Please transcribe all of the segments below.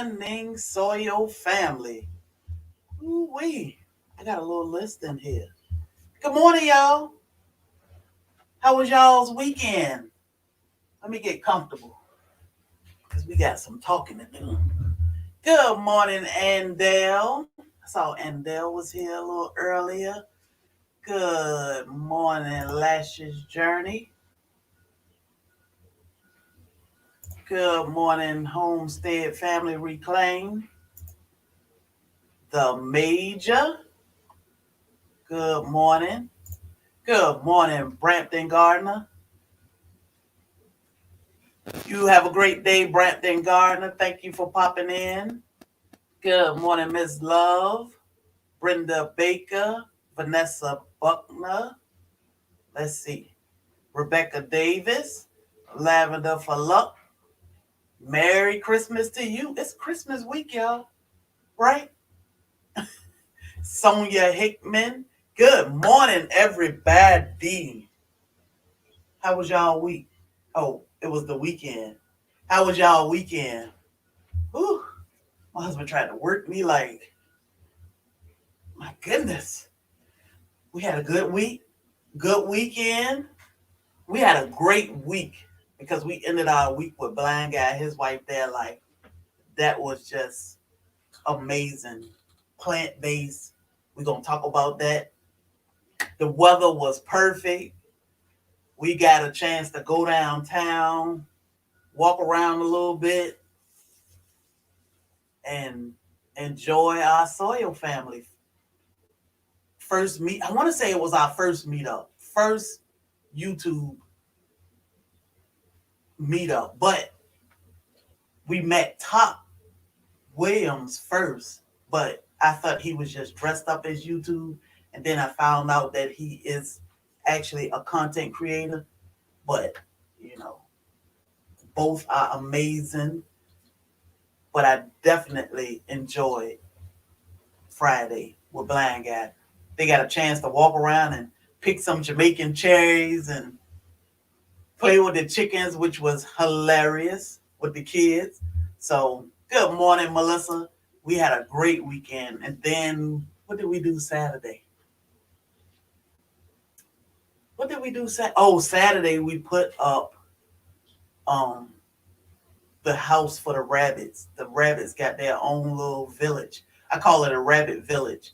morning, Soil Family. Ooh-wee. I got a little list in here. Good morning, y'all. How was y'all's weekend? Let me get comfortable because we got some talking to do. Good morning, Andell. I saw Andell was here a little earlier. Good morning, Lashes Journey. Good morning, Homestead Family Reclaim. The Major. Good morning. Good morning, Brampton Gardner. You have a great day, Brampton Gardner. Thank you for popping in. Good morning, Miss Love, Brenda Baker, Vanessa Buckner. Let's see. Rebecca Davis, Lavender for Luck. Merry Christmas to you. It's Christmas week, y'all. Right? Sonia Hickman. Good morning, everybody. How was y'all week? Oh, it was the weekend. How was y'all weekend? Whew. My husband tried to work me like, my goodness. We had a good week, good weekend. We had a great week because we ended our week with Blind Guy, his wife there. Like, that was just amazing. Plant based. We're going to talk about that. The weather was perfect. We got a chance to go downtown, walk around a little bit, and enjoy our Soil Family. First meet, I want to say it was our first meetup, first YouTube meetup, but we met Top Williams first, but I thought he was just dressed up as YouTube, and then I found out that he is actually a content creator. But you know, both are amazing. But I definitely enjoyed Friday with Blind Guy. They got a chance to walk around and pick some Jamaican cherries and play with the chickens, which was hilarious with the kids. So, good morning, Melissa. We had a great weekend. And then, what did we do Saturday? What did we do Saturday? Oh, Saturday we put up um the house for the rabbits. The rabbits got their own little village. I call it a rabbit village.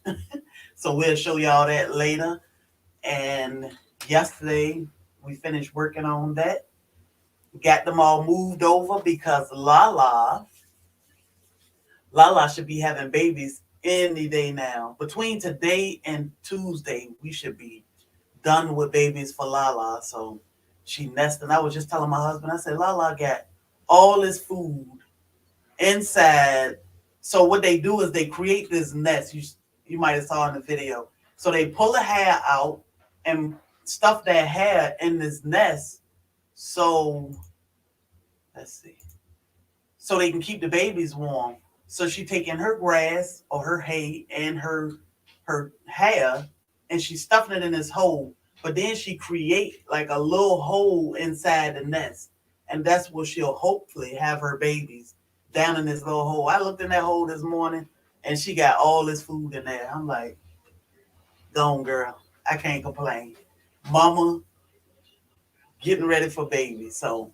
So we'll show y'all that later. And yesterday we finished working on that. Got them all moved over because Lala should be having babies any day now. Between today and Tuesday, we should be done with babies for Lala. So she nested. I was just telling my husband, I said, Lala got all this food inside. So what they do is they create this nest. You might have saw in the video. So they pull the hair out and stuff that hair in this nest. So let's see. So they can keep the babies warm. So she taking her grass or her hay and her hair and she's stuffing it in this hole. But then she create like a little hole inside the nest. And that's where she'll hopefully have her babies down in this little hole. I looked in that hole this morning and she got all this food in there. I'm like, gone girl. I can't complain. Mama getting ready for baby. So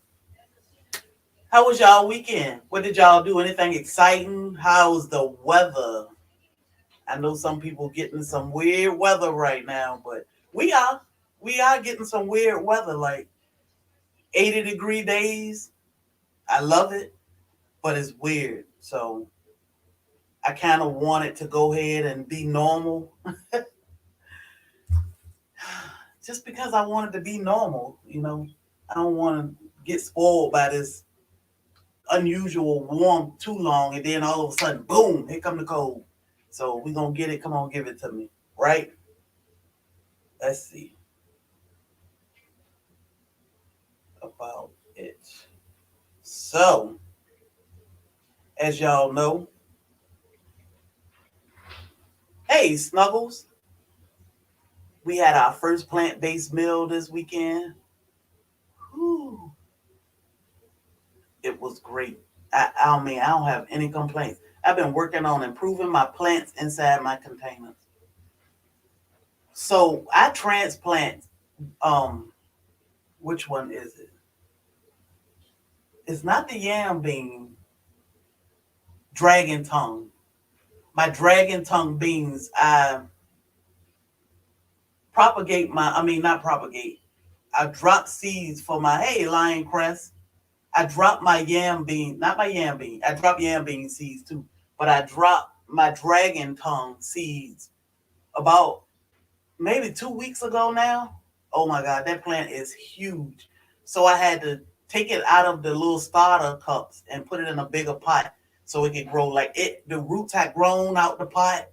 how was y'all weekend? What did y'all do? Anything exciting? How's the weather? I know some people getting some weird weather right now, but we are getting some weird weather, like 80-degree days. I love it, but it's weird. So I kind of want it to go ahead and be normal. Just because I want it to be normal, I don't want to get spoiled by this unusual warm too long, and then all of a sudden, boom, here come the cold. So we gonna get it. Come on, give it to me, right? Let's see about it. So, as y'all know, hey Snuggles, we had our first plant-based meal this weekend. Whew. It was great. I mean, I don't have any complaints. I've been working on improving my plants inside my containers. So I transplant. Um, which one is it? It's not the yam bean. Dragon tongue. My dragon tongue beans. I propagate my. I mean, not propagate. I drop seeds for my lion crest. I drop my yam bean, not my yam bean. I drop yam bean seeds too, but I drop my dragon tongue seeds about maybe 2 weeks ago now. Oh my God, that plant is huge. So I had to take it out of the little starter cups and put it in a bigger pot so it could grow. Like it, the roots had grown out the pot.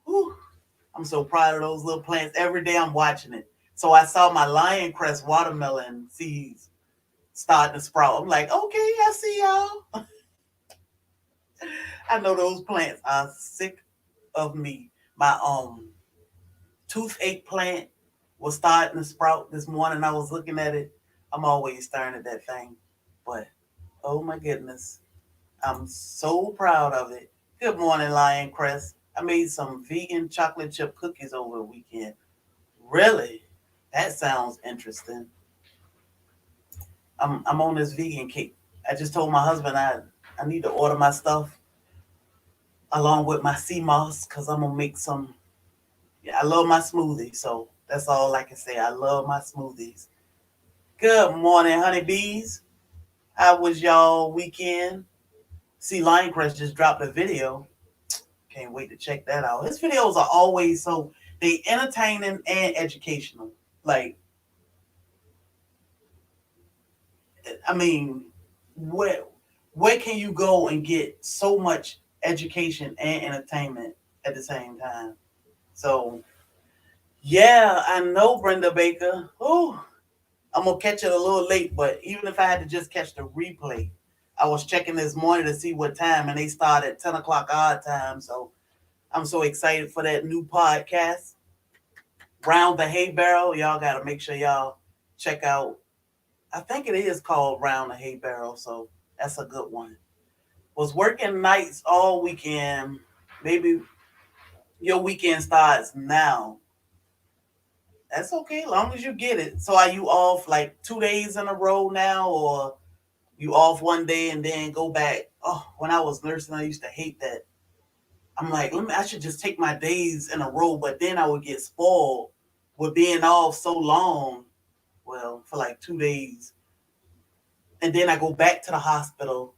Whew, I'm so proud of those little plants. Every day I'm watching it. So I saw my lion crest watermelon seeds starting to sprout. I'm like, okay, I see y'all. I know those plants are sick of me. My toothache plant was starting to sprout this morning. I was looking at it. I'm always staring at that thing. But oh my goodness, I'm so proud of it. Good morning, Lion Crest. I made some vegan chocolate chip cookies over the weekend. Really? That sounds interesting. I'm on this vegan kick. I just told my husband I need to order my stuff along with my sea moss because I'm gonna make some. Yeah, I love my smoothies, so that's all I can say. I love my smoothies. Good morning, honeybees. How was y'all weekend? See, Lion Crest just dropped a video. Can't wait to check that out. His videos are always so they entertaining and educational. Like, I mean, where where can you go and get so much education and entertainment at the same time? So yeah, I know Brenda Baker. Oh, I'm gonna catch it a little late, but even if I had to just catch the replay, I was checking this morning to see what time, and they start at 10 o'clock our time. So I'm so excited for that new podcast, Round the Hay Barrel. Y'all got to make sure y'all check out. I think it is called Round the Hay Barrel, so that's a good one. Was working nights all weekend. Maybe your weekend starts now. That's okay, long as you get it. So are you off like 2 days in a row now, or you off one day and then go back? Oh, when I was nursing, I used to hate that. I'm like, I should just take my days in a row, but then I would get spoiled with being off so long. Well, for like 2 days. And then I go back to the hospital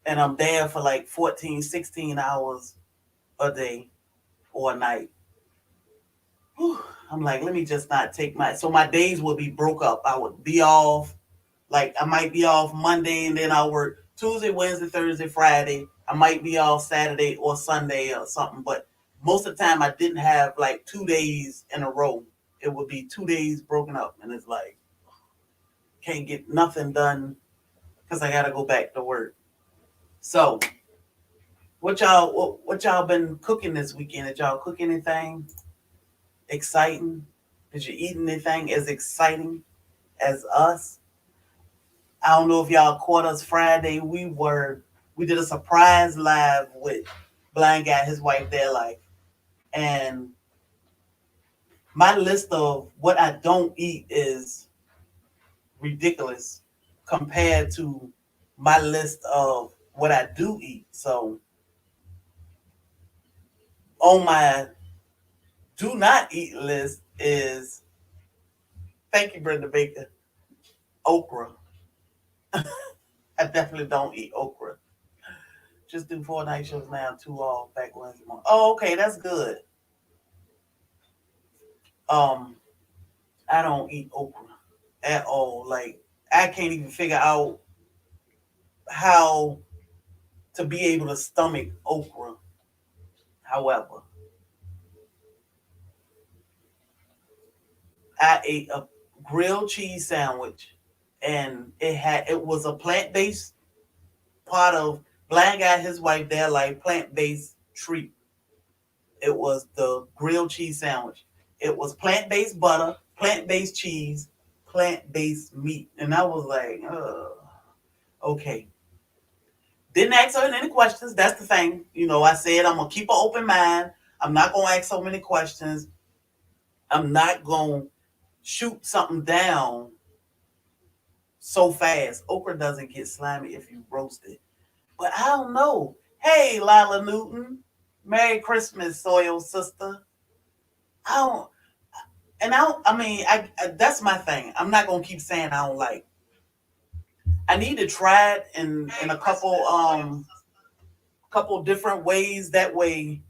and I'm there for like 14, 16 hours a day or a night. Whew. I'm like, let me just not take so my days would be broke up. I would be off. Like I might be off Monday and then I'll work Tuesday, Wednesday, Thursday, Friday. I might be off Saturday or Sunday or something. But most of the time I didn't have like 2 days in a row. It would be 2 days broken up. And it's like, can't get nothing done because I gotta go back to work. So what y'all been cooking this weekend? Did y'all cook anything exciting? Did you eat anything as exciting as us? I don't know if y'all caught us Friday. We did a surprise live with Blind Guy, his wife, their life. And my list of what I don't eat is ridiculous compared to my list of what I do eat. So on my do not eat list is, thank you, Brenda Baker, okra. I definitely don't eat okra. Just do 4 night shows now, 2 off back Wednesday morning. Oh, okay, that's good. Um, I don't eat okra at all. Like I can't even figure out how to be able to stomach okra. However, I ate a grilled cheese sandwich and it was a plant-based part of Blind Guy, his wife, their life, plant-based treat. It was the grilled cheese sandwich. It was plant-based butter, plant-based cheese, plant-based meat. And I was like, okay. Didn't ask her any questions. That's the thing. I said I'm gonna keep an open mind. I'm not gonna ask so many questions. I'm not gonna shoot something down so fast. Okra doesn't get slimy if you roast it. But I don't know. Hey, Lila Newton. Merry Christmas, soil sister. I don't and I don't, I mean I that's my thing. I'm not gonna keep saying I don't like. I need to try it in a couple different ways. That way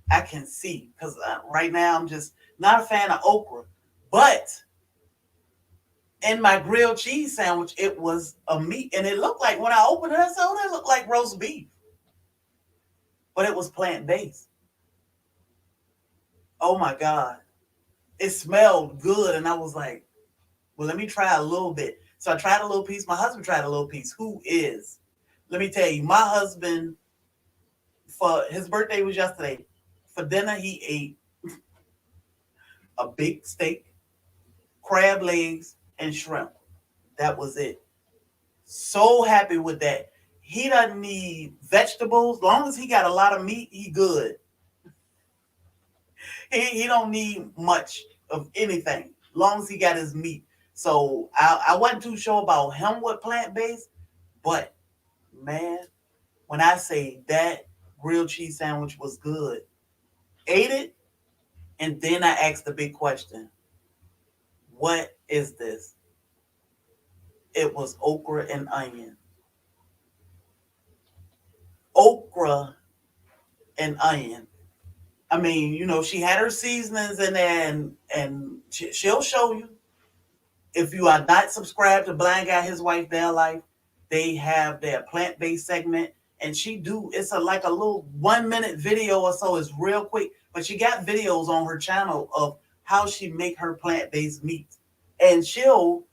I can see. Because right now I'm just not a fan of okra. But in my grilled cheese sandwich, it was a meat, and it looked like when I opened it, I said, "Oh, that looked like roast beef," but it was plant based. Oh my god, it smelled good, and I was like, "Well, let me try a little bit." So I tried a little piece. My husband tried a little piece. Who is? Let me tell you, my husband, for his birthday was yesterday. For dinner, he ate a big steak, crab legs, and shrimp. That was it. So happy with that. He doesn't need vegetables. As long as he got a lot of meat, he good. He don't need much of anything. As long as he got his meat. So I wasn't too sure about him with plant based, but man, when I say that grilled cheese sandwich was good, ate it, and then I asked the big question: what is this? It was okra and onion. Okra and onion. I mean, she had her seasonings in there, and she'll show you. If you are not subscribed to Blind Guy, His Wife, Their Life, they have their plant based segment, and it's like a little 1 minute video or so. It's real quick, but she got videos on her channel of how she make her plant based meats, and she'll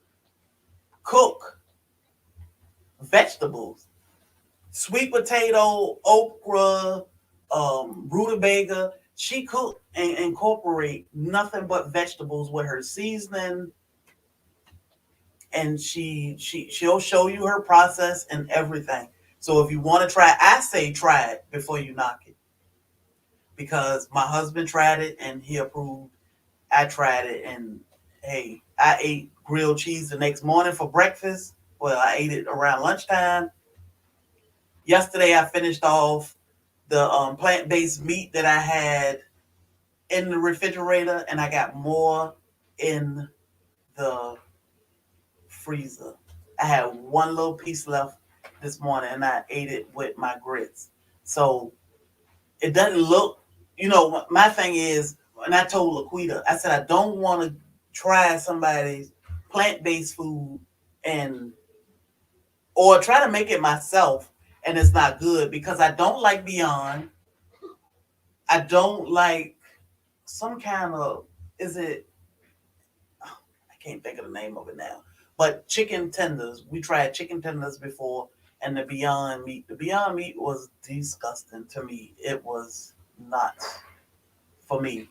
cook vegetables, sweet potato, okra, rutabaga. She cook and incorporate nothing but vegetables with her seasoning, and she'll show you her process and everything. So if you want to try, I say try it before you knock it, because my husband tried it and he approved. I tried it, and hey, I ate grilled cheese the next morning for breakfast. Well, I ate it around lunchtime. Yesterday, I finished off the plant-based meat that I had in the refrigerator, and I got more in the freezer. I had one little piece left this morning, and I ate it with my grits. So it doesn't look, my thing is, and I told Laquita, I said, I don't want to try somebody's plant based food and, or try to make it myself and it's not good, because I don't like Beyond. I don't like some kind of, is it, I can't think of the name of it now. But chicken tenders. We tried chicken tenders before, and the Beyond Meat. The Beyond Meat was disgusting to me. It was not for me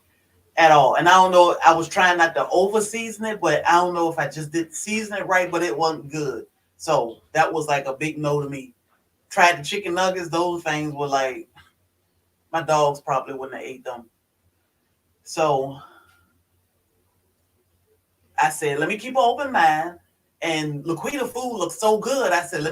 at all. And I don't know. I was trying not to over season it, but I don't know if I just didn't season it right. But it wasn't good. So that was like a big no to me. Tried the chicken nuggets. Those things were like, my dogs probably wouldn't have ate them. So I said, let me keep an open mind. And Laquita food looks so good. I said,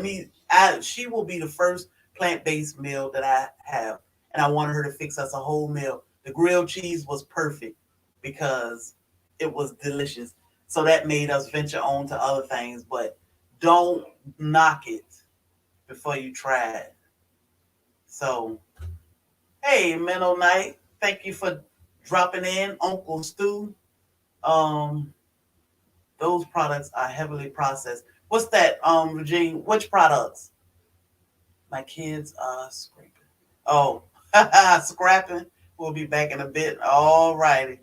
she will be the first plant based meal that I have. And I wanted her to fix us a whole meal. The grilled cheese was perfect because it was delicious. So that made us venture on to other things. But don't knock it before you try it. So, hey, Menno Knight, thank you for dropping in, Uncle Stu. Um, Those products are heavily processed. What's that, Regine? Which products? My kids are scraping. Oh, scrapping. We'll be back in a bit. All righty.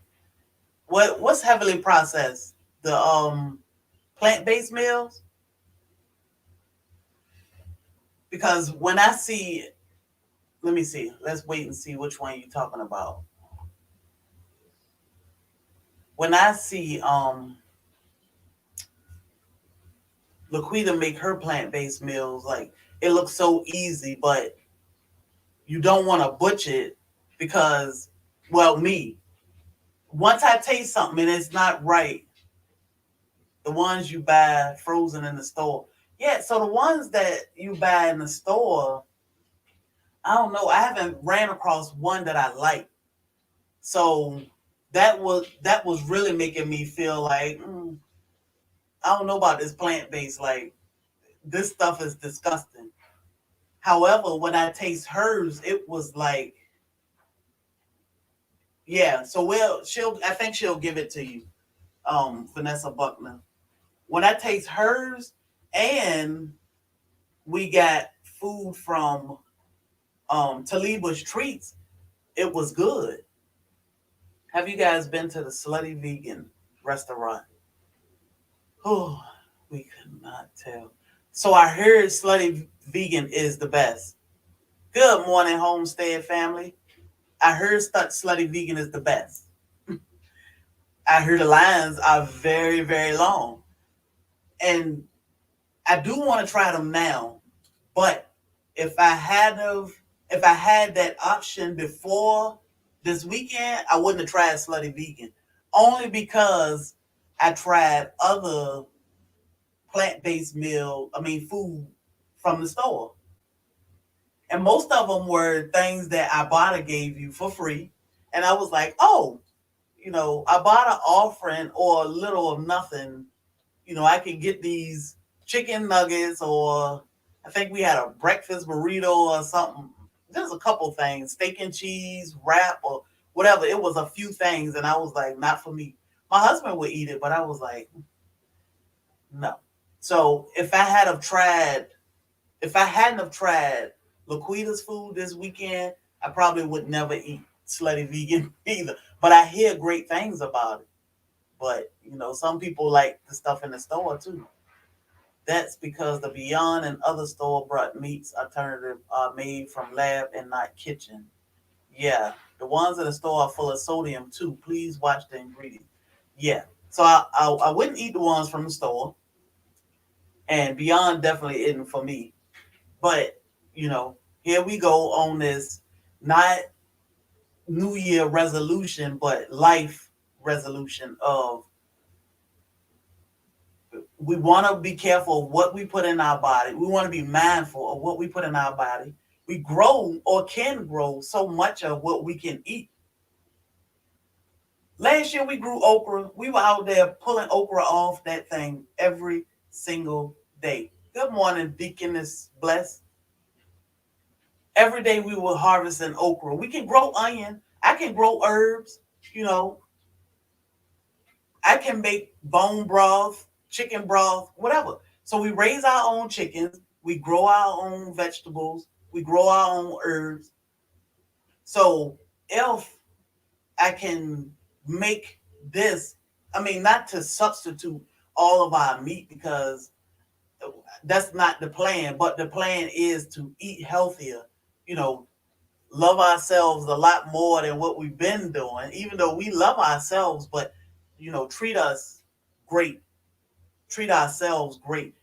What's heavily processed? The plant-based meals? Because when I see, let me see. Let's wait and see which one you're talking about. When I see Laquita make her plant-based meals, like it looks so easy, but you don't want to butcher it because, well, me, once I taste something and it's not right, the ones you buy frozen in the store. Yeah, so the ones that you buy in the store, I don't know. I haven't ran across one that I like. So that was really making me feel like I don't know about this plant based. Like this stuff is disgusting. However, when I taste hers, it was like, yeah. So she'll I think she'll give it to you, Vanessa Buckner. When I taste hers, and we got food from Taliba's Treats, it was good. Have you guys been to the Slutty Vegan restaurant? Oh, we could not tell. So I heard Slutty Vegan is the best. Good morning, Homestead family. I heard Slutty Vegan is the best. I heard the lines are very, very long. And I do want to try them now. But if I had of if I had that option before this weekend, I wouldn't have tried Slutty Vegan. Only because I tried other plant-based food from the store. And most of them were things that Ibotta gave you for free. And I was like, oh, Ibotta offering or a little of nothing, I can get these chicken nuggets, or I think we had a breakfast burrito or something. There's a couple things, steak and cheese, wrap, or whatever. It was a few things. And I was like, not for me. My husband would eat it, but I was like, no. So if I hadn't have tried Laquita's food this weekend, I probably would never eat Slutty Vegan either. But I hear great things about it. But some people like the stuff in the store too. That's because the Beyond and other store bought meats alternative are made from lab and not kitchen. Yeah, the ones in the store are full of sodium too. Please watch the ingredients. Yeah, so I wouldn't eat the ones from the store, and Beyond definitely isn't for me. But here we go on this not New Year resolution, but life resolution of we want to be careful of what we put in our body. We want to be mindful of what we put in our body. We grow or can grow so much of what we can eat. Last year we grew okra. We were out there pulling okra off that thing every single day. Good morning, Deaconess Bless. Every day we were harvesting okra. We can grow onion. I can grow herbs. You know, I can make bone broth, chicken broth, whatever. So we raise our own chickens. We grow our own vegetables. We grow our own herbs. So if I can make this, not to substitute all of our meat because that's not the plan, but the plan is to eat healthier, you know, love ourselves a lot more than what we've been doing, even though we love ourselves, but treat us great, treat ourselves great,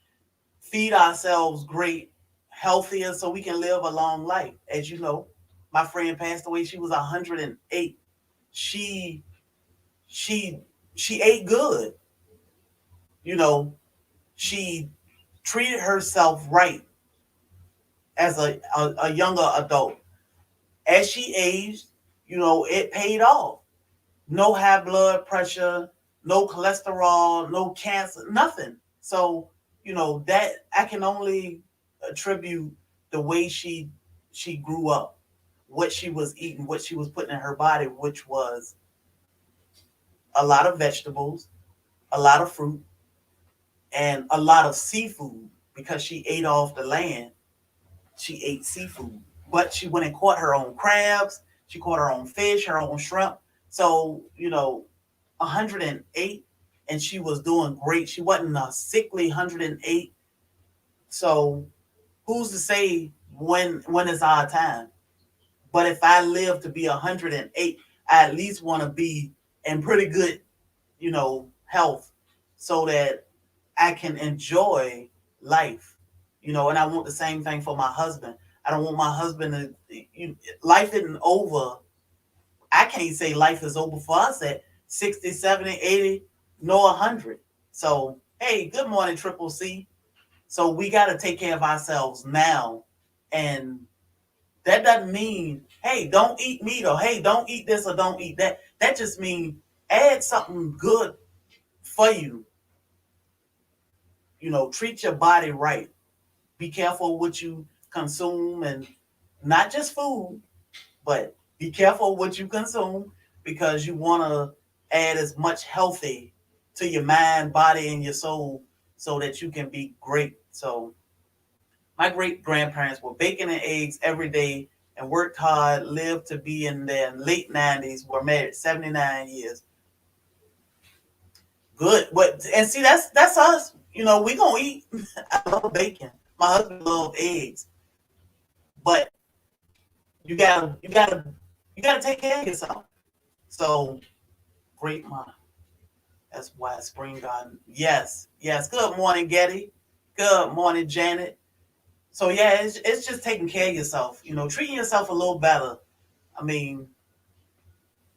feed ourselves great, healthier so we can live a long life. As you know, my friend passed away. She was 108. She she she ate good. You know, she treated herself right as a younger adult. As she aged, it paid off. No high blood pressure, no cholesterol, no cancer, nothing. So, that I can only attribute the way she grew up, what she was eating, what she was putting in her body, which was a lot of vegetables, a lot of fruit, and a lot of seafood because she ate off the land. She ate seafood, but she went and caught her own crabs. She caught her own fish, her own shrimp. So, 108, and she was doing great. She wasn't a sickly 108. So, who's to say when is our time? But if I live to be 108, I at least want to be in pretty good, health so that I can enjoy life. And I want the same thing for my husband. I don't want my husband life isn't over. I can't say life is over for us at 60, 70, 80, no 100. So, hey, good morning, Triple C. So we got to take care of ourselves now. And that doesn't mean, hey, don't eat meat, or hey, don't eat this or don't eat that. That just means add something good for you. Treat your body right. Be careful what you consume, and not just food, but be careful what you consume, because you want to add as much healthy to your mind, body, and your soul, so that you can be great. So my great grandparents were bacon and eggs every day and worked hard, lived to be in their late 90s, were married 79 years. Good. But and see, that's us. We gonna eat. I love bacon. My husband loves eggs. But you gotta take care of yourself. So great mom. That's why Spring Garden. Yes, yes. Good morning, Getty. Good morning, Janet. So yeah, it's just taking care of yourself. Treating yourself a little better. I mean,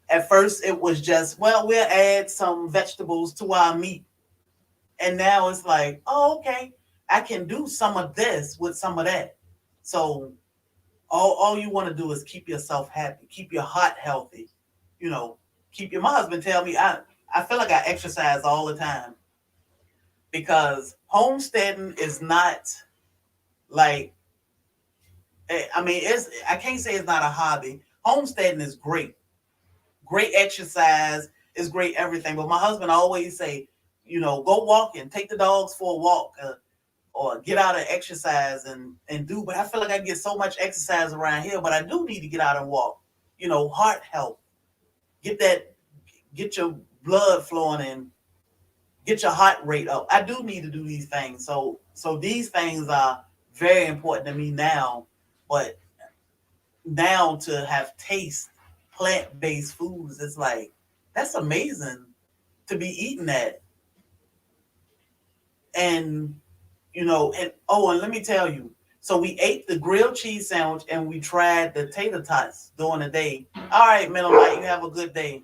at first it was just, well, we'll add some vegetables to our meat, and now it's like, oh, okay, I can do some of this with some of that. So all you want to do is keep yourself happy, keep your heart healthy. You know, my husband tell me I feel like I exercise all the time, because homesteading is not like, I mean, I can't say it's not a hobby. Homesteading is great. Great exercise is great everything. But my husband always say, go walking, take the dogs for a walk, or get out and exercise and do. But I feel like I get so much exercise around here, but I do need to get out and walk. Heart health. Get your blood flowing and get your heart rate up. I do need to do these things. So these things are very important to me now. But now to have taste plant-based foods, it's like, that's amazing to be eating that. And and oh, and let me tell you, so we ate the grilled cheese sandwich and we tried the tater tots during the day. All right, Middle Light, you have a good day.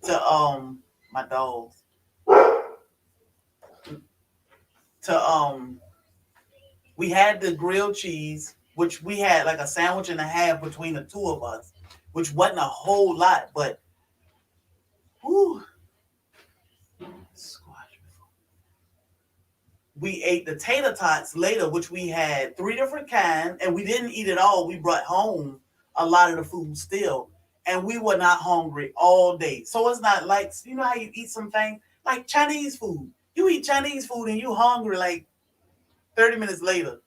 To my dogs. To We had the grilled cheese, which we had like a sandwich and a half between the two of us, which wasn't a whole lot, but whew, squash. We ate the tater tots later, which we had three different kinds, and we didn't eat it all. We brought home a lot of the food still, and we were not hungry all day. So it's not like, how you eat something like Chinese food. You eat Chinese food and you hungry like 30 minutes later.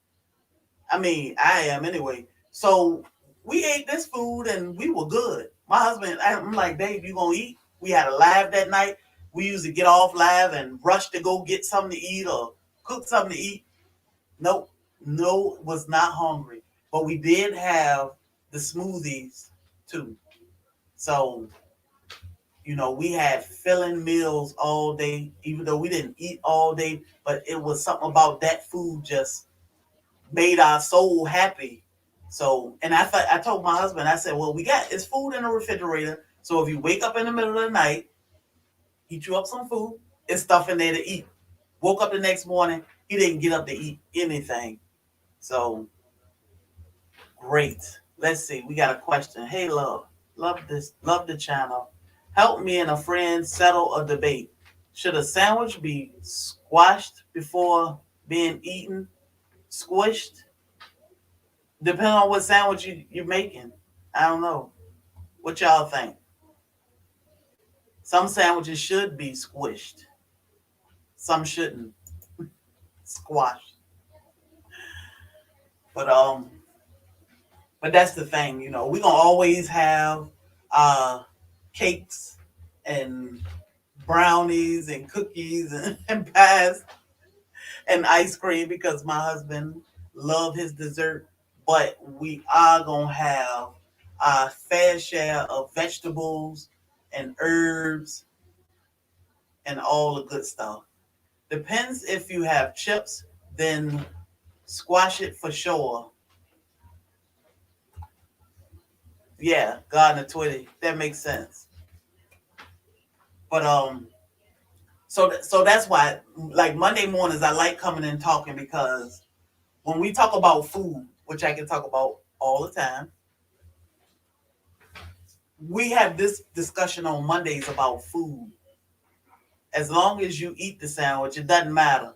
I mean, I am anyway. So we ate this food and we were good. My husband, I'm like, babe, you gonna eat? We had a live that night. We used to get off live and rush to go get something to eat or cook something to eat. Nope, no, was not hungry. But we did have the smoothies too. So, we had filling meals all day, even though we didn't eat all day, but it was something about that food just made our soul happy. So, and I told my husband, I said, well, we got it's food in the refrigerator. So if you wake up in the middle of the night, heat you up some food, it's stuff in there to eat. Woke up the next morning, he didn't get up to eat anything. So great. Let's see. We got a question. Hey, love this, love the channel. Help me and a friend settle a debate. Should a sandwich be squashed before being eaten? Squished? Depending on what sandwich you're making. I don't know. What y'all think? Some sandwiches should be squished. Some shouldn't. Squashed. But that's the thing, we're gonna always have cakes and brownies and cookies and pies and ice cream, because my husband love his dessert. But we are gonna have a fair share of vegetables and herbs and all the good stuff. Depends if you have chips. then squash it for sure. Yeah, garden Twitty. That makes sense. But so that's why, like Monday mornings, I like coming and talking because when we talk about food, which I can talk about all the time, we have this discussion on Mondays about food. As long as you eat the sandwich, it doesn't matter.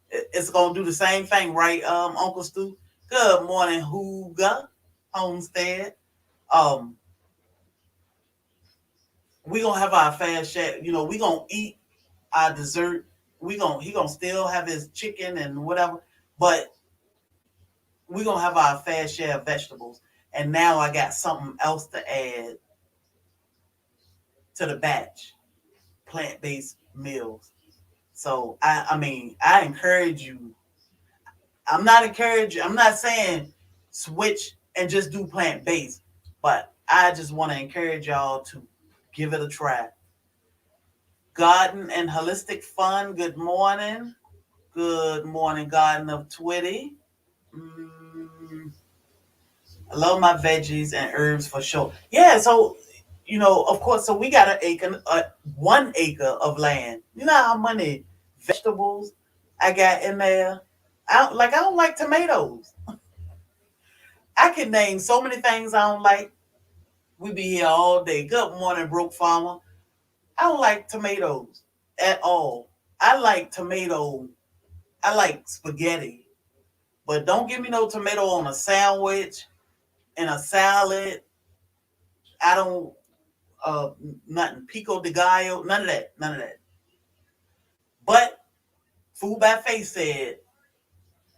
It's gonna do the same thing, right, Uncle Stu? Good morning, Hooga Homestead. Um, we gonna have our fast chat. We gonna eat our dessert. He gonna still have his chicken and whatever, but we gonna have our fair share of vegetables. And now I got something else to add to the batch: plant-based meals. So I encourage you. I'm not saying switch and just do plant-based, but I just want to encourage y'all to give it a try. Garden and Holistic Fun, good morning. Good morning, Garden of Twitty. Mm, I love my veggies and herbs for sure. Yeah, so of course, so we got 1 acre of land. You know how many vegetables I got in there? I don't like tomatoes. I can name so many things I don't like. We be here all day. Good morning, Broke Farmer. I don't like tomatoes at all. I like tomato. I like spaghetti, but don't give me no tomato on a sandwich and a salad. I don't uh nothing pico de gallo, none of that, none of that. But Food by Faith said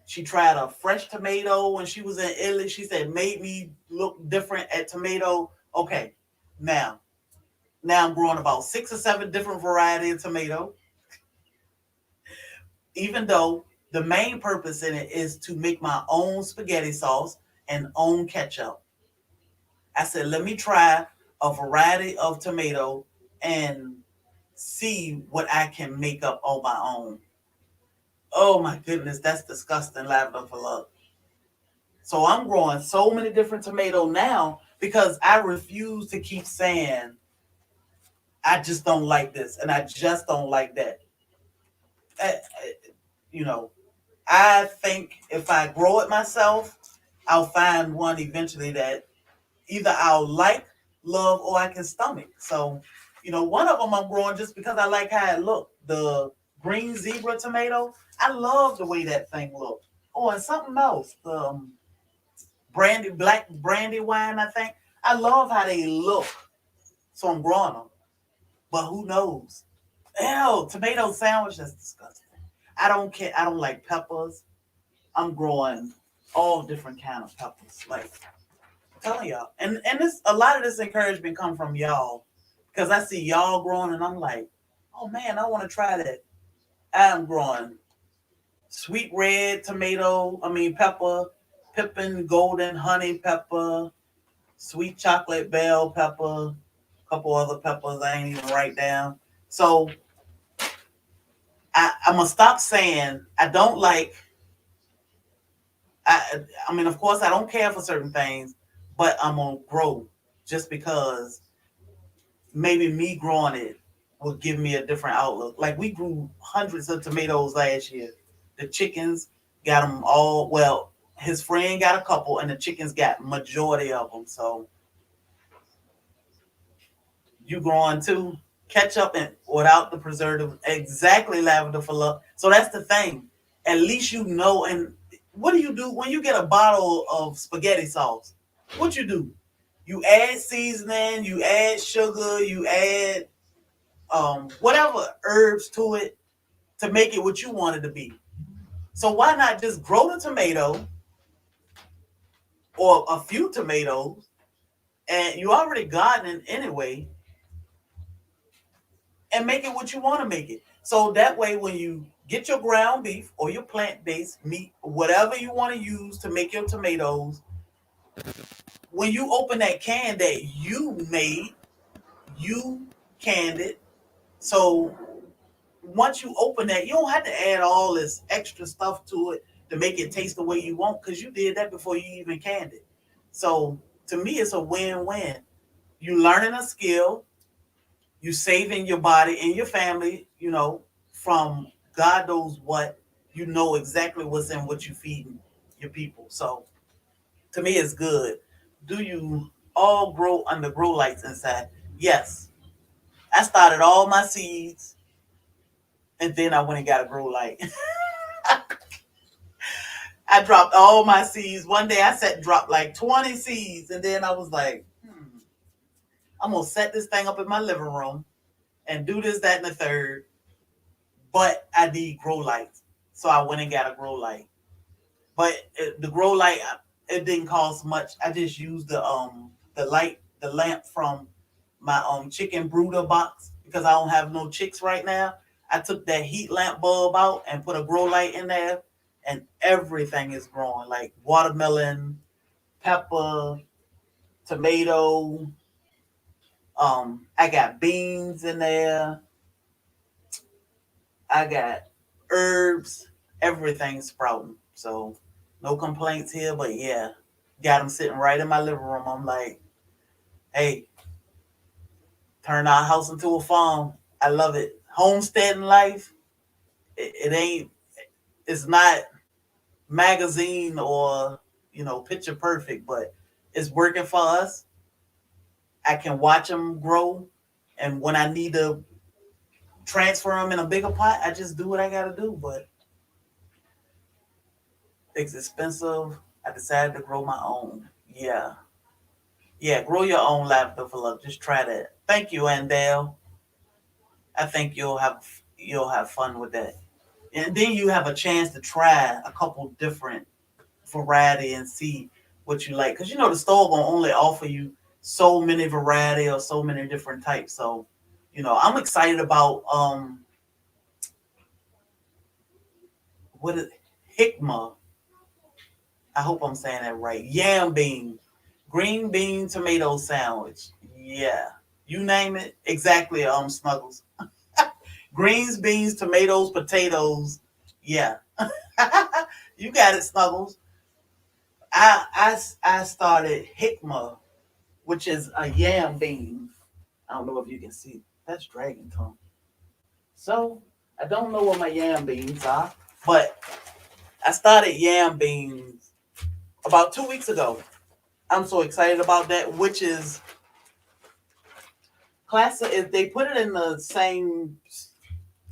she tried a fresh tomato when she was in Italy. She said made me look different at tomato. Okay, now now I'm growing about 6 or 7 different varieties of tomato. Even though the main purpose in it is to make my own spaghetti sauce and own ketchup. I said let me try a variety of tomato and see what I can make up on my own. Oh my goodness, that's disgusting, lavender for love. So I'm growing so many different tomatoes now because I refuse to keep saying I just don't like this and I just don't like that. Uh, uh, you know, I think if I grow it myself, I'll find one eventually that either I'll like, love, or I can stomach. So, one of them I'm growing just because I like how it looked. The green zebra tomato, I love the way that thing looked. Oh, and something else, the black brandy wine, I think. I love how they look, so I'm growing them. But who knows? Ew, tomato sandwich, that's disgusting. I don't care. I don't like peppers. I'm growing all different kind of peppers. Like telling y'all, and this a lot of this encouragement come from y'all because I see y'all growing, and I'm like, oh man, I want to try that. I'm growing sweet red tomato. I mean pepper, pippin golden honey pepper, sweet chocolate bell pepper, a couple other peppers I ain't even write down. So I'm gonna stop saying I don't like. I mean, of course, I don't care for certain things, but I'm gonna grow just because maybe me growing it will give me a different outlook. Like we grew hundreds of tomatoes last year. The chickens got them all. Well, his friend got a couple, and the chickens got majority of them. So you growing too? Ketchup and without the preservative, exactly lavender for love. So that's the thing. At least you know. And what do you do when you get a bottle of spaghetti sauce? What you do? You add seasoning, you add sugar, you add whatever herbs to it to make it what you want it to be. So why not just grow the tomato or a few tomatoes, and you already gardening anyway, and make it what you want to make it. So that way, when you get your ground beef or your plant-based meat, whatever you want to use to make your tomatoes, when you open that can that you made, you canned it. So once you open that, you don't have to add all this extra stuff to it to make it taste the way you want because you did that before you even canned it. So to me, it's a win-win. You learning a skill, you saving your body and your family, from God knows what. You know exactly what's in what you feeding your people. So to me, it's good. Do you all grow under grow lights inside? Yes. I started all my seeds and then I went and got a grow light. I dropped all my seeds. One day I sat and dropped like 20 seeds. And then I was like, I'm going to set this thing up in my living room and do this, that, and the third. But I need grow lights. So I went and got a grow light. But the grow light, it didn't cost much. I just used the lamp from my chicken brooder box because I don't have no chicks right now. I took that heat lamp bulb out and put a grow light in there, and everything is growing like watermelon, pepper, tomato. I got beans in there. I got herbs. Everything's sprouting. So no complaints here. But yeah, got them sitting right in my living room. I'm like, hey, turn our house into a farm. I love it. Homesteading life. It ain't. It's not magazine or picture perfect, but it's working for us. I can watch them grow, and when I need to transfer them in a bigger pot, I just do what I got to do. But it's expensive. I decided to grow my own. Yeah, yeah. Grow your own lavender for love. Just try that. Thank you, Andale. I think you'll have fun with that, and then you have a chance to try a couple different variety and see what you like. Because the store gonna only offer you so many variety or so many different types. So, I'm excited about what is Hikma. I hope I'm saying that right. Yam bean, green bean tomato sandwich. Yeah, you name it. Exactly. Snuggles. Greens, beans, tomatoes, potatoes. Yeah, you got it, Snuggles. I started Hikma, which is a yam bean. I don't know if you can see. That's dragon tongue. So I don't know what my yam beans are, but I started yam beans about 2 weeks ago. I'm so excited about that, which is classic. If they put it in the same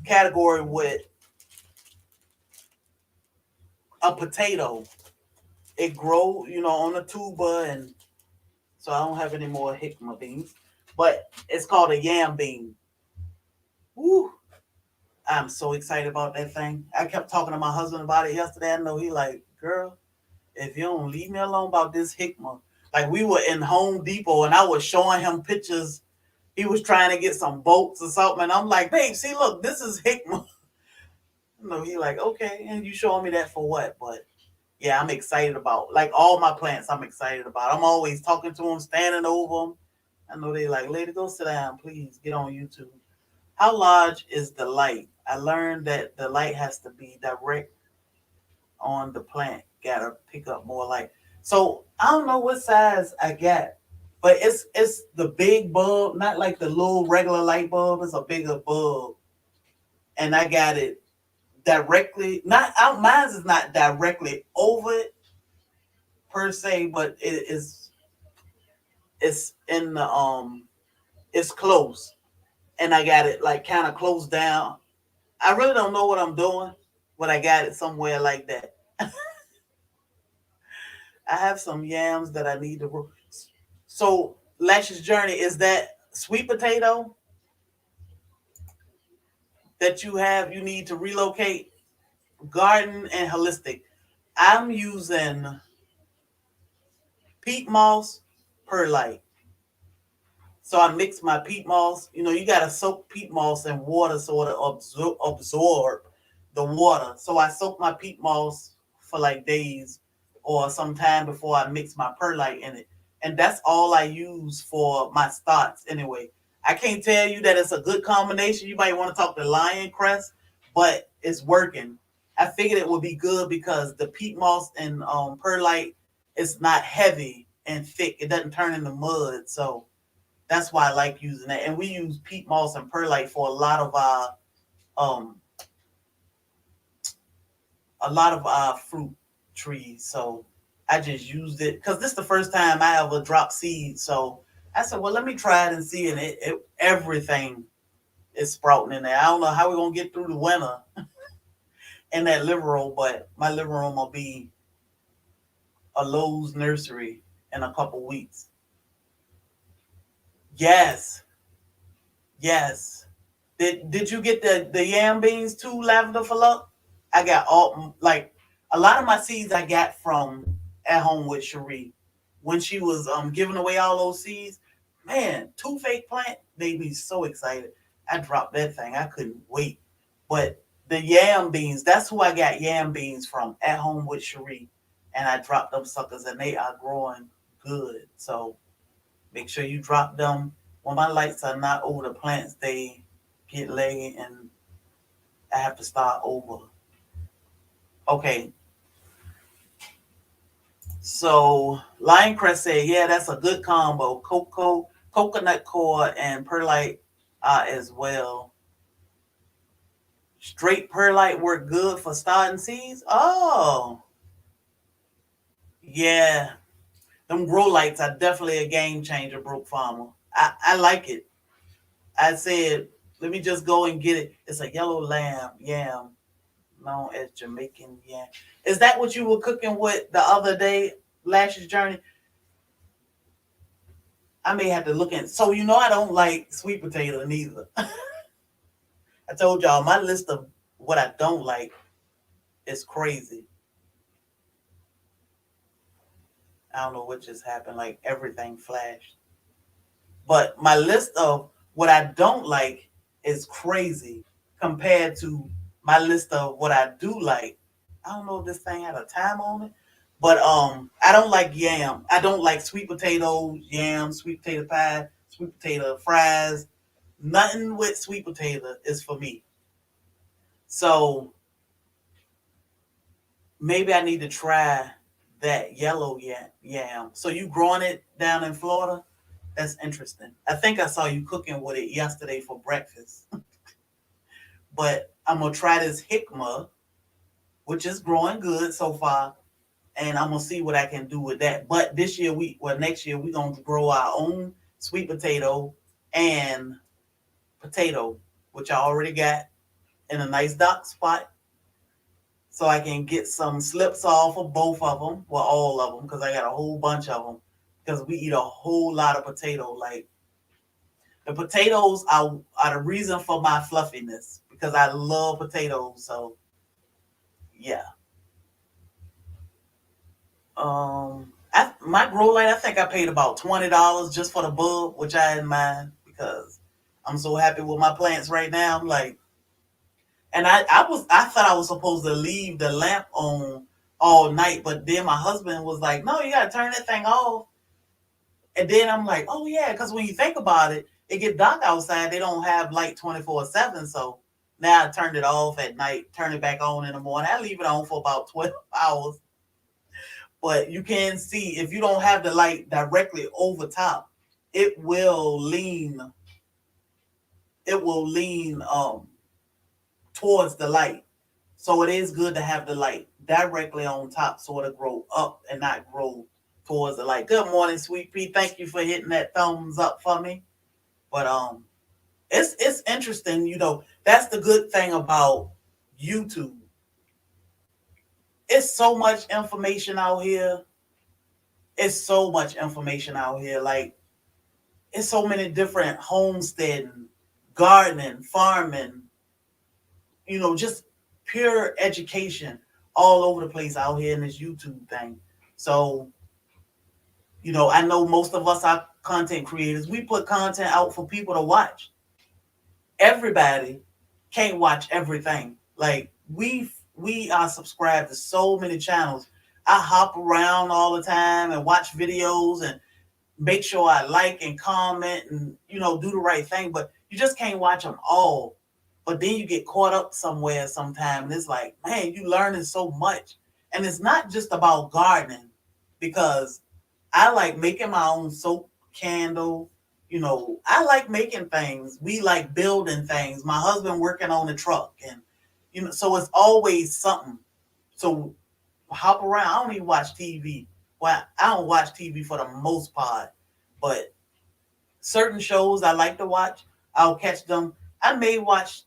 category with a potato, it grow, on a tuber, and so I don't have any more Hikma beans, but it's called a yam bean. Woo! I'm so excited about that thing. I kept talking to my husband about it yesterday. I know he like, girl, if you don't leave me alone about this Hikma. Like we were in Home Depot and I was showing him pictures. He was trying to get some bolts or something. And I'm like, babe, see, look, this is Hikma. He like, okay. And you showing me that for what? But yeah, I'm excited about like all my plants I'm excited about. I'm always talking to them, standing over them. I know they like, lady, go sit down, please. Get on YouTube. How large is the light? I learned that the light has to be direct on the plant. Gotta pick up more light. So I don't know what size I got, but it's the big bulb, not like the little regular light bulb. It's a bigger bulb, and I got it directly. Not Mine's is not directly over it per se, but it's in the it's close, and I got it like kind of close down. I really don't know what I'm doing, but I got it somewhere like that. I have some yams that I need to. So, Lash's Journey is that sweet potato that you need to relocate, garden and holistic. I'm using peat moss perlite. So I mix my peat moss. You got to soak peat moss in water so it absorb the water. So I soak my peat moss for like days or some time before I mix my perlite in it. And that's all I use for my starts anyway. I can't tell you that it's a good combination. You might want to talk to lion crest, but it's working. I figured it would be good because the peat moss and perlite is not heavy and thick. It doesn't turn into mud, so that's why I like using that. And we use peat moss and perlite for um a lot of our fruit trees. So I just used it because this is the first time I ever dropped seeds. So I said, well, let me try it and see. And everything is sprouting in there. I don't know how we're gonna get through the winter in that living room, but my living room will be a Lowe's nursery in a couple weeks. Yes, yes. Did you get the yam beans too, Lavender for Luck? I got all like a lot of my seeds I got from At Home with Cherie. When she was giving away all those seeds, man, two fake plant made me so excited. I dropped that thing. I couldn't wait. But the yam beans, that's who I got yam beans from, At Home with Cherie. And I dropped them suckers and they are growing good. So make sure you drop them. When my lights are not over the plants, they get leggy and I have to start over. Okay, so Lioncrest said, yeah, that's a good combo. Coconut core, and perlite as well. Straight perlite work good for starting seeds. Oh, yeah. Them grow lights are definitely a game changer, Broke Farmer. I like it. I said, let me just go and get it. It's a yellow lamb yam known as Jamaican yam. Is that what you were cooking with the other day, Lash's Journey? I may have to look at. So I don't like sweet potato neither. I told y'all my list of what I don't like is crazy. I don't know what just happened. Like everything flashed. But my list of what I don't like is crazy compared to my list of what I do like. I don't know if this thing had a time on it, but I don't like yam. I don't like sweet potatoes, yam, sweet potato pie, sweet potato fries. Nothing with sweet potato is for me. So maybe I need to try that yellow yam. So you growing it down in Florida? That's interesting. I think I saw you cooking with it yesterday for breakfast. But I'm gonna try this jicama, which is growing good so far, and I'm gonna see what I can do with that. But this year next year we're gonna grow our own sweet potato and potato, which I already got in a nice dark spot, so I can get some slips off of both of them, well, all of them, because I got a whole bunch of them. Because we eat a whole lot of potato. Like the potatoes are the reason for my fluffiness because I love potatoes. So yeah. My grow light, I think I paid about $20 just for the bulb, which I didn't mind because I'm so happy with my plants right now. I'm like, and I thought I was supposed to leave the lamp on all night, but then my husband was like, no, you gotta turn that thing off. And then I'm like, oh yeah, because when you think about it, it get dark outside. They don't have light 24/7. So now I turned it off at night, turn it back on in the morning. I leave it on for about 12 hours. But you can see if you don't have the light directly over top, it will lean, it will lean towards the light. So it is good to have the light directly on top so it'll grow up and not grow towards the light. Good morning, Sweet Pea. Thank you for hitting that thumbs up for me. But it's interesting, that's the good thing about YouTube. It's so much information out here. It's so much information out here. Like it's so many different homesteading, gardening, farming, just pure education all over the place out here in this YouTube thing. So, I know most of us are content creators. We put content out for people to watch. Everybody can't watch everything. Like we are subscribed to so many channels. I hop around all the time and watch videos, and make sure I like and comment and, do the right thing. But you just can't watch them all. But then you get caught up somewhere sometime. And it's like, man, you learning so much. And it's not just about gardening, because I like making my own soap candle. I like making things. We like building things. My husband working on the truck. And, so it's always something. So hop around. I don't even watch TV. Well, I don't watch TV for the most part, but certain shows I like to watch, I'll catch them. I may watch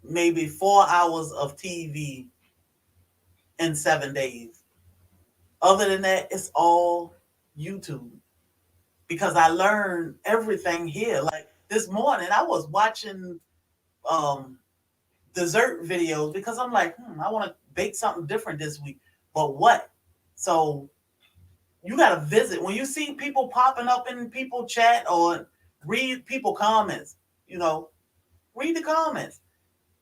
maybe 4 hours of TV in 7 days. Other than that, it's all YouTube, because I learn everything here. Like this morning, I was watching um, dessert videos because I'm like, I want to bake something different this week. But what? So you got to visit. When you see people popping up in people chat or read people comments, read the comments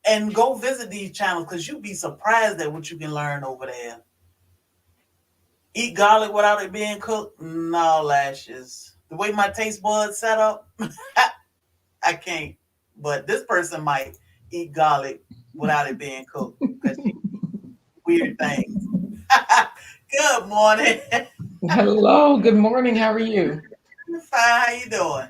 and go visit these channels, because you'd be surprised at what you can learn over there. Eat garlic without it being cooked? No, Lashes. The way my taste buds set up, I can't. But this person might eat garlic without it being cooked, because she weird things. Good morning. Hello, good morning. How are you? Fine. How you doing?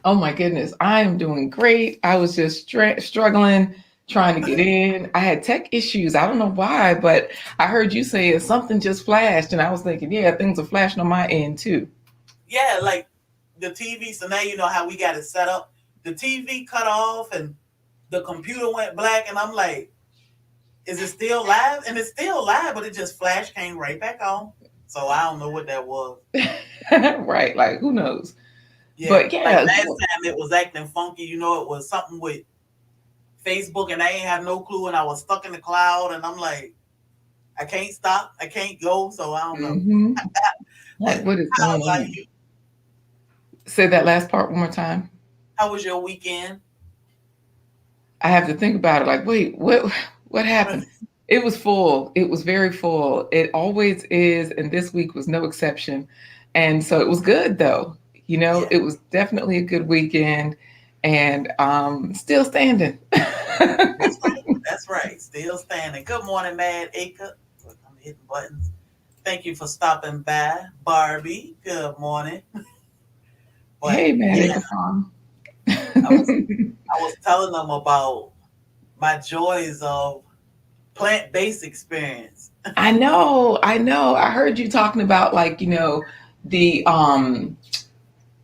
Oh my goodness, I am doing great. I was just struggling trying to get in. I had tech issues. I don't know why, but I heard you say something just flashed, and I was thinking, yeah, things are flashing on my end too. Yeah, like the TV. So now you know how we got it set up. The TV cut off and the computer went black, and I'm like, is it still live? And it's still live, but it just flash came right back on. So I don't know what that was. Right, like who knows? Yeah, But like yeah, last time it was acting funky. It was something with Facebook, and I ain't have no clue, and I was stuck in the cloud, and I'm like, I can't stop, I can't go, so I don't know. hmm like But what is how going about on? you? Say that last part one more time. How was your weekend? I have to think about it. Like, wait, what happened? It was full. It was very full. It always is, and this week was no exception. And so it was good, though. Yeah, It was definitely a good weekend, and still standing. that's right. That's right. Still standing. Good morning, Mad Acre. Look, I'm hitting buttons. Thank you for stopping by, Barbie. Good morning. But Hey, man, yeah, Acre Farm. I was I was telling them about my joys of plant-based experience. I know, I know. I heard you talking about like the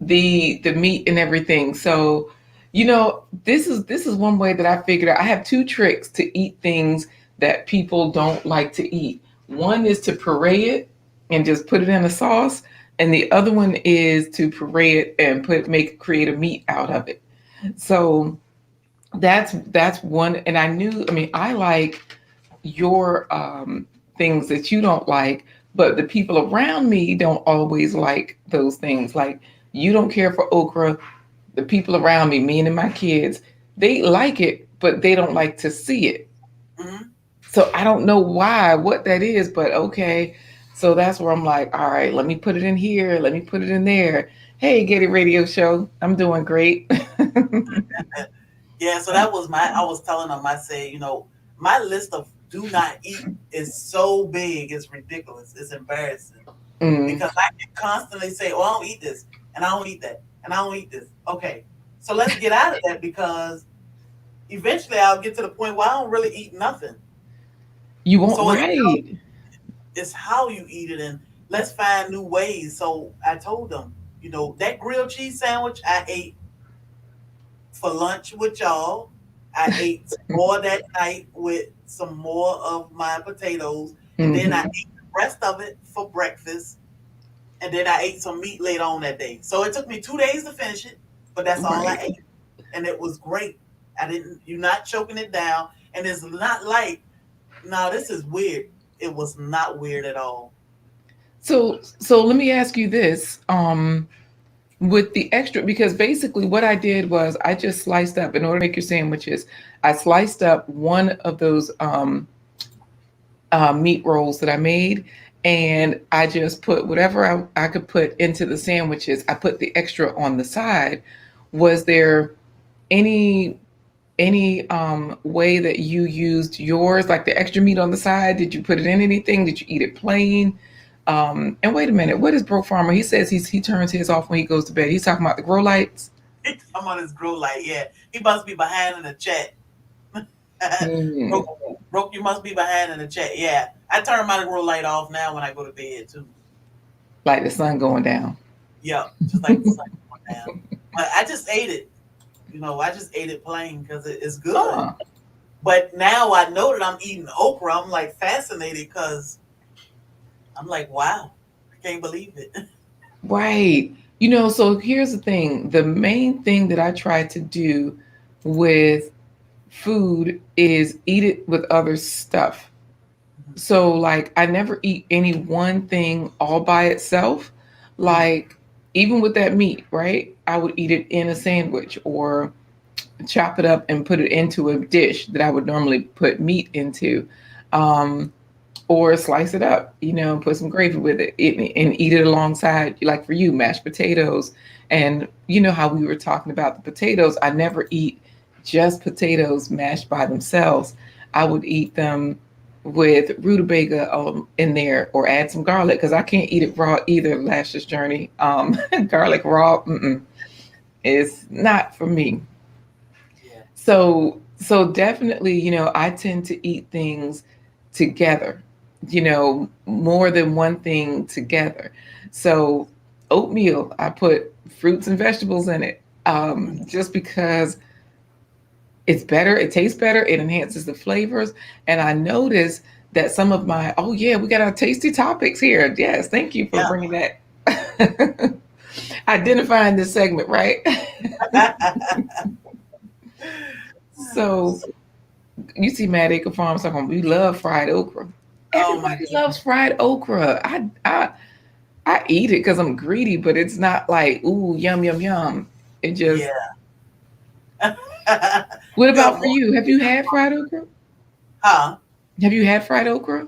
the meat and everything. So, this is one way that I figured out. I have two tricks to eat things that people don't like to eat. One is to puree it and just put it in a sauce, and the other one is to puree it and create a meat out of it. So that's one. And I mean, I like your things that you don't like, but the people around me don't always like those things. Like you don't care for okra. The people around me, me and my kids, they like it, but they don't like to see it. Hmm. So I don't know why, what that is, but okay. So that's where I'm like, all right, let me put it in here. Let me put it in there. Hey, Get It Radio Show. I'm doing great. Yeah, so that was I was telling them, I said, my list of do not eat is so big, it's ridiculous, it's embarrassing. Mm. Because I can constantly say, oh, I don't eat this, and I don't eat that, and I don't eat this. Okay, so let's get out of that, because eventually I'll get to the point where I don't really eat nothing. You won't, So right. it's how you eat it, and let's find new ways. So I told them, that grilled cheese sandwich I ate for lunch with y'all. I ate some more that night with some more of my potatoes, and then I hmm ate the rest of it for breakfast, and then I ate some meat later on that day. So it took me 2 days to finish it, but that's all I Right. ate, and it was great. You're not choking it down, and it's not like, no, this is weird. It was not weird at all. So let me ask you this. With the extra, because basically what I did was I just sliced up, in order to make your sandwiches, I sliced up one of those meat rolls that I made, and I just put whatever I could put into the sandwiches. I put the extra on the side. Was there any way that you used yours, like the extra meat on the side? Did you put it in anything? Did you eat it plain? And wait a minute, what is Bro Farmer? He says he turns his off when he goes to bed. He's talking about the grow lights. I'm on his grow light. Yeah, he must be behind in the chat. Mm, broke, broke. You must be behind in the chat. Yeah, I turn my grow light off now when I go to bed too. like the sun going down. Yep, just like the sun going down. But I just ate it. I just ate it plain because it's good. Huh. But now I know that I'm eating okra. I'm like fascinated because I'm like, wow, I can't believe it. Right. So here's the thing. The main thing that I try to do with food is eat it with other stuff. So like I never eat any one thing all by itself. Mm-hmm. Like even with that meat, right? I would eat it in a sandwich or chop it up and put it into a dish that I would normally put meat into. Um, or slice it up, put some gravy with and eat it alongside, like for you, mashed potatoes. And you know how we were talking about the potatoes. I never eat just potatoes mashed by themselves. I would eat them with rutabaga in there or add some garlic because I can't eat it raw either. Lash's journey, garlic raw is not for me. Yeah. So definitely, I tend to eat things together, more than one thing together. So oatmeal, I put fruits and vegetables in it, Mm-hmm. just because it's better, it tastes better, it enhances the flavors. And I notice that some of my, oh yeah, we got our tasty topics here. Yes, thank you for Yeah. bringing that. Identifying this segment, right? So you see Mad Acre Farms talking, we love fried okra. Oh my Everybody goodness. loves fried okra. I eat it because I'm greedy, but it's not like, ooh, yum, yum, yum. It just, Yeah. what You're about for more, you? Have you had fried okra? huh? Have you had fried okra?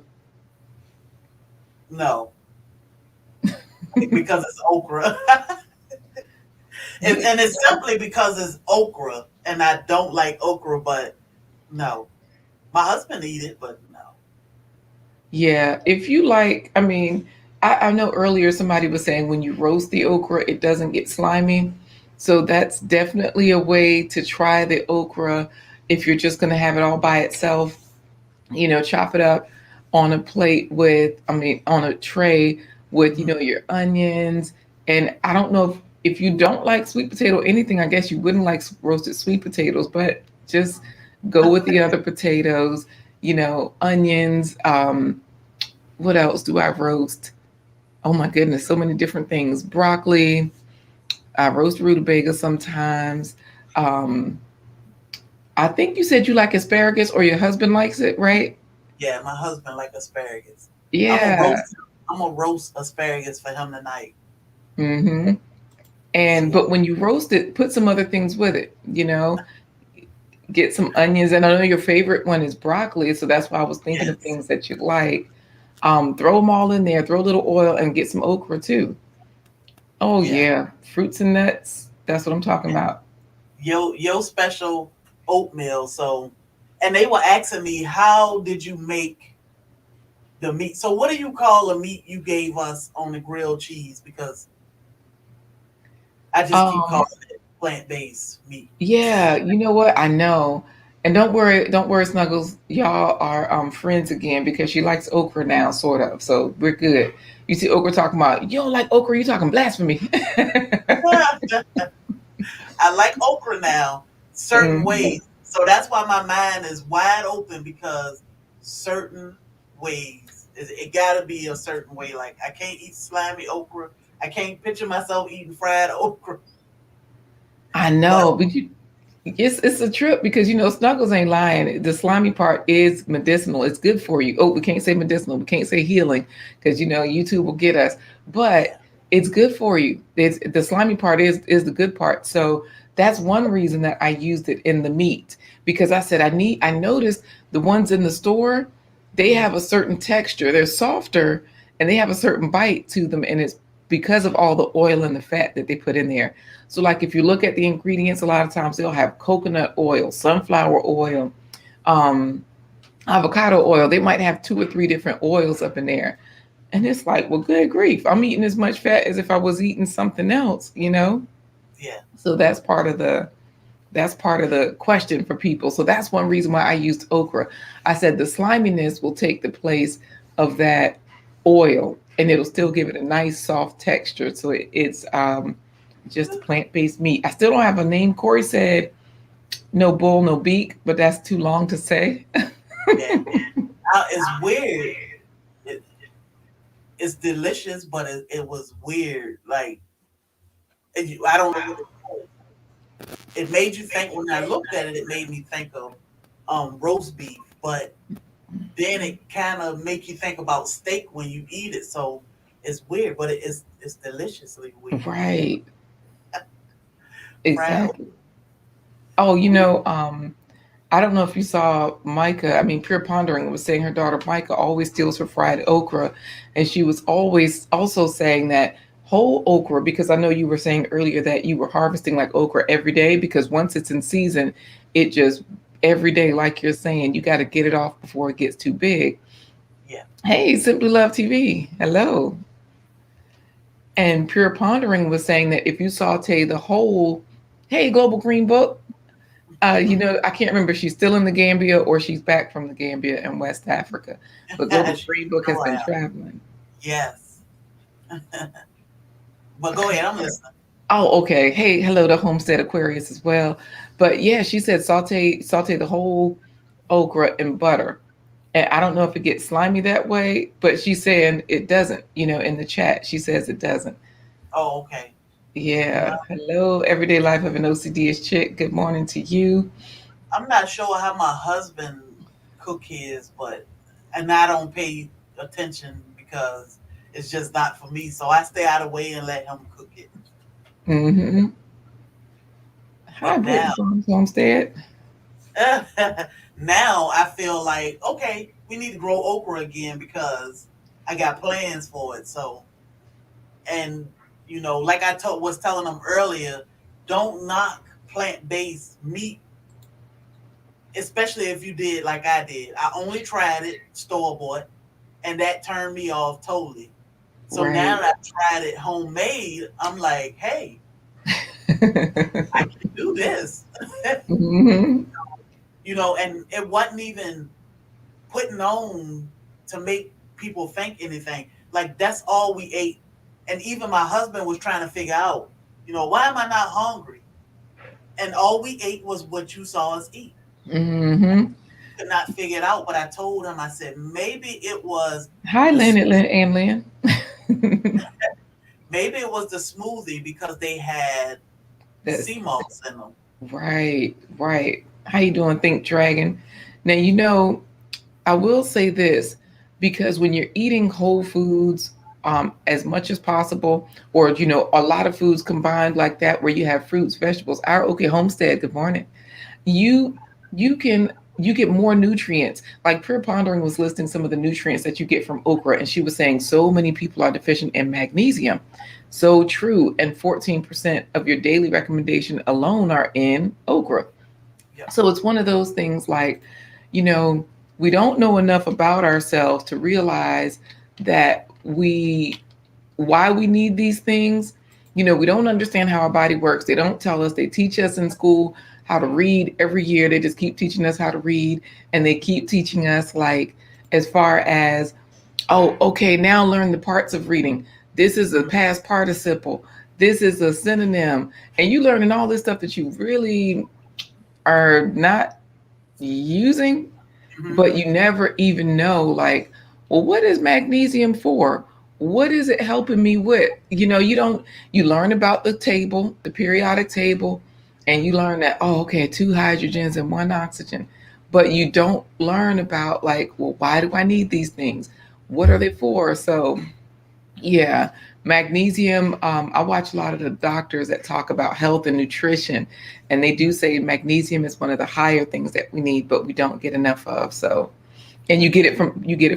No, because it's okra. You, And it's simply because it's okra, and I don't like okra. But no, my husband eat it, but no. yeah, if you like, I mean, I know earlier somebody was saying when you roast the okra, it doesn't get slimy. So that's definitely a way to try the okra if you're just going to have it all by itself. Chop it up on a plate with, I mean, on a tray with, Mhm. your onions. And I don't know if you don't like sweet potato anything, I guess you wouldn't like roasted sweet potatoes, but just go with the other potatoes, onions. What else do I roast? Oh my goodness, so many different things. Broccoli. I roast rutabaga sometimes. Um, I think you said you like asparagus or your husband likes it, right? Yeah, my husband like asparagus. I'm gonna Yeah. roast. I'm gonna roast asparagus for him tonight. Mm-hmm. And So but when you roast it, put some other things with it. Get some onions. And I know your favorite one is broccoli, so that's why I was thinking of yes, things that you like. Throw them all in there. Throw a little oil and get some okra too. Oh yeah, yeah, fruits and nuts. That's what I'm talking yeah. about. Yo special oatmeal. So, and they were asking me, how did you make the meat? So, what do you call the meat you gave us on the grilled cheese? Because I just keep Um, calling it plant based meat. yeah, you know what? I know. And don't worry, Snuggles. Y'all are friends again because she likes okra now, sort of. So we're good. You see okra talking about you don't like okra, you talking blasphemy. I like okra now, certain Mhm. ways. So that's why my mind is wide open because certain ways. It got to be a certain way. Like I can't eat slimy okra. I can't picture myself eating fried okra. I But know, but it's a trip because Snuggles ain't lying. The slimy part is medicinal. It's good for you. Oh, we can't say medicinal. We can't say healing because YouTube will get us. But yeah, it's good for you. It's the slimy part is the good part. So that's one reason that I used it in the meat because I said I noticed the ones in the store, they mm-hmm. have a certain texture. They're softer and they have a certain bite to them, and it's because of all the oil and the fat that they put in there. So like if you look at the ingredients, a lot of times they'll have coconut oil, sunflower oil, um, avocado oil. They might have two or three different oils up in there. And it's like, well, good grief, I'm eating as much fat as if I was eating something else, you know? Yeah. So that's part of the question for people. So that's one reason why I used okra. I said the sliminess will take the place of that oil, and it'll still give it a nice soft texture. So it's just plant-based meat. I still don't have a name. Corey said no bull, no beak, but that's too long to say. Yeah. It's weird. It, it's delicious, but it was weird. Like I don't know what it made you think. When I looked at it, it made me think of roast beef, but then it kind of make you think about steak when you eat it. So it's weird, but it's deliciously weird. Right. Fried Exactly. Oh, okra. I don't know if you saw Micah. I mean, Pure Pondering was saying her daughter Micah always steals her fried okra. And she was always also saying that whole okra, because I know you were saying earlier that you were harvesting like okra every day, because once it's in season, it just every day, like you're saying, you got to get it off before it gets too big. Yeah. Hey, Simply Love TV. Hello. And Pure Pondering was saying that if you saute the whole, hey, Global Green Book, I can't remember if she's still in the Gambia or she's back from the Gambia in West Africa. But Global Green Book has Go been ahead. traveling. Yes. But go ahead. I'm listening. Oh, okay. Hey, hello to Homestead Aquarius as well. But yeah, she said saute the whole okra in butter. And I don't know if it gets slimy that way, but she's saying it doesn't, in the chat. She says it doesn't. Oh, okay. Yeah. Hello, everyday life of an OCD-ish chick. Good morning to you. I'm not sure how my husband cook his, but and I don't pay attention because it's just not for me. So I stay out of the way and let him cook it. Mm-hmm. Hi, But now, Brittany Farms Homestead. now I feel like okay, we need to grow okra again because I got plans for it. So and like was telling them earlier, don't knock plant based meat, especially if you did like I did. I only tried it store bought, and that turned me off totally. So now Right. that I've tried it homemade, I'm like, hey, I can do this. Hmm. And it wasn't even putting on to make people think anything. Like that's all we ate. And even my husband was trying to figure out, why am I not hungry? And all we ate was what you saw us eat. Hmm. Could not figure it out, but I told him, I said, maybe it was Hi, the Lynn and Lynn. maybe it was the smoothie because they had That's sea moss in them. right, right. How you doing, Think Dragon? Now I will say this because when you're eating whole foods as much as possible, or a lot of foods combined like that, where you have fruits, vegetables. Our okay homestead. Good morning. You you get more nutrients. Like Pure Pondering was listing some of the nutrients that you get from okra, and she was saying so many people are deficient in magnesium. So true. And 14% of your daily recommendation alone are in okra. Yeah. So it's one of those things like, you know, we don't know enough about ourselves to realize that why we need these things. We don't understand how our body works. They don't tell us. They teach us in school how to read every year. They just keep teaching us how to read. And they keep teaching us, like, as far as, oh, okay, now learn the parts of reading. This is a past participle. This is a synonym. And you learning all this stuff that you really are not using, Mm-hmm. but you never even know, like, well, what is magnesium for? What is it helping me with? You learn about the table, the periodic table, and you learn that, oh, okay, two hydrogens and one oxygen. But you don't learn about, like, well, why do I need these things? What are they for? So yeah, magnesium. I watch a lot of the doctors that talk about health and nutrition, and they do say magnesium is one of the higher things that we need, but we don't get enough of. So And you get it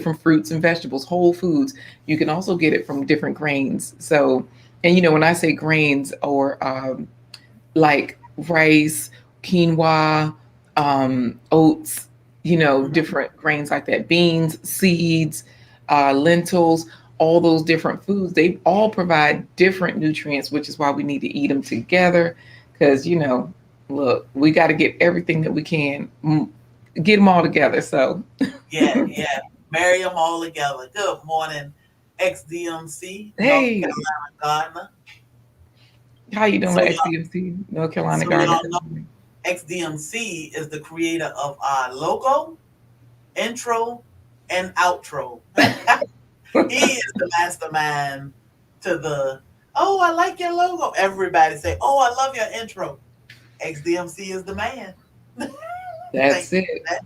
from fruits and vegetables, whole foods. You can also get it from different grains. So, and when I say grains or like rice, quinoa, oats, Mhm. different grains like that, beans, seeds, lentils, all those different foods, they all provide different nutrients, which is why we need to eat them together. Because, look, we got to get everything that we can, get them all together. So, Yeah, yeah. Marry them all together. Good morning, XDMC, North hey, Carolina Gardener. how you doing, So y'all, XDMC, North Carolina so Gardener? y'all Good know morning. XDMC is the creator of our logo, intro, and outro. He is the mastermind to the, oh, I like your logo. Everybody say, oh, I love your intro. XDMC is the man. That's Thank you for it. that.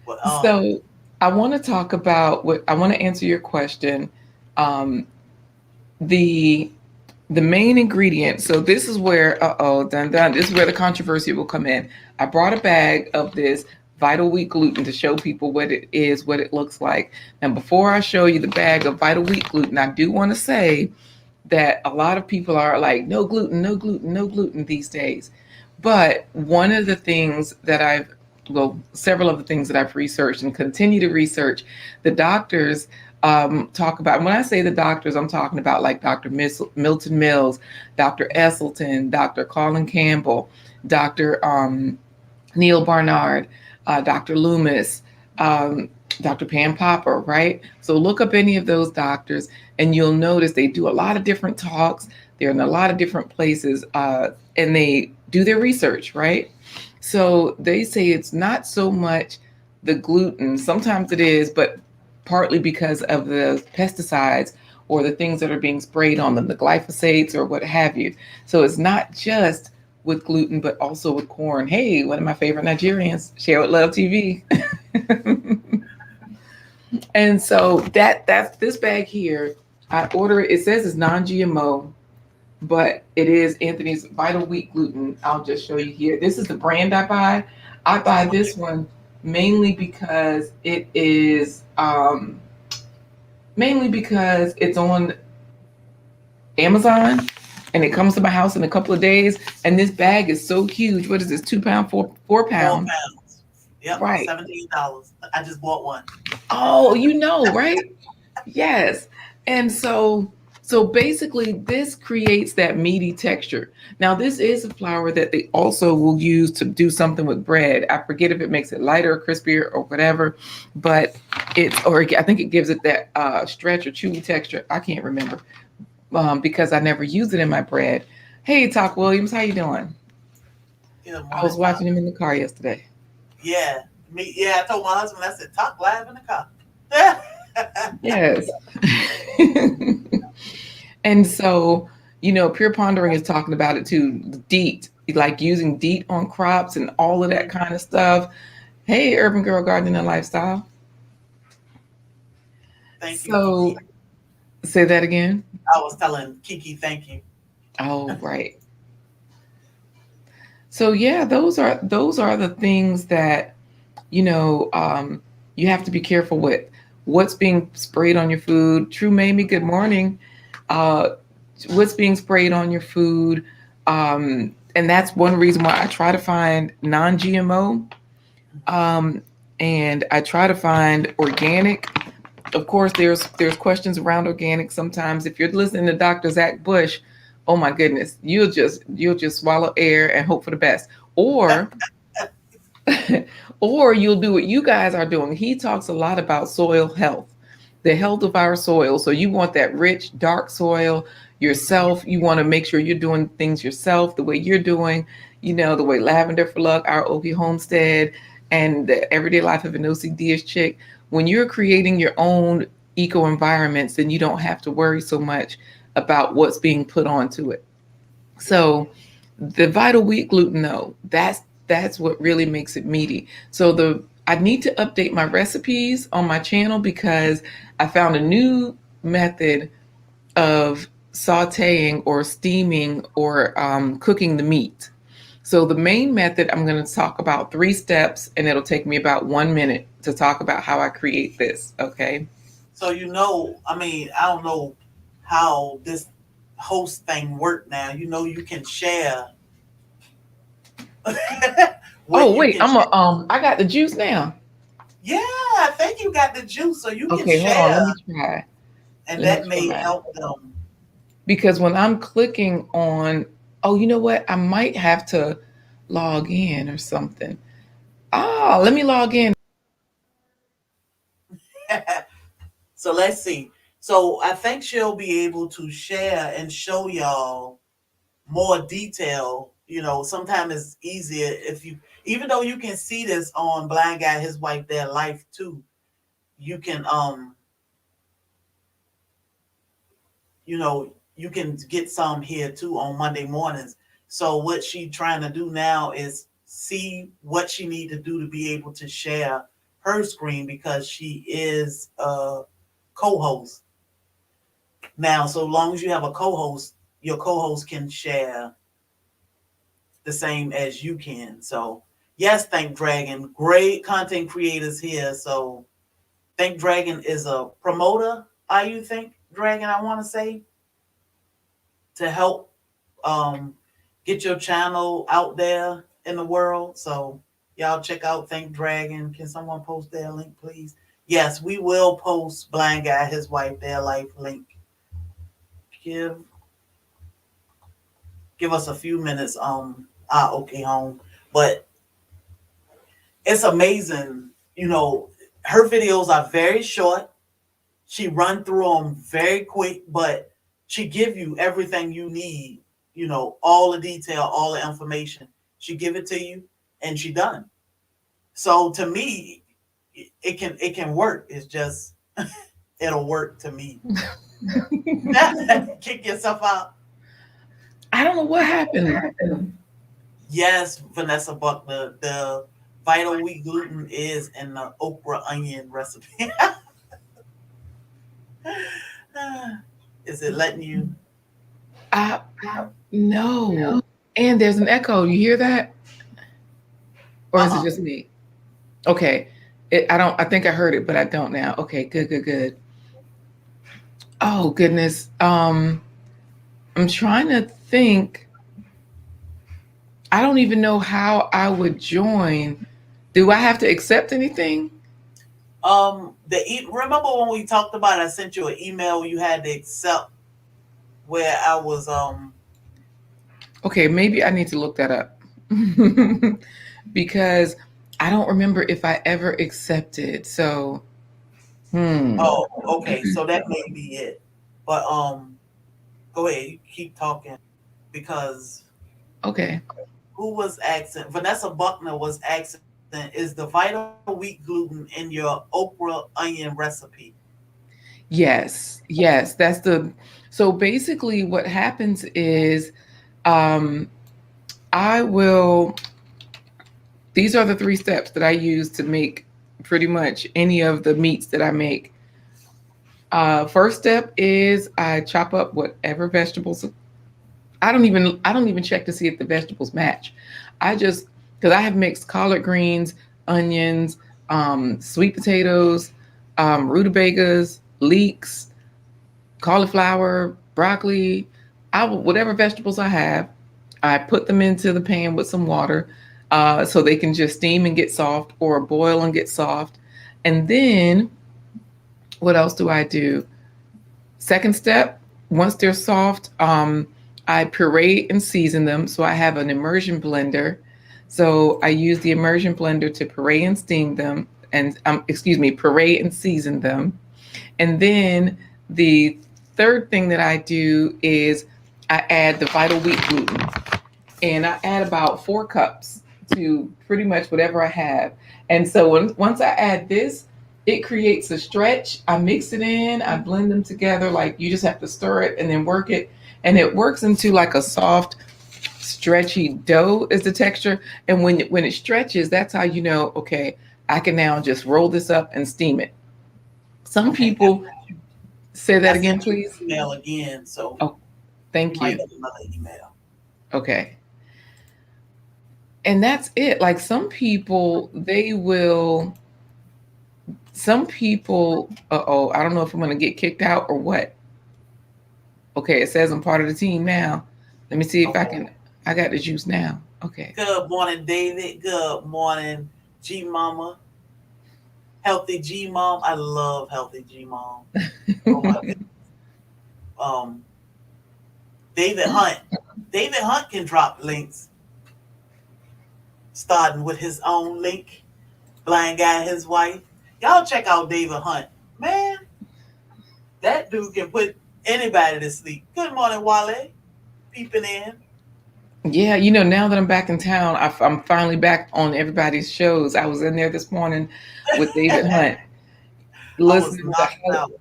But So I want to talk about what I want to answer your question. Um, the the main ingredient. So this is where dun dun. This is where the controversy will come in. I brought a bag of this Vital Wheat gluten to show people what it is, what it looks like. And before I show you the bag of Vital Wheat gluten, I do want to say that a lot of people are like, no gluten, no gluten, no gluten these days. But one of the things that several of the things that I've researched and continue to research, the doctors talk about. When I say the doctors, I'm talking about like Dr. Milton Mills, Dr. Esselton, Dr. Colin Campbell, Dr. Neil Barnard, Dr. Loomis, Dr. Pam Popper, right? So look up any of those doctors and you'll notice they do a lot of different talks. They're in a lot of different places and they do their research, right? So they say it's not so much the gluten, sometimes it is, but partly because of the pesticides or the things that are being sprayed on them, the glyphosates or what have you. So it's not just with gluten, but also with corn. Hey, one of my favorite Nigerians, Share with Love TV. And so that's this bag here. I order it. It says it's non-GMO, but it is Anthony's Vital Wheat Gluten. I'll just show you here. This is the brand I buy. I buy this one mainly because it is mainly because it's on Amazon and it comes to my house in a couple of days. And this bag is so huge. What is this? 2 pound, four Four pounds. pounds. Yep, Right. $17. I just bought one. Oh, right? Yes. And so basically this creates that meaty texture. Now this is a flour that they also will use to do something with bread. I forget if it makes it lighter or crispier or whatever, but I think it gives it that stretch or chewy texture. I can't remember because I never use it in my bread. Hey, Talk Williams, how you doing? Good I morning, was Top. watching him in the car yesterday. Yeah, me. Yeah, I told my husband. I said, "Talk live in the car." Yes. And so, Pure Pondering is talking about it too. DEET, like using DEET on crops and all of that kind of stuff. Hey, Urban Girl Gardening and Lifestyle. Thank you, Kiki. So, say that again. I was telling Kiki, thank you. Oh, right. So yeah, those are the things that you have to be careful with. What's being sprayed on your food? True Mamie, good morning. Uh, what's being sprayed on your food? And that's one reason why I try to find non-GMO, um, and I try to find organic. Of course, there's questions around organic sometimes. If you're listening to Dr. Zach Bush, oh my goodness, you'll just swallow air and hope for the best. Or or you'll do what you guys are doing. He talks a lot about soil health, the health of our soil. So you want that rich, dark soil yourself. You want to make sure you're doing things yourself the way you're doing, the way Lavender for Luck, our Okie Homestead, and the Everyday Life of an OCD-ish chick. When you're creating your own eco environments, then you don't have to worry so much about what's being put onto it. So the Vital Wheat gluten, though, that's what really makes it meaty. So I need to update my recipes on my channel because I found a new method of sautéing or steaming or cooking the meat. So the main method, I'm going to talk about 3 steps, and it'll take me about 1 minute to talk about how I create this. Okay. So I mean, I don't know how this host thing work now. You can share what Oh you wait, can share. I got the juice now. Yeah, I think you got the juice, so you can Okay, hold on. share, Let me try. and Let me that may try. help them. Because when I'm clicking on, oh, you know what? I might have to log in or something. Ah, let me log in. So let's see. So I think she'll be able to share and show y'all more detail. Sometimes it's easier if you, even though you can see this on Blind Guy, His Wife, Their Life too. You can, you can get some here too on Monday mornings. So what she trying to do now is see what she need to do to be able to share her screen because she is a co-host now. So long as you have a co-host, your co-host can share the same as you can. So yes, Thank Dragon, great content creators here. So Think Dragon is a promoter. Are you Think Dragon? I want to say to help get your channel out there in the world. So y'all check out Think Dragon. Can someone post their link, please? Yes, we will post Blind Guy, His Wife, Their Life link. Give give us a few minutes. Okay, home. But it's amazing. Her videos are very short. She run through them very quick, but she give you everything you need. All the detail, all the information. She give it to you, and she done. So to me, it can work. It's just it'll work to me. Kick yourself out. I don't know what happened. Yes, Vanessa Buckner. The vital wheat gluten is in the okra onion recipe. Is it letting you? I no. And there's an echo. You hear that? Or is it Uh-uh. just me? Okay. I don't. I think I heard it, but I don't now. Okay. Good. Good. Good. Oh goodness. I'm trying to think. I don't even know how I would join. Do I have to accept anything? Remember when we talked about? I sent you an email. You had to accept where I was. Okay, maybe I need to look that up because I don't remember if I ever accepted. So, Oh, okay. So that may be it. But go ahead. You keep talking because okay. who was asking? Vanessa Buckner was asking, is the vital wheat gluten in your okra onion recipe? Yes, yes, that's the. So basically, what happens is, um, I will. These are the 3 steps that I use to make pretty much any of the meats that I make. First step is I chop up whatever vegetables. I don't even check to see if the vegetables match. I just because I have mixed collard greens, onions, sweet potatoes, rutabagas, leeks, cauliflower, broccoli, whatever vegetables I have, I put them into the pan with some water so they can just steam and get soft or boil and get soft. And then what else do I do? Second step, once they're soft, I puree and season them. So I have an immersion blender. So I use the immersion blender to puree and steam them, and excuse me, puree and season them. And then the third thing that I do is I add the vital wheat gluten, and I add about 4 cups to pretty much whatever I have. And so once I add this, it creates a stretch. I mix it in, I blend them together. Like you just have to stir it and then work it, and it works into like a soft, stretchy dough is the texture. And when it stretches, that's how you know. Okay, I can now just roll this up and steam it. Some Okay, people say I that again, sent you please. the email again, so Oh, you thank might you. get another email. Okay. And that's it. Like some people, they will. Some people. Oh, I don't know if I'm gonna get kicked out or what. Okay, it says I'm part of the team now. Let me see if I Okay. can. I got the juice now. Okay. Good morning, David. Good morning, G Mama. Healthy G Mom. I love Healthy G Mom. Oh my goodness. Um, David Hunt. David Hunt can drop links, starting with his own link. Blind guy, his wife. Y'all check out David Hunt. Man, that dude can put anybody to sleep. Good morning, Wale. Peeping in. Yeah, now that I'm back in town, I'm finally back on everybody's shows. I was in there this morning with David Hunt, I was listening to knocked out.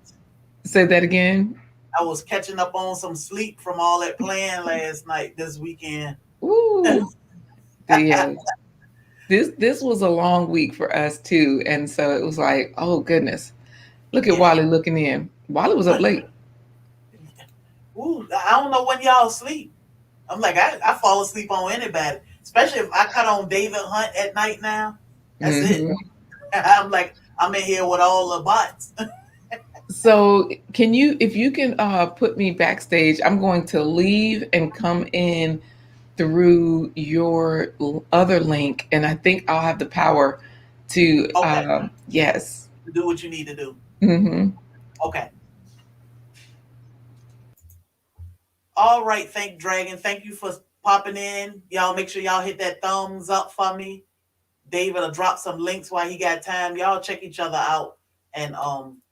say that again. I was catching up on some sleep from all that playing last night, this weekend. Ooh, yeah. This was a long week for us too, and so it was like, oh goodness, look at Yeah. Wally looking in. Wally was up late. Ooh, I don't know when y'all sleep. I'm like, I fall asleep on anybody, especially if I cut on David Hunt at night now. That's it. Hmm. I'm like, I'm in here with all the bots. So can you, if you can, put me backstage? I'm going to leave and come in through your other link, and I think I'll have the power to. Okay, Yes. do what you need to do. Hmm. Okay. All right, thank Dragon. Thank you for popping in. Y'all make sure y'all hit that thumbs up for me. David will drop some links while he got time. Y'all check each other out and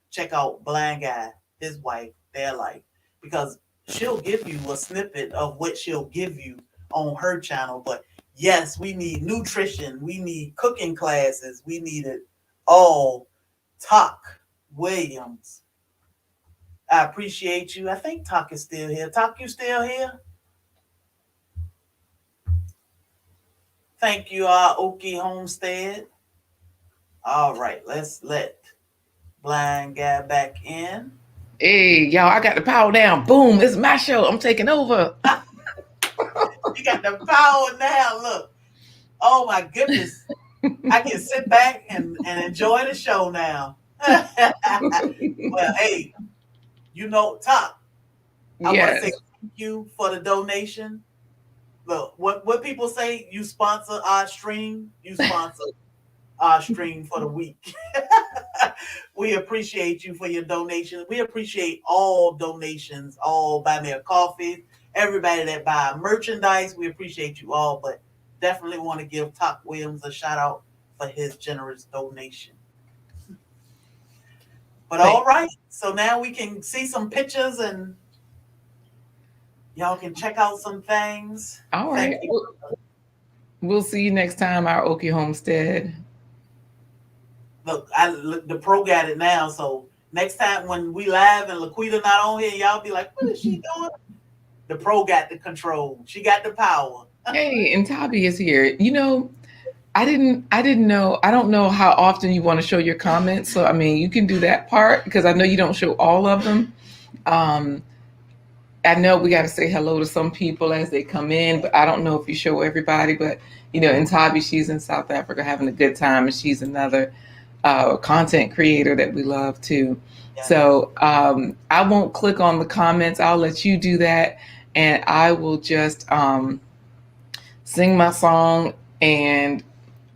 check out Blind Guy, his wife, their life. Because she'll give you a snippet of what she'll give you on her channel. But yes, we need nutrition, we need cooking classes, we need it all. Talk Williams. I appreciate you. I think Talk is still here. Talk, you still here? Thank you, Okie Homestead. All right, let's let Blind Guy back in. Hey, y'all! I got the power down. Boom! It's my show. I'm taking over. You got the power now. Look. Oh my goodness. I can sit back and enjoy the show now. Well, hey, Top, I want to say Yes. thank you for the donation. Look, what people say, you sponsor our stream, you sponsor our stream for the week. We appreciate you for your donation. We appreciate all donations, all buy me a coffee, everybody that buy merchandise. We appreciate you all, but definitely want to give Top Williams a shout out for his generous donation. But Thank. all right, so now we can see some pictures and y'all can check out some things. All Thank right. you. We'll see you next time, our Okie Homestead. Look, the pro got it now, so next time when we live and Laquita not on here, y'all be like, "What is she doing?" The pro got the control. She got the power. Hey, and Tabi is here. I didn't know. I don't know how often you want to show your comments. So I mean, you can do that part because I know you don't show all of them. Um, I know we got to say hello to some people as they come in, but I don't know if you show everybody. But and Tabi, she's in South Africa having a good time, and she's another content creator that we love too. Yes. So I won't click on the comments. I'll let you do that, and I will just sing my song. And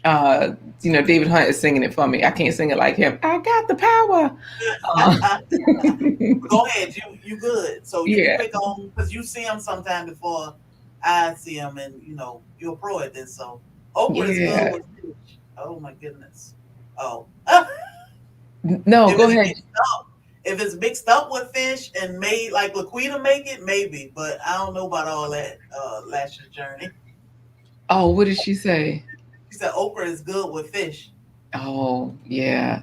David Hunt is singing it for me. I can't sing it like him. I got the power. Uh, Go ahead. You good. So you can yeah, pick on because you see him sometime before I see him, and you're a pro at this. So okra is good yeah. with fish. Oh my goodness. Oh. No, If go it's ahead. mixed up, if it's mixed up with fish and made like Laquita make it, maybe. But I don't know about all that. Last journey. Oh, what did she say? She said okra is good with fish. Oh, yeah.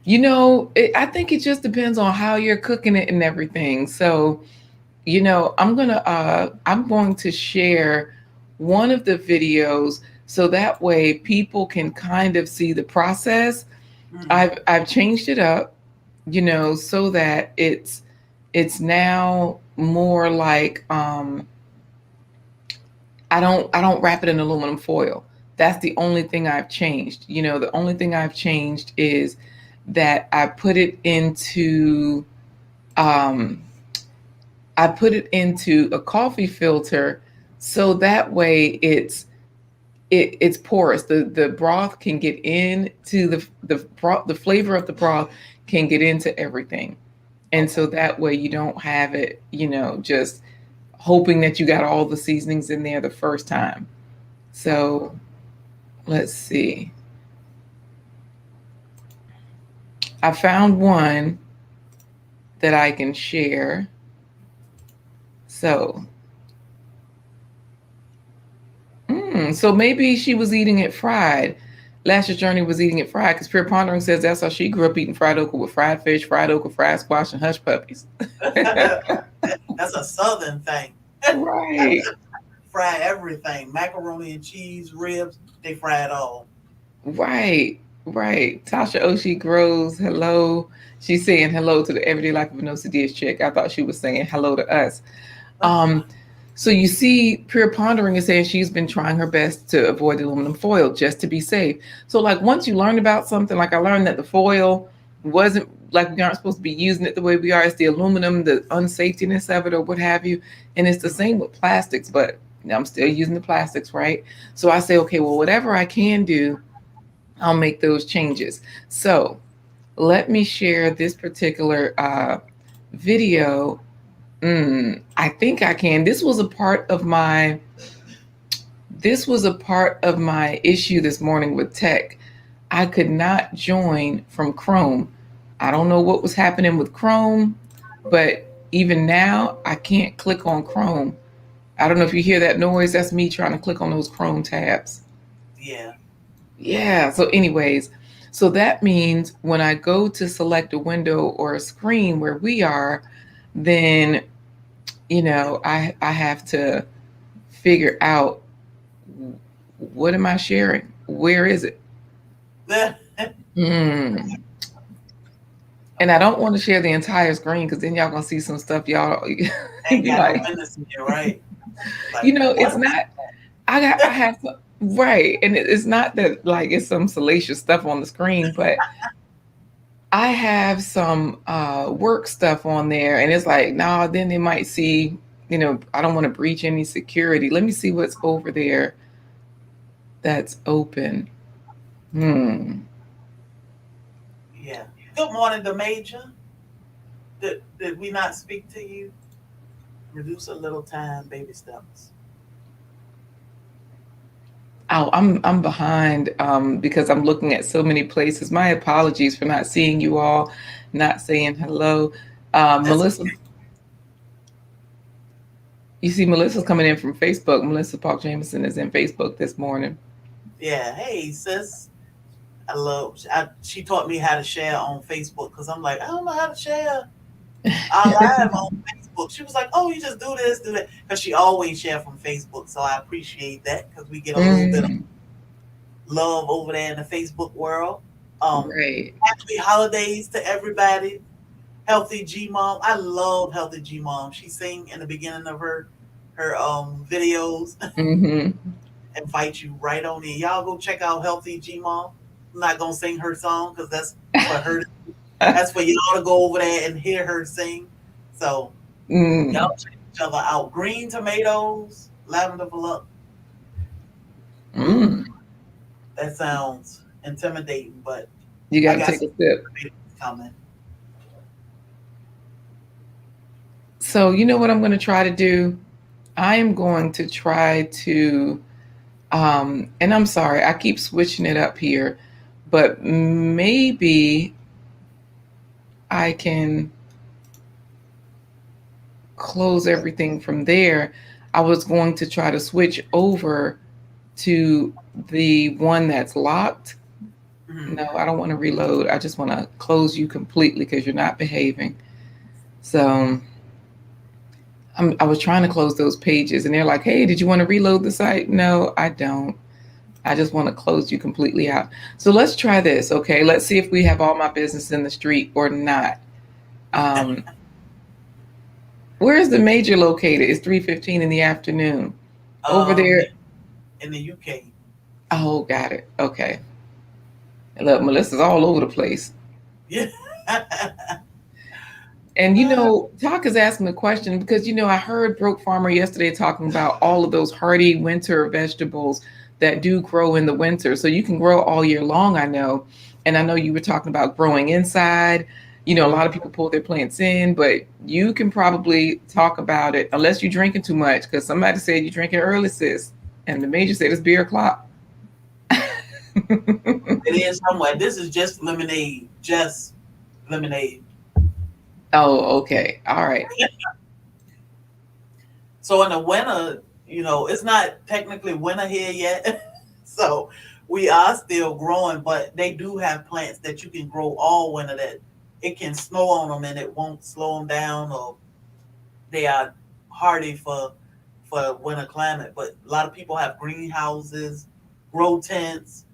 I think it just depends on how you're cooking it and everything. So, I'm going to share one of the videos so that way people can kind of see the process. Mm. I've changed it up, so that it's now more like I don't wrap it in aluminum foil. That's the only thing I've changed. The only thing I've changed is that um I put it into a coffee filter, so that way it's porous. The broth can get into the flavor of the broth can get into everything. And Okay. so that way you don't have it, just hoping that you got all the seasonings in there the first time. Okay. So let's see. I found one that I can share. So, so maybe she was eating it fried. Last year's journey was eating it fried because Pure Pondering says that's how she grew up eating fried okra with fried fish, fried okra, fried squash, and hush puppies. That's a southern thing. Right, Fry everything. Macaroni and cheese, ribs, they fry it all. right, right. Tasha Oshie Grows, hello. She's saying hello to the everyday life of an OCDS chick. I thought she was saying hello to us. Um, so you see, Pure Pondering is saying she's been trying her best to avoid aluminum foil just to be safe. So, like, once you learn about something, like I learned that the foil wasn't like we aren't supposed to be using it the way we are. It's the aluminum, the unsafetiness of it, or what have you. And it's the same with plastics, but I'm still using the plastics, right? So I say, okay, well, whatever I can do, I'll make those changes. So let me share this particular video. I think I can. This was a part of my issue this morning with tech. I could not join from Chrome. I don't know what was happening with Chrome, but even now I can't click on Chrome. I don't know if you hear that noise. That's me trying to click on those Chrome tabs. Yeah. Yeah. So, anyways, so that means when I go to select a window or a screen where we are, then I have to figure out what am I sharing? Where is it? Mm. And I don't want to share the entire screen because then y'all gonna see some stuff y'all Ain't be got no like, business in there, right? Like, it's what? not. I have right, and it's not that like it's some salacious stuff on the screen, but I have some work stuff on there, and it's like, nah. Then they might see, I don't want to breach any security. Let me see what's over there that's open. Hmm. Yeah. Good morning, the major. Did we not speak to you? Reduce a little time, baby steps. Oh, I'm behind because I'm looking at so many places. My apologies for not seeing you all, not saying hello. That's Melissa, you see Melissa's coming in from Facebook. Melissa Park Jameson is in Facebook this morning. yeah. Hey, sis. She taught me how to share on Facebook because I'm like, I don't know how to share our live on Facebook. She was like, oh, you just do this, do that. Because she always share from Facebook. So I appreciate that because we get a little bit of Mm, love over there in the Facebook world. Um, right. Happy holidays to everybody. Healthy G Mom. I love Healthy G Mom. She sing in the beginning of her videos. Hmm. Invite you right on in. Y'all go check out Healthy G Mom. I'm not gonna sing her song because that's for her. That's for y'all to go over there and hear her sing. So y'all Mm, check each other out. Green tomatoes, lavender look. Ooh, mm. that sounds intimidating, but You I got to got take some a sip. tomatoes coming. So you know what I'm going to try to do? I am going to try to, and I'm sorry, I keep switching it up here, but maybe I can close everything from there. I was going to try to switch over to the one that's locked. Mhm. No, I don't want to reload. I just want to close you completely because you're not behaving. So I was trying to close those pages and they're like, hey, did you want to reload the site? No, I don't. I just want to close you completely out. So let's try this. Okay. Let's see if we have all my business in the street or not. Um, where is the major located? It's 3:15 in the afternoon. over there. in the UK. Oh, got it. Okay. Look, Melissa's all over the place. Yeah. And Talk is asking the question because I heard Broke Farmer yesterday talking about all of those hardy winter vegetables that do grow in the winter. So you can grow all year long, I know. And I know you were talking about growing inside. A lot of Mhm. people pull their plants in, but you can probably talk about it unless you're drinking too much because somebody said you're drinking early, sis. And the major said it's beer o'clock. It is somewhere. This is just lemonade. Just lemonade. Oh, okay. All right. So in the winter, it's not technically winter here yet. So we are still growing, but they do have plants that you can grow all winter that it can snow on them and it won't slow them down, or they are hardy for winter climate. But a lot of people have greenhouses, grow tents.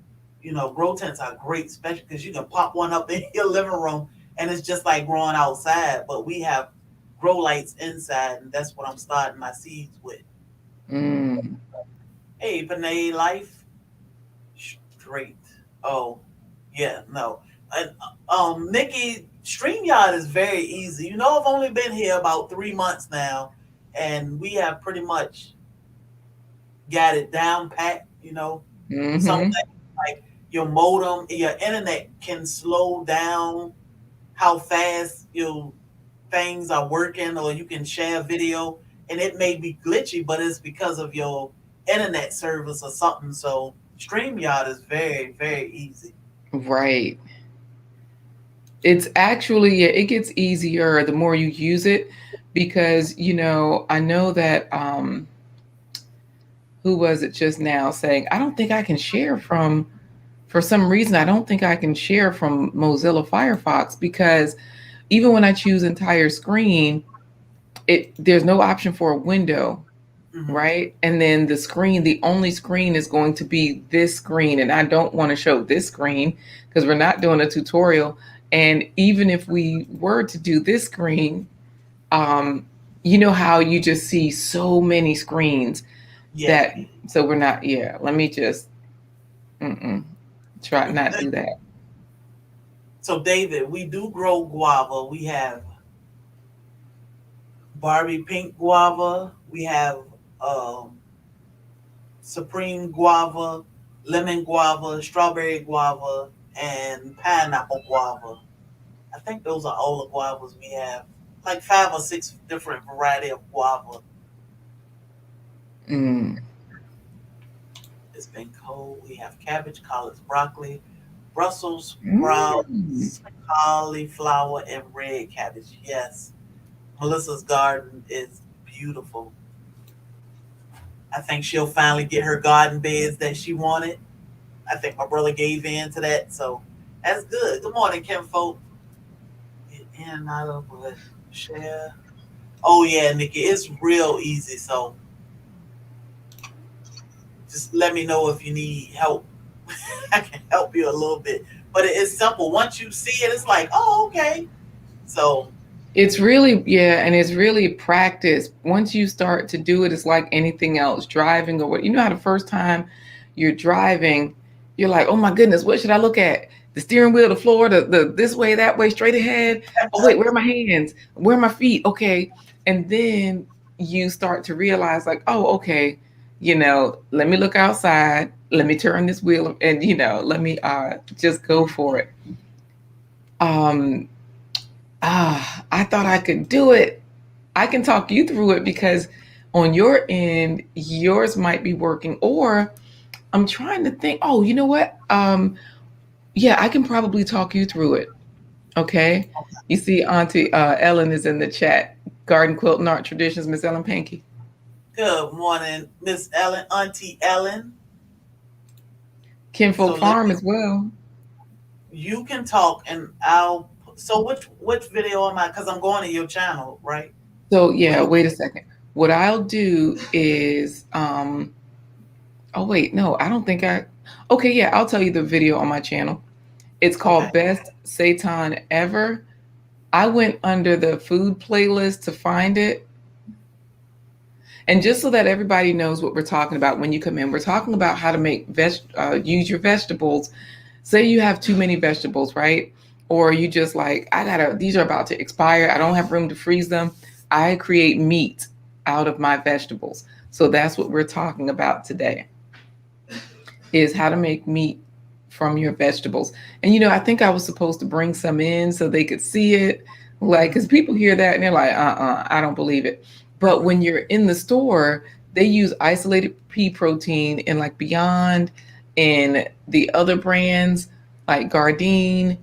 Grow tents are great, especially because you can pop one up in your living room and it's just like growing outside. But we have grow lights inside, and that's what I'm starting my seeds with. Mm, Hey, Panay Life, straight. Oh, yeah, no. And, Nikki, StreamYard is very easy. I've only been here about 3 months now, and we have pretty much got it down pat. Some mm-hmm. things like your modem, your internet can slow down how fast your things are working, or you can share video, and it may be glitchy, but it's because of your internet service or something. So StreamYard is very, very easy. Right. It's actually, yeah, it gets easier the more you use it because, I know that who was it just now saying, I don't think I can share from for some reason I don't think I can share from Mozilla Firefox because even when I choose entire screen, it there's no option for a window, Hmm. right? And then the only screen is going to be this screen. And I don't want to show this screen because we're not doing a tutorial. And even if we were to do this screen, um, you know how you just see so many screens Yeah. that, so we're not, yeah, let me just try not do that. So David, we do grow guava. We have Barbie pink guava. We have um, supreme guava, lemon guava, strawberry guava, and pineapple guava. I think those are all the guavas we have. Like 5 or 6 different variety of guava. Mm. It's been cold. We have cabbage, collards, broccoli, Brussels Mm. sprouts, cauliflower, and red cabbage. Yes, Melissa's garden is beautiful. I think she'll finally get her garden beds that she wanted. I think my brother gave in to that, so that's good. Good morning, Kim folk. Get in and out of what? Share. Oh yeah, Nikki, it's real easy. So just let me know if you need help. I can help you a little bit, but it is simple. Once you see it, it's like, oh, okay. So, It's really, yeah, and it's really practice. Once you start to do it, it's like anything else, driving or what. You know how the first time you're driving, you're like, oh my goodness, what should I look at? The steering wheel, the floor, the this way, that way, straight ahead. Oh wait, where are my hands? Where are my feet? Okay. And then you start to realize, like, oh, okay, let me look outside, let me turn this wheel and let me just go for it. Um I thought I could do it. I can talk you through it because on your end, yours might be working. Or I'm trying to think, oh, you know what? Yeah, I can probably talk you through it. Okay. You see, Auntie Ellen is in the chat. Garden Quilt and Art Traditions, Miss Ellen Pankey. good morning, Miss Ellen, Auntie Ellen. So Kinfolk let Farm me. as well. You can talk, and I'll. So which video am I? Because I'm going to your channel, right? So Where yeah, you? wait a second. What I'll do is oh wait, no, I don't think I okay, yeah, I'll tell you the video on my channel. It's called Okay. Best Seitan Ever. I went under the food playlist to find it. And just so that everybody knows what we're talking about when you come in, we're talking about how to use your vegetables. Say you have too many vegetables, right? Or you just like, these are about to expire. I don't have room to freeze them. I create meat out of my vegetables. So that's what we're talking about today, is how to make meat from your vegetables. And I think I was supposed to bring some in so they could see it. Like, because people hear that and they're like, I don't believe it. But when you're in the store, they use isolated pea protein and like Beyond and the other brands like Gardein.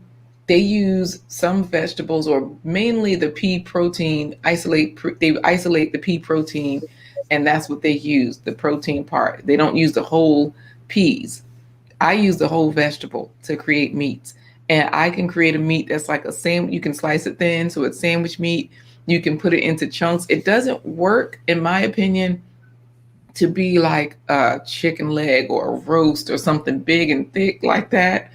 They use some vegetables, or mainly the pea protein, they isolate the pea protein, and that's what they use, the protein part. They don't use the whole peas. I use the whole vegetable to create meats. And I can create a meat that's like a sandwich. You can slice it thin so it's sandwich meat. You can put it into chunks. It doesn't work, in my opinion, to be like a chicken leg or a roast or something big and thick like that.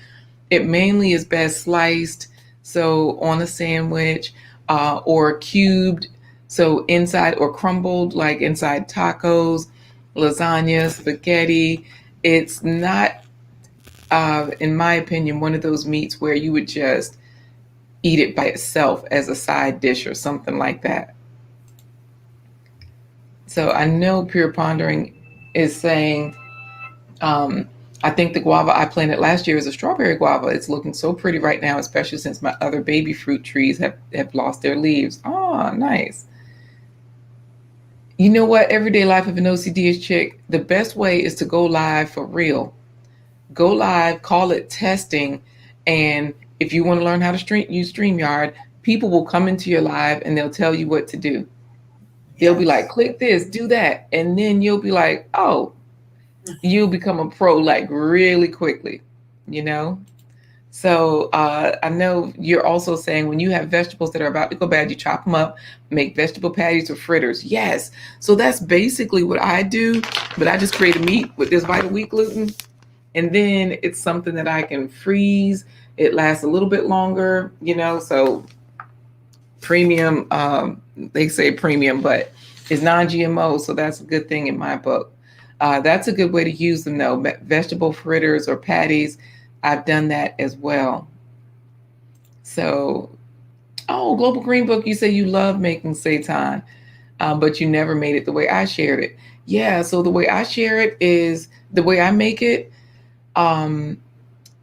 It mainly is best sliced, so on a sandwich, or cubed, so inside, or crumbled like inside tacos, lasagna, spaghetti. It's not, in my opinion, one of those meats where you would just eat it by itself as a side dish or something like that. So I know Pure Pondering is saying, um, I think the guava I planted last year is a strawberry guava. It's looking so pretty right now, especially since my other baby fruit trees have lost their leaves. Oh, nice. You know what? Everyday life of an OCD is chick. The best way is to go live for real. Go live, call it testing. And if you want to learn how to use StreamYard, people will come into your live and they'll tell you what to do. They'll be like, Yes. click this, do that. And then you'll be like, oh, you'll become a pro like really quickly, you know? So I know you're also saying when you have vegetables that are about to go bad, you chop them up, make vegetable patties or fritters. Yes. So that's basically what I do, but I just create a meat with this vital wheat gluten. And then it's something that I can freeze. It lasts a little bit longer, so premium, they say premium, but it's non-GMO. So that's a good thing in my book. That's a good way to use them though. Vegetable fritters or patties. I've done that as well. So, oh, Global Green Book, you say you love making seitan, but you never made it the way I shared it. Yeah, so the way I share it is the way I make it. Um,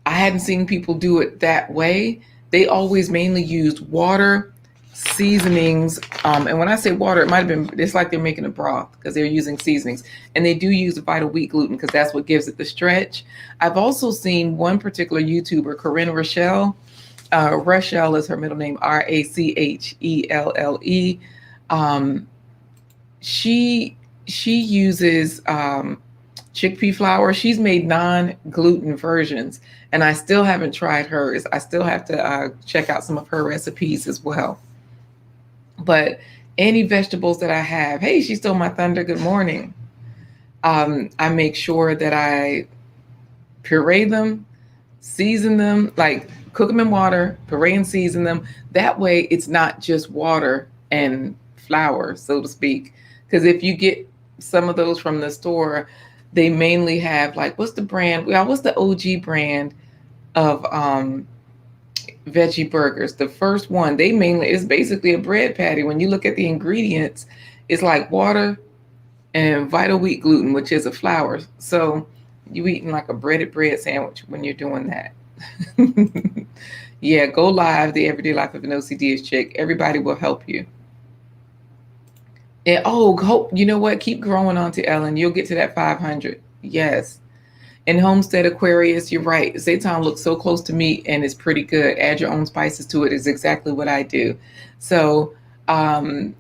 I hadn't seen people do it that way. They always mainly used water, seasonings, and when I say water, it might have been, it's like they're making a broth because they're using seasonings, and they do use the vital wheat gluten because that's what gives it the stretch. I've also seen one particular YouTuber, Corinne Rochelle. Rochelle is her middle name, Rachelle. Um, she uses chickpea flour. She's made non-gluten versions, and I still haven't tried hers. I still have to check out some of her recipes as well. But any vegetables that I have, hey, she stole my thunder. Good morning. I make sure that I puree them, season them, like cook them in water, puree and season them. That way, it's not just water and flour, so to speak. Because if you get some of those from the store, they mainly have like, what's the brand? Well, what's the OG brand of veggie burgers? The first one, they mainly, it's basically a bread patty. When you look at the ingredients, it's like water and vital wheat gluten, which is a flour. So you eating like a breaded bread sandwich when you're doing that. Yeah, go live. The everyday life of an OCD is chick. Everybody will help you. And oh, hope you know what? Keep growing on to Ellen. You'll get to that 500. Yes. And Homestead Aquarius, you're right. Seitan looks so close to meat and it's pretty good. Add your own spices to it is exactly what I do. So I'm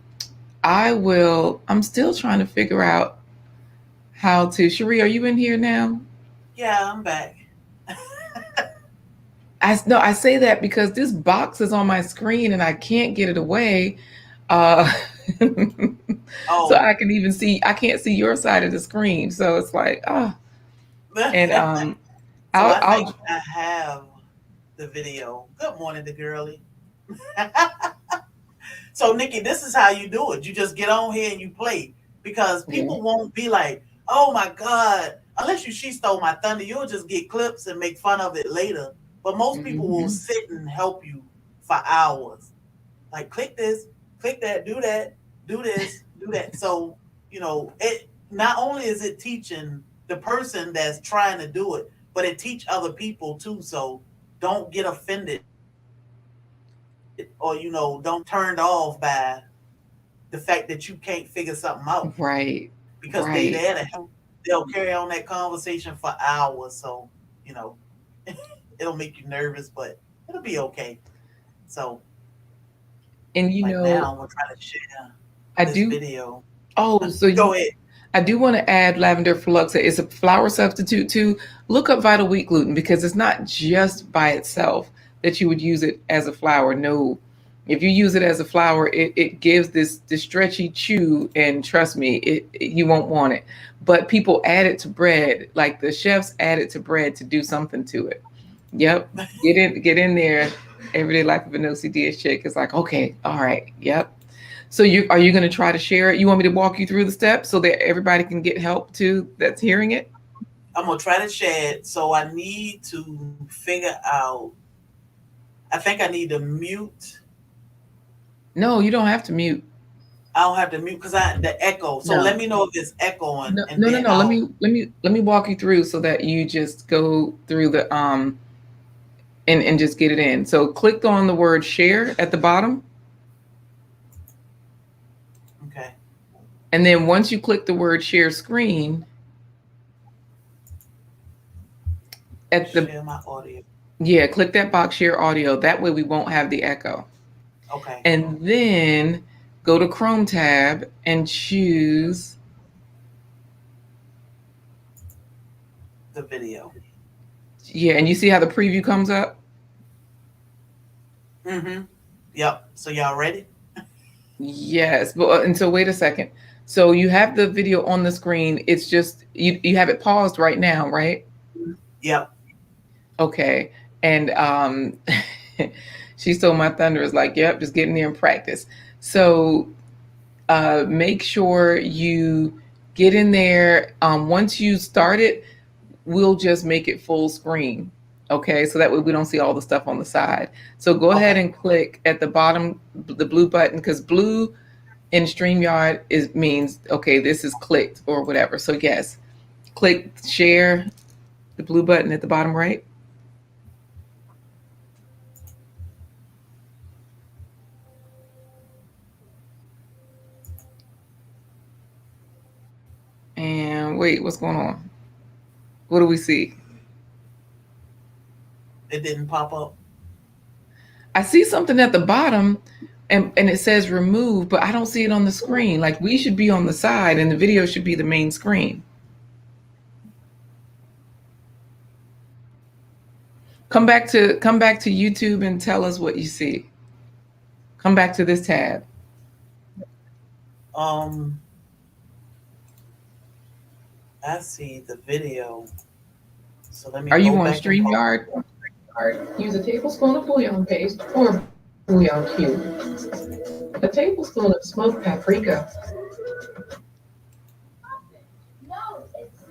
still trying to figure out how to. Cherie, are you in here now? Yeah, I'm back. I say that because this box is on my screen and I can't get it away. Uh, so Oh. I can even see, I can't see your side of the screen. So it's like, and So I think I'll, I have the video. Good morning to girly. So Nikki, this is how you do it. You just get on here and you play. because Yeah. people won't be like, "Oh my God!" Unless she stole my thunder, you'll just get clips and make fun of it later. But most people will Hmm. sit and help you for hours. Like, click this, click that, do this, do that. So it not only is it teaching the person that's trying to do it, but it teach other people too. So don't get offended or don't get turned off by the fact that you can't figure something out Right. because they Right. there to help. They'll carry on that conversation for hours. So, you know, it'll make you nervous, but it'll be okay. So, And like now, I'm gonna try to share I this do. video. Oh, so Go ahead. I do want to add lavender flux. It's a flour substitute too. Look up vital wheat gluten because it's not just by itself that you would use it as a flour. No, if you use it as a flour, it gives this stretchy chew, and trust me, you won't want it. But people add it to bread, like the chefs add it to bread to do something to it. Yep, get in there. Everyday life of an OCD chick is like, okay, all right, yep. So you going to try to share it? You want me to walk you through the steps so that everybody can get help too that's hearing it? I'm gonna try to share it. So I need to figure out. I think I need to mute. No, you don't have to mute. I don't have to mute because I the echo. So let No. me know if it's echoing, No, and no, no, then no. Let I'll. me walk you through so that you just go through the and just get it in. So click on the word share at the bottom, Okay. and then once you click the word share screen at the Share my audio. yeah, click that box share audio. That way we won't have the echo. Okay. And then go to Chrome tab and choose. The video. Yeah, and you see how the preview comes up? Mm-hmm. Yep. So y'all ready? Yes, but and so wait a second. So you have the video on the screen. It's just you have it paused right now, right? Yep. Okay. And she stole my thunder is like, yep, just get in there and practice. So make sure you get in there. Once you start it, we'll just make it full screen. Okay, so that way we don't see all the stuff on the side. So go ahead Okay. and click at the bottom, the blue button, because blue in StreamYard is means okay, this is clicked or whatever. So yes, click share, the blue button at the bottom right. And wait, what's going on? What do we see? It didn't pop up. I see something at the bottom and it says remove, but I don't see it on the screen. Like we should be on the side and the video should be the main screen. Come back to YouTube and tell us what you see. Come back to this tab. Um, I see the video. So let me Are go you on back and forth. StreamYard? Use a tablespoon of bouillon paste or bouillon cube. A tablespoon of smoked paprika.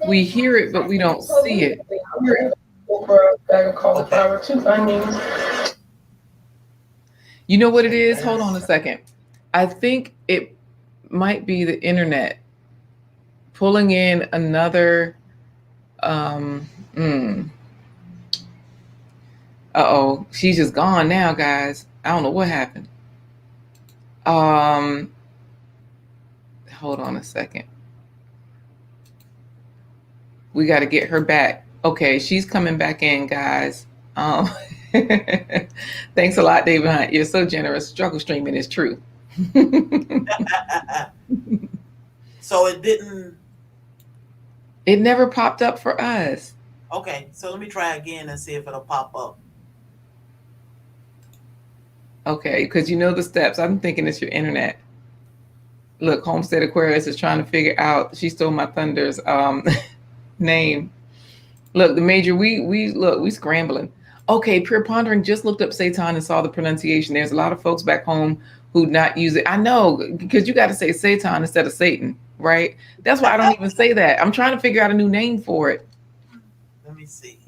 We hear it, but we don't see it. Over a bag of Okay. cauliflower, 2 onions. You know what it Okay. is? Hold on a That's second. I think it might be the internet pulling in another. Um, mm, uh-oh, she's just gone now, guys. I don't know what happened. Um, hold on a second. We got to get her back. Okay, she's coming back in, guys. Um, thanks a lot, David Hunt. You're so generous. Struggle streaming is true. so it didn't. It never popped up for us. Okay. So let me try again and see if it'll pop up. Okay, because you know the steps. I'm thinking it's your internet. Look, Homestead Aquarius is trying to figure out. She stole my thunder's name. Look, the major. We scrambling. Okay, Pure Pondering just looked up Satan and saw the pronunciation. There's a lot of folks back home who not use it. I know because you got to say Satan instead of Satan. right? That's why I don't even say that. I'm trying to figure out a new name for it. Let me see.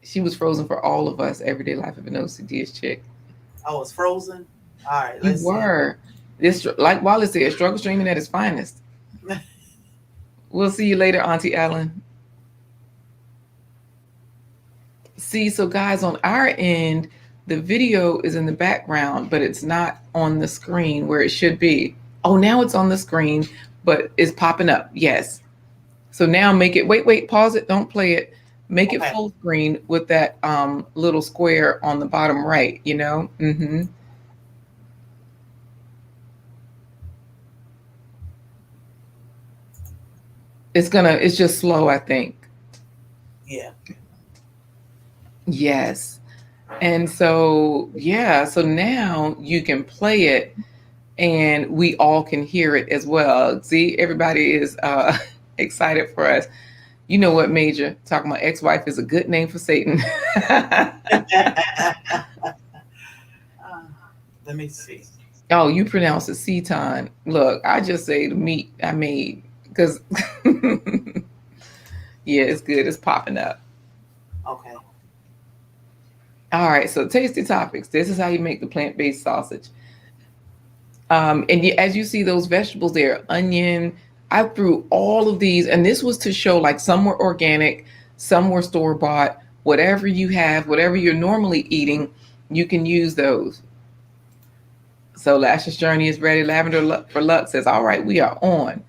She was frozen for all of us. Everyday life of an OCD chick. I was frozen. All right, You let's see. were. This, like Wallace said, struggle streaming at its finest. We'll see you later, Auntie Ellen. See, so guys, on our end, the video is in the background, but it's not on the screen where it should be. Oh, now it's on the screen, but it's popping up. Yes. So now make it, wait, pause it, don't play it. Make it Okay. full screen with that little square on the bottom right, you know? Mm-hmm. It's just slow, I think. Yeah. Yes. And so, yeah, so now you can play it and we all can hear it as well. See, everybody is excited for us. You know what, Major? Talking about ex-wife is a good name for Satan. Let me see. Oh, you pronounce it Seton. Look, I just say the meat I made because yeah, it's good. It's popping up. Okay. All right, so tasty topics. This is how you make the plant-based sausage. And as you see those vegetables there, onion. I threw all of these, and this was to show like some were organic, some were store bought. Whatever you have, whatever you're normally eating, you can use those. So Lashes Journey is ready. Lavender for Luck says, "All right, we are on."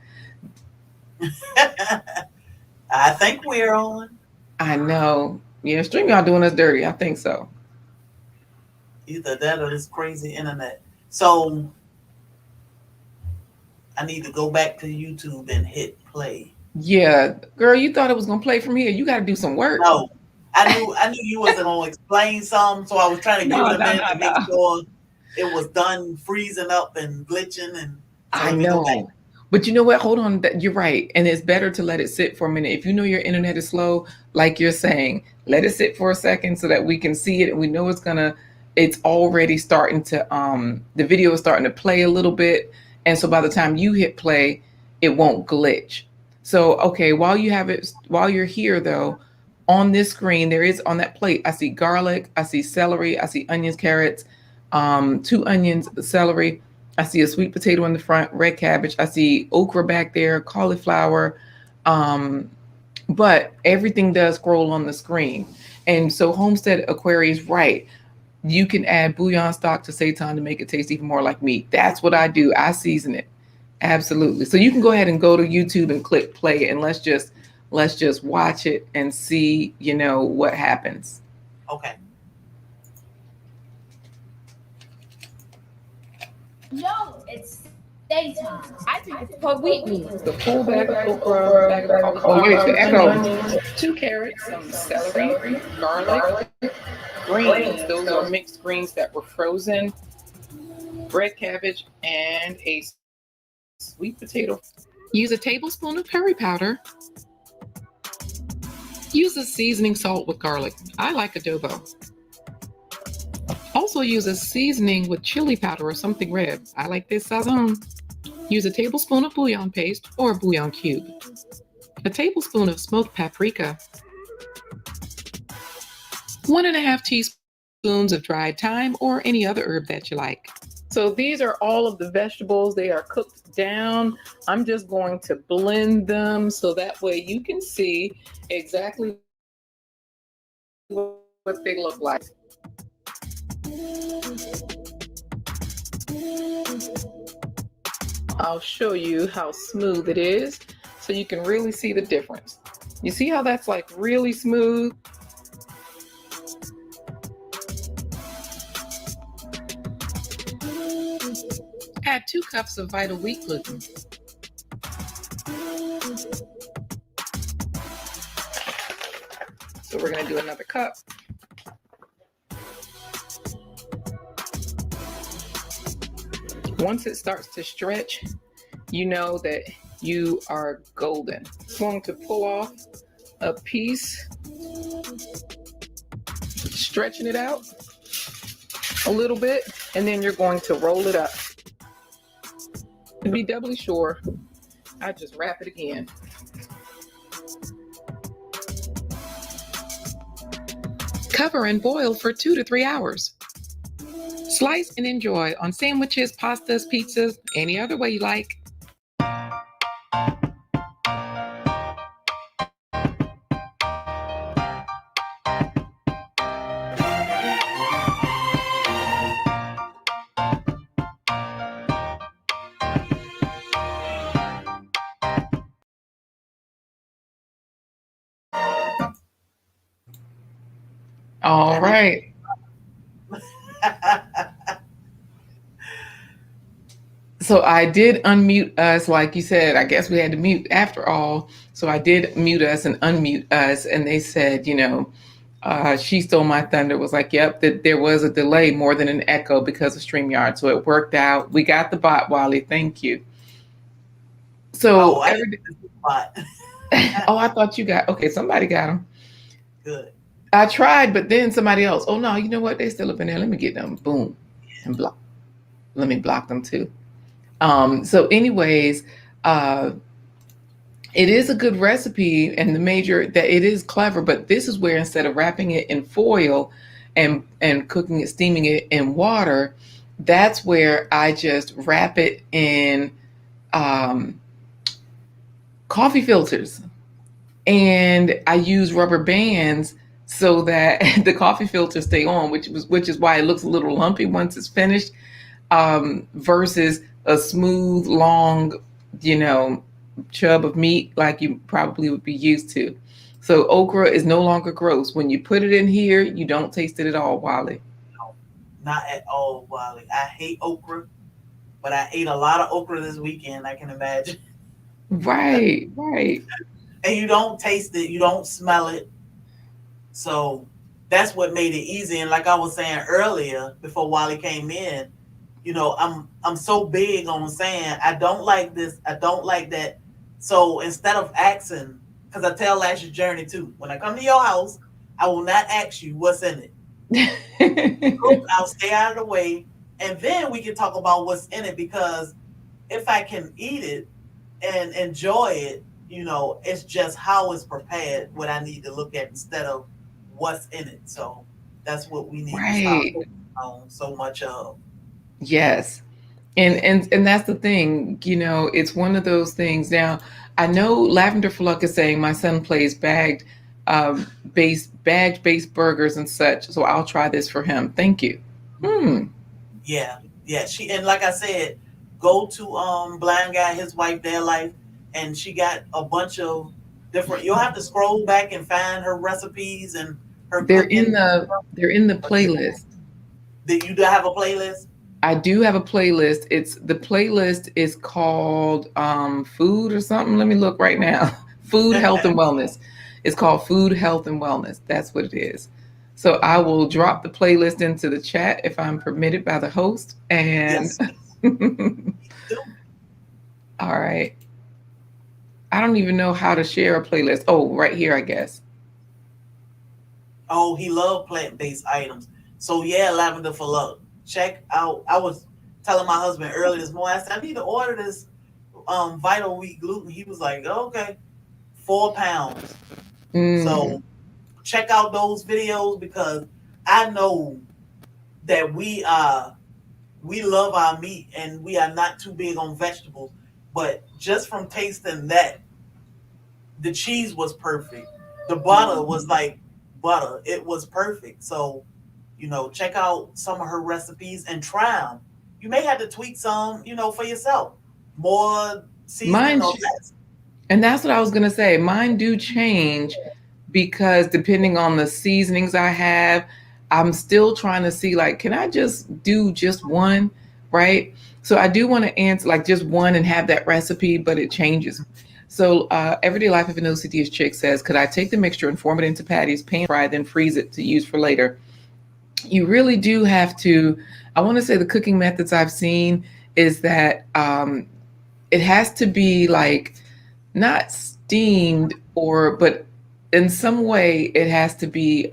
I think we're on. I know. Yeah, StreamYard doing us dirty. I think so. Either that or this crazy internet. So I need to go back to YouTube and hit play. Yeah, girl, you thought it was gonna play from here. You got to do some work. No, I knew you wasn't gonna explain something, so I was trying to give No, it a no, minute no, to make no. sure it was done freezing up and glitching, and so I let me go back. know. But you know what? Hold on. You're right. And it's better to let it sit for a minute. If you know your internet is slow, like you're saying, let it sit for a second so that we can see it and we know it's already starting to the video is starting to play a little bit. And so by the time you hit play, it won't glitch. So okay, while you're here though, on this screen, there is on that plate, I see garlic, I see celery, I see onions, carrots, two onions, celery. I see a sweet potato in the front, red cabbage. I see okra back there, cauliflower. Um, but everything does scroll on the screen. And so Homestead Aquarius, right. You can add bouillon stock to seitan to make it taste even more like meat. That's what I do. I season it. Absolutely. So you can go ahead and go to YouTube and click play and let's just watch it and see, what happens. Okay. Yo, it's daytime. I think it's called wheat meat. The full bag of okra, bag of cauliflower, Oh, wait, the echo. onions, 2 carrots, some celery, garlic, greens. Those are mixed greens that were frozen, red cabbage, and a sweet potato. Use a tablespoon of curry powder. Use a seasoning salt with garlic. I like adobo. Also use a seasoning with chili powder or something red. I like this sazon. Use a tablespoon of bouillon paste or a bouillon cube. A tablespoon of smoked paprika. 1.5 teaspoons of dried thyme or any other herb that you like. So these are all of the vegetables. They are cooked down. I'm just going to blend them so that way you can see exactly what they look like. I'll show you how smooth it is so you can really see the difference. You see how that's like really smooth? Add 2 cups of Vital Wheat gluten. So we're going to do another cup. Once it starts to stretch, you know that you are golden. I'm going to pull off a piece, stretching it out a little bit, and then you're going to roll it up. To be doubly sure, I just wrap it again. Cover and boil for 2 to 3 hours. Slice and enjoy on sandwiches, pastas, pizzas, any other way you like. All And it, right. So I did unmute us, like you said. I guess we had to mute after all. So I did mute us and unmute us, and they said, she stole my thunder. Was like, yep, that there was a delay more than an echo because of StreamYard. So it worked out. We got the bot, Wally. Thank you. oh, So I didn't get the spot. oh, I thought you got okay. Somebody got them. Good. I tried, but then somebody else. Oh no, you know what? They still up in there. Let me get them. Boom, and block. Let me block them too. So, anyways, uh, it is a good recipe, and the major that it is clever. But this is where instead of wrapping it in foil and cooking it, steaming it in water, that's where I just wrap it in um, coffee filters, and I use rubber bands so that the coffee filters stay on, which is why it looks a little lumpy once it's finished, versus a smooth, long, you know, chub of meat like you probably would be used to. So okra is no longer gross. When you put it in here, you don't taste it at all, Wally. No, not at all, Wally. I hate okra, but I ate a lot of okra this weekend. I can imagine. Right, right. And you don't taste it, you don't smell it. So that's what made it easy. And like I was saying earlier, before Wally came in, I'm so big on saying I don't like this, I don't like that. So instead of asking, because I tell Last Your Journey too, when I come to your house, I will not ask you what's in it. Cook, I'll stay out of the way, and then we can talk about what's in it. Because if I can eat it and enjoy it, it's just how it's prepared what I need to look at instead of what's in it. So that's what we need to stop Right. focusing on so much of. Yes. And that's the thing, it's one of those things. Now, I know Lavender Fluck is saying my son plays bagged based burgers and such, so I'll try this for him. Thank you. Hmm. Yeah, yeah. She, and like I said, go to Blind Guy, his wife, their life, and she got a bunch of different. You'll have to scroll back and find her recipes and her They're in cooking. the But yeah, playlist. did you have a playlist? I do have a playlist. It's the playlist is called food or something. Let me look right now. Food, health, and wellness. It's called Food, Health, and Wellness. That's what it is. So I will drop the playlist into the chat if I'm permitted by the host. And Yes, do. all right. I don't even know how to share a playlist. Oh, right here, I guess. Oh, he loved plant-based items. So yeah, Lavender for Love. Check out. I was telling my husband earlier this morning. I said I need to order this Vital Wheat gluten. He was like, oh, okay, 4 pounds. Mm, So check out those videos because I know that we love our meat and we are not too big on vegetables. But just from tasting that, the cheese was perfect. The butter was like butter. It was perfect. So, check out some of her recipes and try them. You may have to tweak some, for yourself. More seasoning mine, or less. and that's what I was gonna say. Mine do change because depending on the seasonings I have, I'm still trying to see like, can I just do just one, right? So I do want to answer like just one and have that recipe, but it changes. So Everyday Life of an OCD Chick says, could I take the mixture and form it into patties, pan fry, then freeze it to use for later? You really do have to. I want to say the cooking methods I've seen is that it has to be like not steamed but in some way it has to be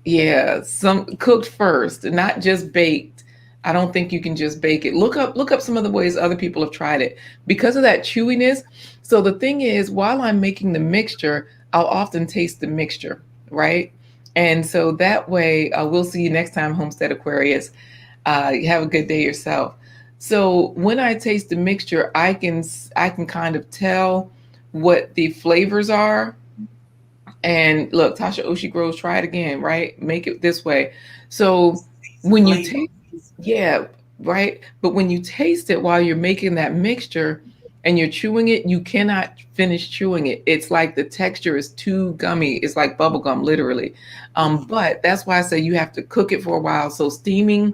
yeah, some cooked first, not just baked. I don't think you can just bake it. Look up some of the ways other people have tried it because of that chewiness. So the thing is, while I'm making the mixture, I'll often taste the mixture, right? And so that way, we'll see you next time, Homestead Aquarius. You have a good day yourself. So when I taste the mixture, I can kind of tell what the flavors are. And look, Tasha Oshi Grows, try it again, right? Make it this way. So It's when you flavor. taste, yeah, right. But when you taste it while you're making that mixture and you're chewing it, you cannot finish chewing it. It's like the texture is too gummy. It's like bubble gum, literally. Mhm. But that's why I say you have to cook it for a while. So steaming,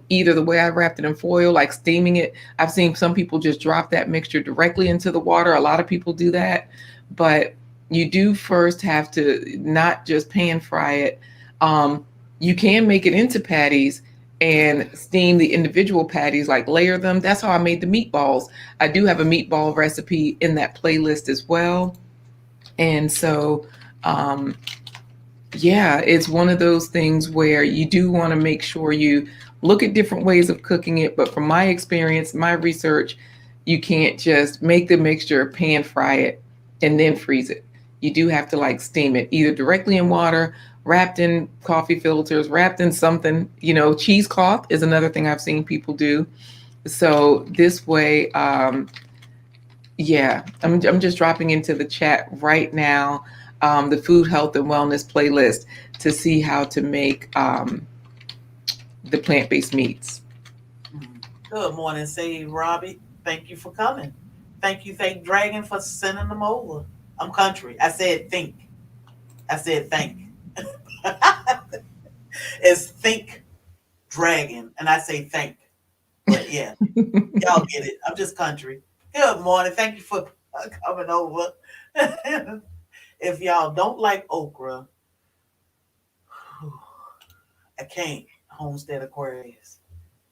either the way I wrapped it in foil, like steaming it. I've seen some people just drop that mixture directly into the water. A lot of people do that, but you do first have to not just pan fry it. Um, you can make it into patties and steam the individual patties, like layer them. That's how I made the meatballs. I do have a meatball recipe in that playlist as well. And so, um, yeah, it's one of those things where you do want to make sure you look at different ways of cooking it. But from my experience, my research, you can't just make the mixture, pan fry it, and then freeze it. You do have to like steam it either directly in water, wrapped in coffee filters, wrapped in something. Cheesecloth is another thing I've seen people do. So this way, yeah, I'm just dropping into the chat right now, the food, health, and wellness playlist to see how to make the plant based meats. Mhm. Good morning, say Robbie. Thank you for coming. Thank you, thank Dragon for sending them over. I'm country. I said think. I said thank. It's think dragon, and I say thank. But yeah, y'all get it. I'm just country. Good morning. Thank you for coming over. If y'all don't like okra, I can't. Homestead Aquarius.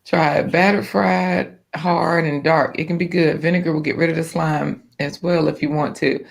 Try it battered, fried, hard, and dark. It can be good. Vinegar will get rid of the slime as well if you want to.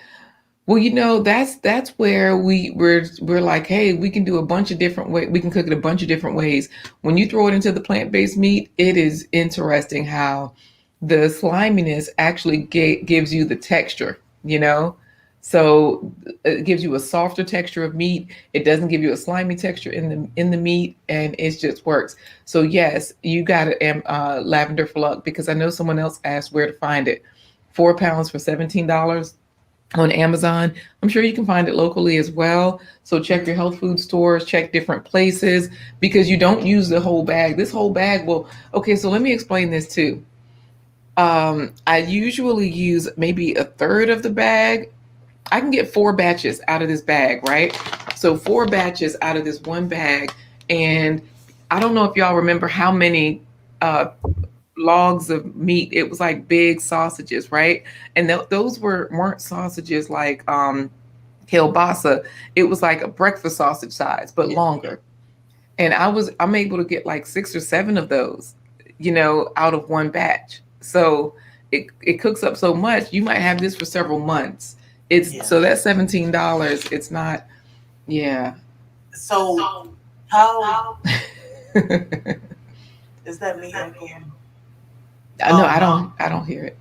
Well, that's where we're like, hey, we can do a bunch of different ways. We can cook it a bunch of different ways. When you throw it into the plant-based meat, it is interesting how the sliminess actually gives you the texture, you know? So it gives you a softer texture of meat. It doesn't give you a slimy texture in the meat, and it just works. So yes, you got it, lavender for luck, because I know someone else asked where to find it. 4 pounds for $17 on Amazon. I'm sure you can find it locally as well. So check your health food stores, check different places, because you don't use the whole bag. This whole bag will, okay, so let me explain this too. I usually use maybe a third of the bag. I can get 4 batches out of this bag, right? So 4 batches out of this one bag. And I don't know if y'all remember how many uh, logs of meat. It was like big sausages, right? And those weren't sausages like kielbasa. It was like a breakfast sausage size, but Yeah. longer. And I'm able to get like 6 or 7 of those, out of one batch. So it cooks up so much. You might have this for several months. It's Yeah. so that's $17. It's not, yeah. So how No, is that me echoing? I Um. don't hear it.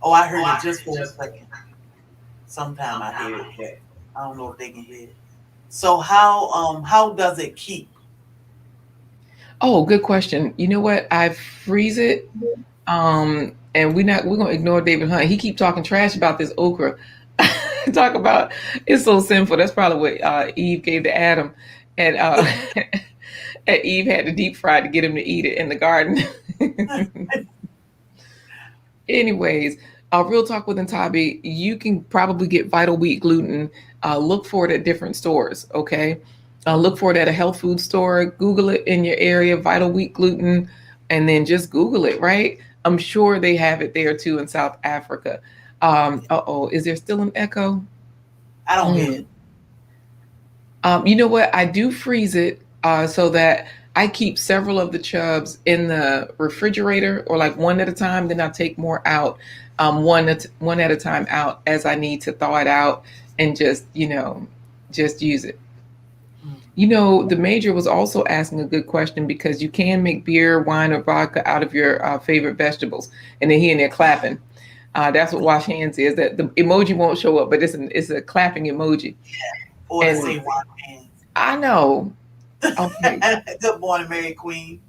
Oh, I heard it just for a second. Sometime I hear it, but I don't know if they can hear it. So how does it keep? Oh, good question. You know what? I freeze it. And we're gonna ignore David Hunt. He keep talking trash about this okra. Talk about it's so sinful. That's probably what Eve gave to Adam, and and Eve had to deep fry to get him to eat it in the garden. Anyways, real talk with Ntabi, you can probably get Vital Wheat gluten. Look for it at different stores. Okay, look for it at a health food store. Google it in your area, Vital Wheat gluten, and then just Google it. Right, I'm sure they have it there too in South Africa. Oh, is there still an echo? I don't hear Hmm. it. You know what? I do freeze it so that I keep several of the chubs in the refrigerator, or like one at a time. Then I take more out, one at a time out as I need to thaw it out and just use it. The major was also asking a good question because you can make beer, wine, or vodka out of your favorite vegetables. And then he in there clapping. That's what wash hands is. That the emoji won't show up, but it's a clapping emoji. Or to say And wash hands. I know. Okay. Good morning, Mary Queen.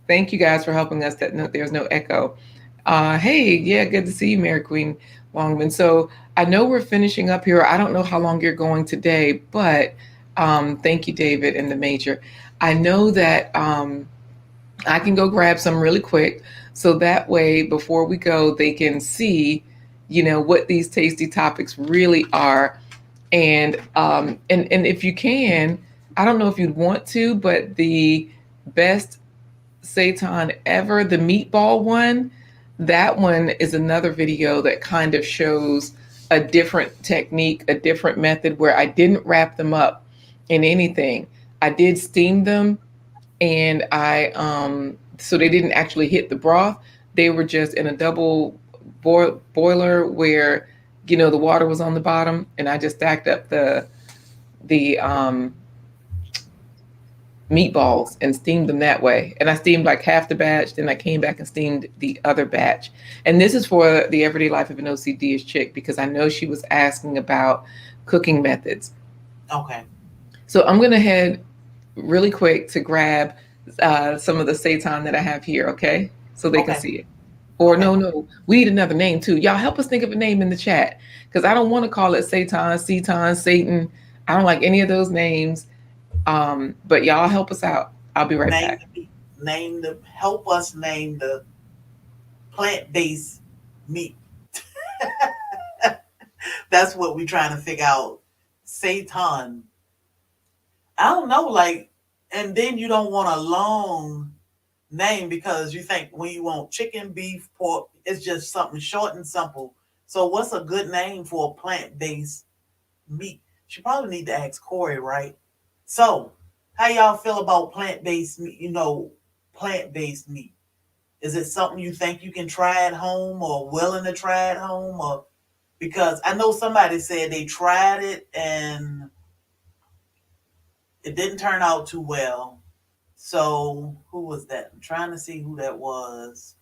Thank you guys for helping us. That no, there's no echo. Hey, yeah, good to see you, Mary Queen Longman. So I know we're finishing up here. I don't know how long you're going today, but thank you, David and the major. I know that I can go grab some really quick, so that way before we go, they can see, what these tasty topics really are. And if you can, I don't know if you'd want to, but the best seitan ever, the meatball one, that one is another video that kind of shows a different technique, a different method where I didn't wrap them up in anything. I did steam them, and I so they didn't actually hit the broth. They were just in a double boiler where the water was on the bottom, and I just stacked up the meatballs and steamed them that way. And I steamed like half the batch, then I came back and steamed the other batch. And this is for the everyday life of an OCD-ish chick because I know she was asking about cooking methods. Okay. So I'm gonna head really quick to grab some of the seitan that I have here, okay? So they can Okay. see it. Or Okay. no, we need another name too. Y'all help us think of a name in the chat because I don't want to call it seitan, seton, Satan. I don't like any of those names. But y'all help us out. I'll be right Name back. the help us name the plant-based meat. That's what we're trying to figure out. Seitan. I don't know, like, and then you don't want a long name because you think when you want chicken, beef, pork, it's just something short and simple. So what's a good name for a plant-based meat? She probably need to ask Corey, right? So, how y'all feel about plant-based meat? Plant-based meat. Is it something you think you can try at home or willing to try at home? Or because I know somebody said they tried it and it didn't turn out too well. So who was that? I'm trying to see who that was.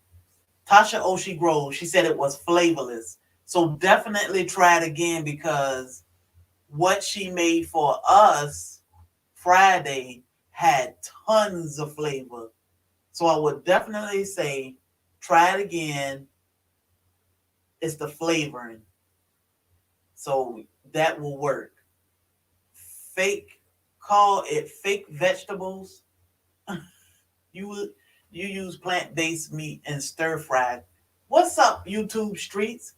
Tasha Oshi Grove. She said it was flavorless. So definitely try it again because what she made for us Friday had tons of flavor. So I would definitely say try it again. It's the flavoring. So that will work. Fake, call it fake vegetables. you you use plant-based meat and stir fry. What's up, YouTube streets?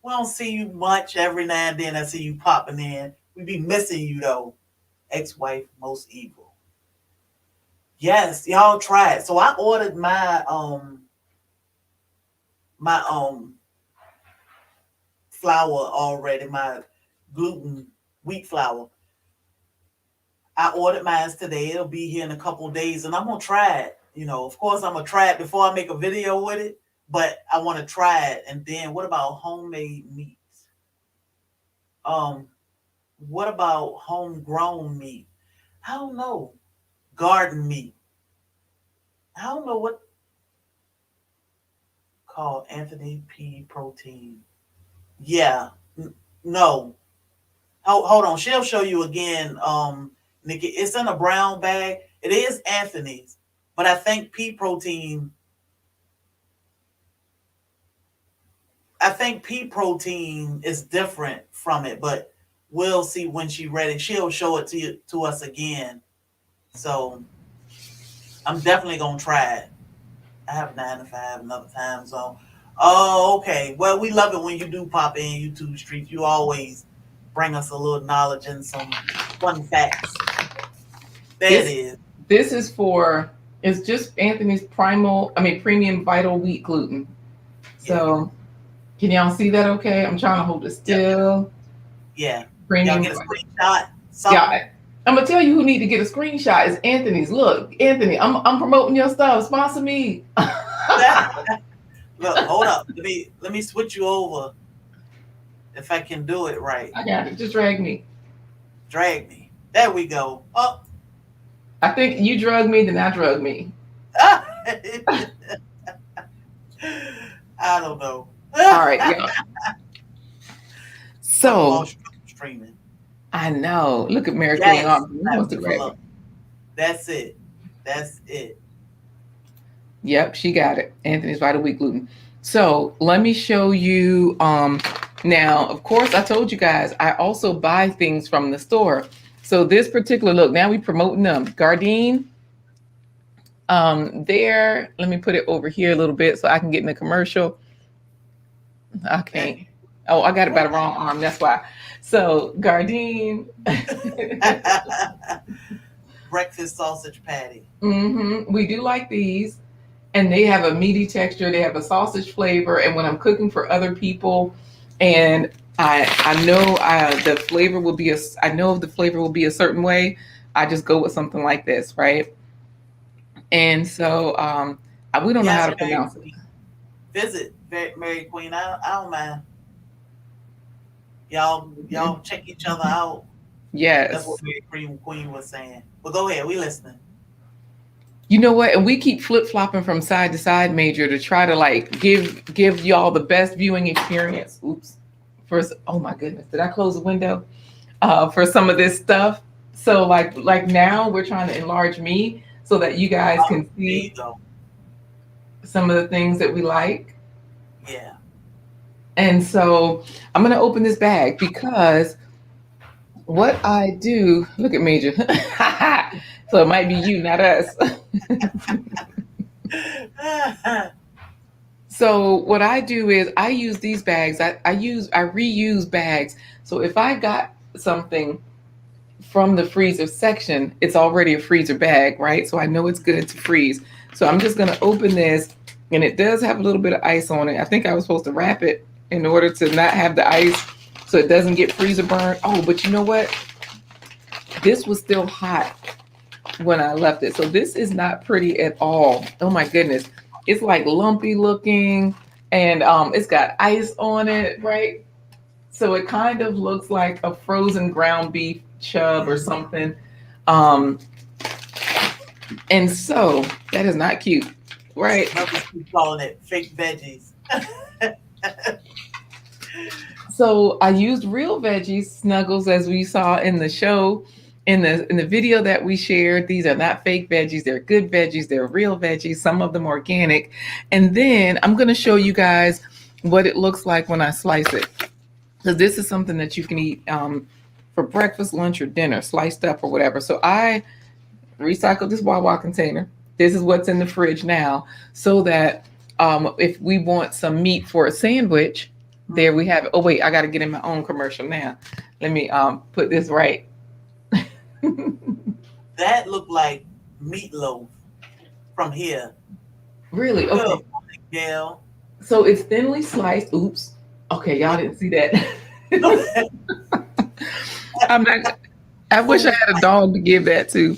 We don't see you much. Every now and then I see you popping in. We be missing you though. Ex-wife most evil. Yes, y'all try it. So I ordered my flour already, my gluten wheat flour. I ordered mine today. It'll be here in a couple of days, and I'm gonna try it. Of course, I'm gonna try it before I make a video with it, but I want to try it. And then, what about homemade meats? Um, what about homegrown meat? I don't know. Garden meat. I don't know what called Anthony P. Protein. Yeah, no. Hold on. She'll show you again, Nikki. It's in a brown bag. It is Anthony's, but I think pea protein. I think pea protein is different from it, but we'll see when she's ready. She'll show it to us again. So I'm definitely gonna try it. I have 9 to 5 another time zone. Oh, okay. Well, we love it when you do pop in YouTube streets. You always bring us a little knowledge and some fun facts. There it This is. this is for it's just Anthony's premium vital wheat gluten. Yeah. So can y'all see that okay? I'm trying to hold it Yep. still. Yeah. Y'all Premium. get a screenshot? Something? Yeah. I'm gonna tell you who need to get a screenshot is Anthony's. Look, Anthony, I'm promoting your stuff. Sponsor me. Look, hold up. Let me switch you over if I can do it right. I got it. Just drag me. Drag me. There we go. Oh, I think you drug me, then I drug me. I don't know. All right, y'all. Talk So about streaming. I know. Look at Mary Queen Yes, Arms. Who clap wants me to for grab it? love. That's it. That's it. Yep, she got it. Anthony's Vital Wheat Gluten. So let me show you. Now, of course, I told you guys I also buy things from the store. So this particular look, now we promoting them. Gardein, there. Let me put it over here a little bit so I can get in the commercial. I Eh. can't. Oh, I got it by the wrong arm. That's why. So Gardein. Breakfast sausage patty. We do like these, and they have a meaty texture. They have a sausage flavor, and when I'm cooking for other people, and I know the flavor will be I know the flavor will be a certain way. I just go with something like this, right? And so we don't know how Yes, to Mary pronounce it. Queen. Visit Mary Queen. I don't mind. Y'all check each other out. That's what Yes. Mary Queen was saying. But go ahead, we listening. You know what? And we keep flip flopping from side to side, Major, to try to like give y'all the best viewing experience. Oops. First, oh my goodness, did I close the window? For some of this stuff. So like now we're trying to enlarge me so that you guys Oh, can there you see go. some of the things that we like. Yeah. And so I'm gonna open this bag because what I do, look at Major. So it might be you, not us. So what I do is I use these bags. I reuse bags. So if I got something from the freezer section, it's already a freezer bag, right? So I know it's good to freeze. So I'm just gonna open this, and it does have a little bit of ice on it. I think I was supposed to wrap it in order to not have the ice so it doesn't get freezer burn. Oh, but you know what? This was still hot when I left it. So this is not pretty at all. Oh my goodness. It's like lumpy looking, and it's got ice on it, right? So it kind of looks like a frozen ground beef chub or something. Um, and so that is not cute, right? Mothers keep calling it fake veggies. So I used real veggies, Snuggles, as we saw in the show, in the video that we shared. These are not fake veggies; they're good veggies. They're real veggies. Some of them organic. And then I'm going to show you guys what it looks like when I slice it. So this is something that you can eat for breakfast, lunch, or dinner, sliced up or whatever. So I recycled this Wawa container. This is what's in the fridge now, so that if we want some meat for a sandwich, there we have it. Oh wait, I got to get in my own commercial now. Let me put this right. That looked like meatloaf from here. Really? Good Okay. morning, Gail. So it's thinly sliced. Oops. Okay, y'all didn't see that. I'm not. I wish I Food. had a dog to give that to.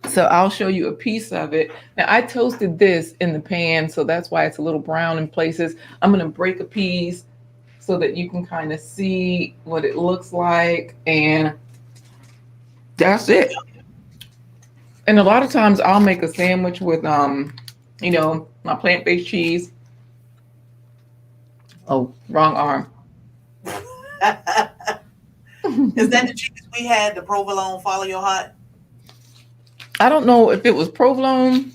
So I'll show you a piece of it. Now I toasted this in the pan, so that's why it's a little brown in places. I'm gonna break a piece so that you can kind of see what it looks like, and that's it. And a lot of times I'll make a sandwich with my plant-based cheese. Oh, wrong arm. Is that the cheese we had, the provolone follow your heart? I don't know if it was provolone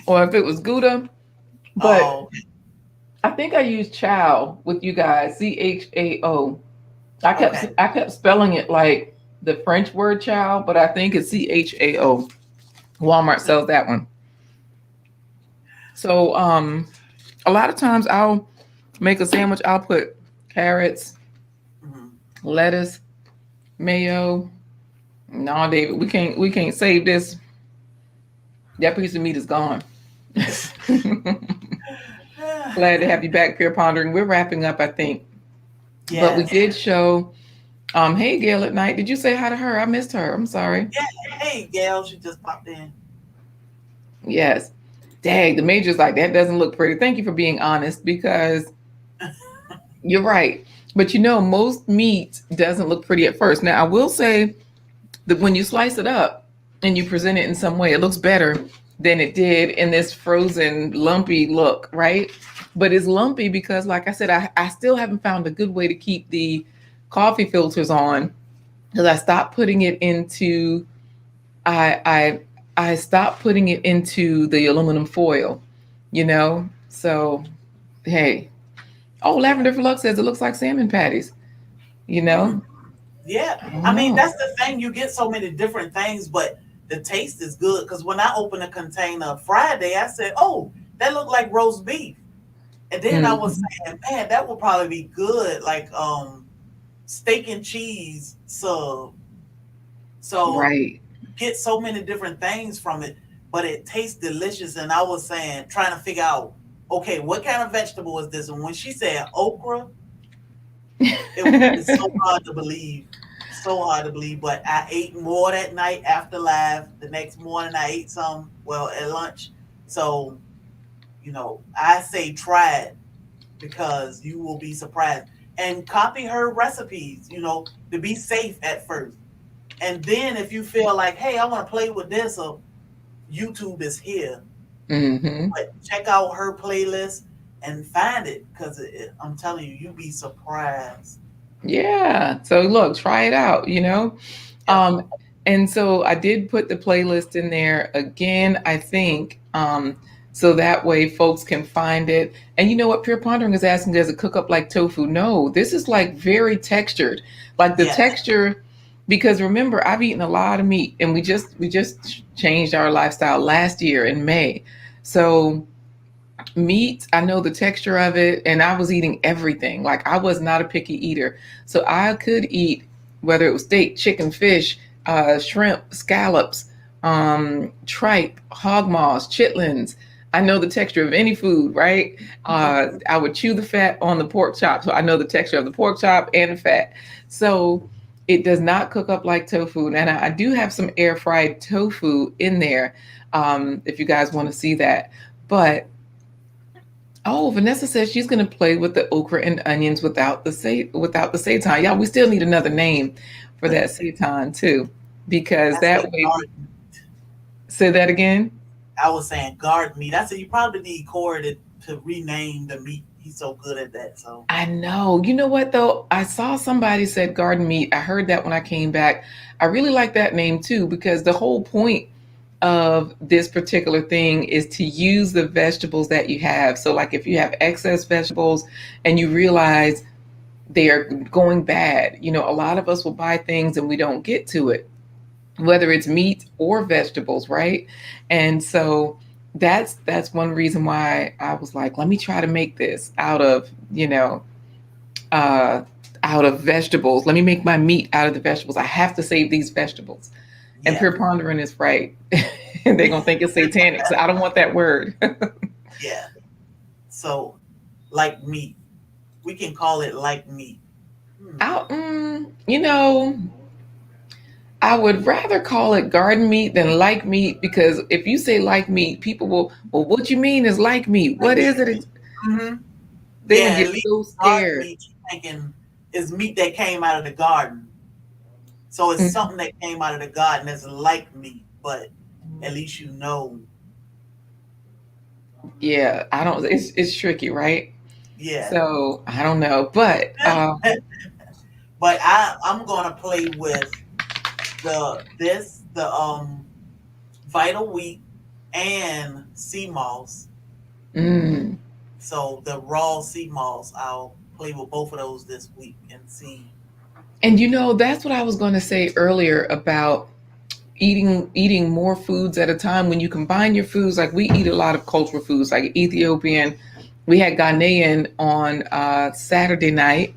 or if it was Gouda, but Oh, I think I used chow with you guys, CHAO. okay. I kept spelling it like the French word chow, but I think it's CHAO. Walmart sells that one. So a lot of times I'll make a sandwich, I'll put carrots, Mhm. lettuce, mayo. No, David, we can't save this. That piece of meat is gone. Glad to have you back, Peer Pondering. We're wrapping up, I think. But we Yes. did show hey Gail at night. Did you say hi to her? I missed her. I'm sorry. Yeah. Hey, Gail, she just popped in. Yes. Dang, the major's like, that doesn't look pretty. Thank you for being honest because you're right. But most meat doesn't look pretty at first. Now, I will say that when you slice it up and you present it in some way, it looks better than it did in this frozen, lumpy look, right? But it's lumpy because, like I said, I still haven't found a good way to keep the coffee filters on because I stopped putting it into I I stopped putting it into the aluminum foil, So hey, oh, Yeah. Lavender Flux says it looks like salmon patties. You Hmm. know, Yeah. I don't I mean, know. that's the thing. You get so many different things, but the taste is good. Because when I opened a container Friday, I said, "Oh, that looked like roast beef." And then I was Mhm. saying, "Man, that would probably be good, like steak and cheese sub." So Right. you get so many different things from it, but it tastes delicious. And I was saying, trying to figure out, okay, what kind of vegetable is this? And when she said okra, it's so hard to believe. So hard to believe. But I ate more that night after live. The next morning I ate some, well, at lunch. So, I say try it because you will be surprised. And copy her recipes, to be safe at first. And then if you feel like, hey, I want to play with this, or YouTube is here. Hmm. But check out her playlist and find it because I'm telling you, you'll be surprised. Yeah. So look, try it out. Yep. Um, and so I did put the playlist in there again, I think, so that way folks can find it. And you know what? Pure Pondering is asking, does it cook up like tofu? No, this is like very textured, like the Yes. texture. Because remember, I've eaten a lot of meat, and we just changed our lifestyle last year in May. So meat, I know the texture of it, and I was eating everything. Like I was not a picky eater, so I could eat whether it was steak, chicken, fish, shrimp, scallops, tripe, hog maws, chitlins. I know the texture of any food, right? I would chew the fat on the pork chop, so I know the texture of the pork chop and the fat. So it does not cook up like tofu, and I do have some air fried tofu in there, if you guys want to see that. But oh, Vanessa says she's going to play with the okra and onions without the seitan. Yeah, we still need another name for that seitan too, because I said that way. garden. Say that again. I was saying garden meat. I said you probably need Corey to rename the meat. He's so good at that. So I know. You know what though? I saw somebody said garden meat. I heard that when I came back. I really like that name too because the whole point of this particular thing is to use the vegetables that you have. So like if you have excess vegetables and you realize they are going bad. A lot of us will buy things and we don't get to it, whether it's meat or vegetables, right? And so that's one reason why I was like, let me try to make this uh, out of vegetables. Let me make my meat out of the vegetables. I have to save these vegetables. And yeah, Pure Pondering is right. They're gonna think it's satanic. So I don't want that word. yeah. So like meat, we can call it like meat. Hmm. You know, I would rather call it garden meat than like meat because if you say like meat, people will, well, what you mean is like meat? Like What meat. is it? Hmm. They're going Yeah, to at get least so garden scared. meat. You thinking is meat that came out of the garden. So it's Mhm. something that came out of the garden that's like meat, but at least you know. Yeah, I don't, it's tricky, right? Yeah. So I don't know. But But I'm gonna play with the vital wheat and sea moss. mm. So the raw sea moss, I'll play with both of those this week and see. And that's what I was going to say earlier about eating more foods at a time. When you combine your foods, like we eat a lot of cultural foods like Ethiopian, we had Ghanaian on Saturday night,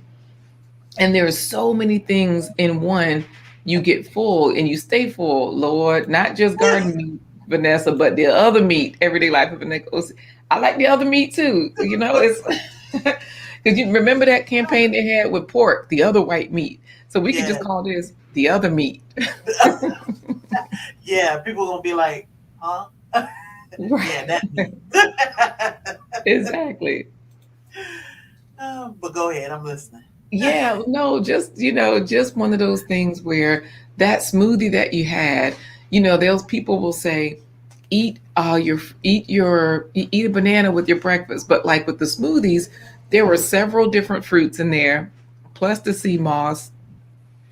and there are so many things in one. You get full and you stay full, Lord. Not just garden meat, Vanessa, but the other meat, everyday life of Vanessa. I like the other meat too. It's because you remember that campaign they had with pork, the other white meat. So we could Yeah, just call this the other meat. yeah. People gonna be like, huh? Yeah, Right. that meat. Exactly. But go ahead, I'm listening. Yeah, no, just just one of those things where that smoothie that you had, those people will say, eat a banana with your breakfast, but like with the smoothies, there were several different fruits in there, plus the sea moss.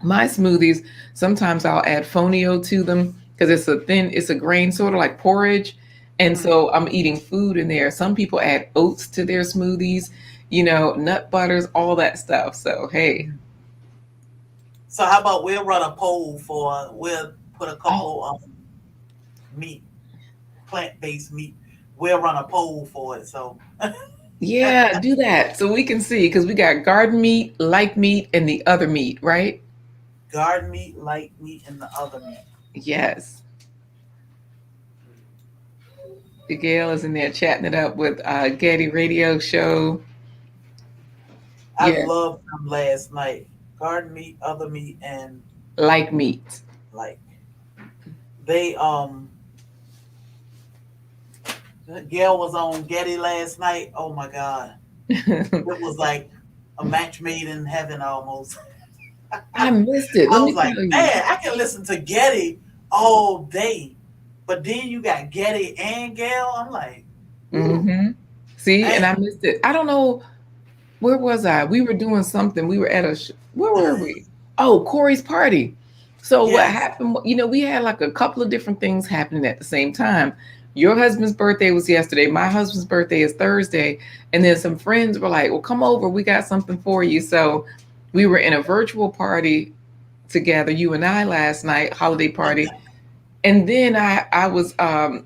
My smoothies, sometimes I'll add fonio to them because it's a grain sort of like porridge. And Mhm. so I'm eating food in there. Some people add oats to their smoothies, nut butters, all that stuff. So, hey, So how about we'll run a poll we'll put a oh, couple meat, plant-based meat. We'll run a poll for it. So yeah, do that so we can see because we got garden meat, light meat, and the other meat, right? garden meat, light meat, and the other meat. Yes. Gail is in there chatting it up with Getty Radio Show. I Yeah, loved them last night. Garden meat, other meat, and light meat. like they Gail was on Getty last night. Oh my god. It was like a match made in heaven almost. I missed it. I Let was me like, tell you. man, I can listen to Getty all day. But then you got Getty and Gail. I'm like, ooh, Hmm. See, and man, I missed it. I don't know where was I. We were doing something. We were at where were we? Oh, Corey's party. So what yes. happened? We had like a couple of different things happening at the same time. Your husband's birthday was yesterday. My husband's birthday is Thursday, and then some friends were like, "Well, come over. We got something for you." So we were in a virtual party together, you and I, last night, holiday party. And then I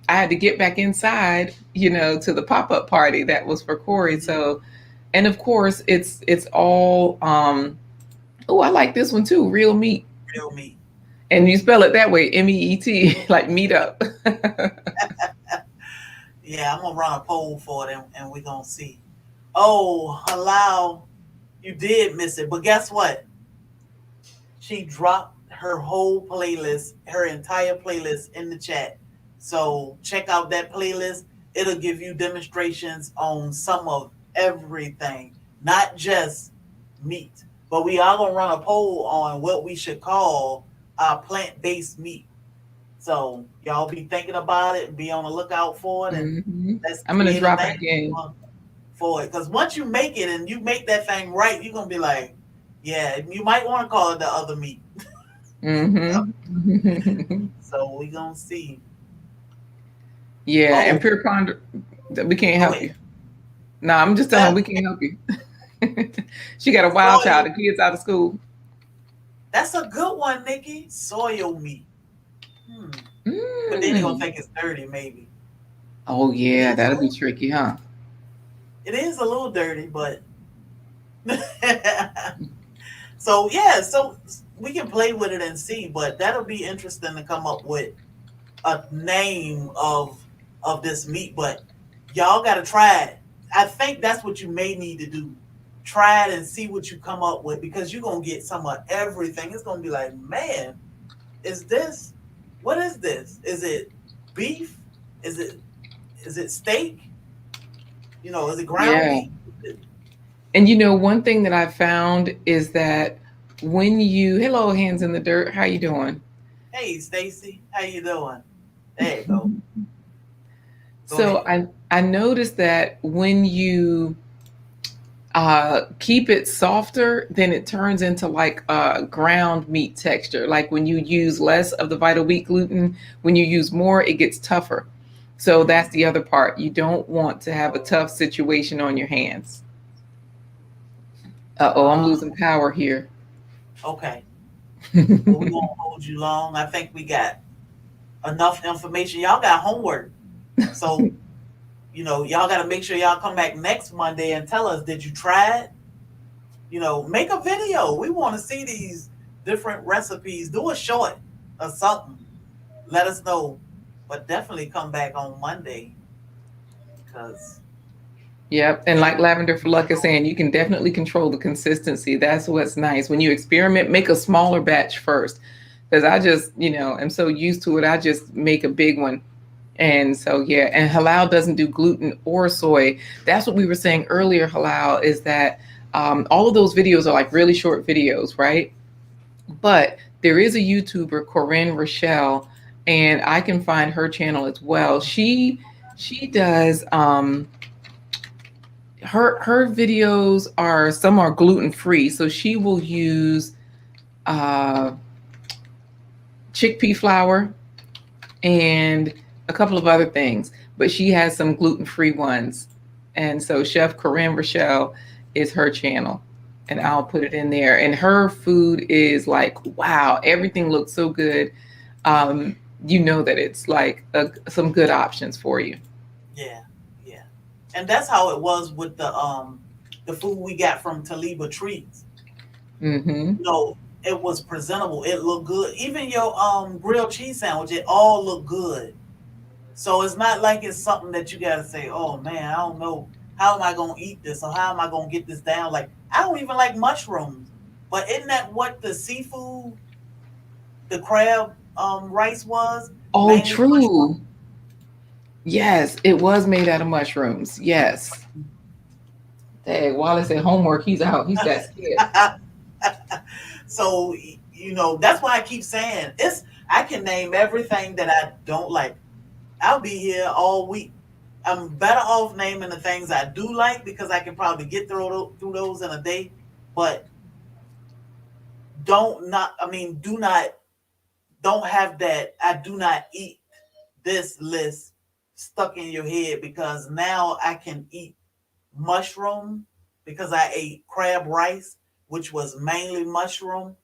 had to get back inside, to the pop-up party that was for Corey. Mhm. So, and of course it's all oh, I like this one too, real meat. Real meat. And you spell it that way, MEET, like meat up. Yeah, I'm gonna run a poll for it and we're gonna see. Oh, halal, you did miss it. But guess what? She dropped her whole playlist, her entire playlist in the chat. So check out that playlist. It'll give you demonstrations on some of everything, not just meat. But we are gonna run a poll on what we should call our plant-based meat. So y'all be thinking about it and be on the lookout for it, and Hmm. let's I'm gonna create a drop name back in. for it. Because once you make it and you make that thing right, you're gonna be like, yeah, you might want to call it the other meat. Hmm. So we gonna see. Yeah, and Oh, pure ponder, we can't go help ahead. you. No, I'm just telling her we can't help you. She got a wild child. Soil. The kids out of school. That's a good one, Nikki. Soil meat. Hmm. But then they're gonna Mm. think it's dirty, maybe. Oh It yeah, is a that'll be little. tricky, huh? It is a little dirty, but. So yeah, so we can play with it and see, but that'll be interesting to come up with a name of this meat. But y'all got to try it. I think that's what you may need to do. Try it and see what you come up with because you're gonna get some of everything. It's gonna be like, man, is this? What is this? Is it beef? Is it steak? Is it ground Yeah. meat? And one thing that I found is that when you hello hands in the dirt, how you doing? Hey, Stacy, how you doing? There you go. Go So ahead. I noticed that when you keep it softer, then it turns into like ground meat texture. Like when you use less of the vital wheat gluten, when you use more, it gets tougher. So that's Mm, the other part. You don't want to have a tough situation on your hands. Uh oh, I'm uh, losing power here. okay. Well, we won't hold you long. I think we got enough information. Y'all got homework. So, y'all got to make sure y'all come back next Monday and tell us, did you try it? Make a video. We want to see these different recipes. Do a short or something. Let us know. But definitely come back on Monday because Yep. And we like want Lavender for Luck is to saying, you can definitely control the consistency. That's what's nice. When you experiment, make a smaller batch first. Because I just, am so used to it. I just make a big one. And so, yeah. And halal doesn't do gluten or soy. That's what we were saying earlier, halal, is that All of those videos are like really short videos, right? But there is a YouTuber, Corinne Rochelle, and I can find her channel as well. She does her videos are, some are gluten free, so she will use uh, chickpea flour and a couple of other things, but she has some gluten free ones. And so Chef Corinne Rochelle is her channel, and I'll put it in there. And her food is like, wow, everything looks so good. You know that it's like some good options for you. Yeah, yeah. And that's how it was with the food we got from Taliba Treats. Mm-hmm. No, it was presentable. It looked good. Even your grilled cheese sandwich, it all looked good. So it's not like it's something that you gotta say, oh man, I don't know how am I gonna eat this or how am I gonna get this down. Like I don't even like mushrooms. But isn't that what the seafood, the crab rice was? Oh, Mainly true. Yes, it was made out of mushrooms. Yes. Dang, Wallace at homework. He's out. He's got scared. mushrooms. So that's why I keep saying I can name everything that I don't like. I'll be here all week. I'm better off naming the things I do like because I can probably get through those in a day. But do not, don't have that. I do not eat this list stuck in your head because now I can eat mushroom because I ate crab rice, which was mainly mushroom.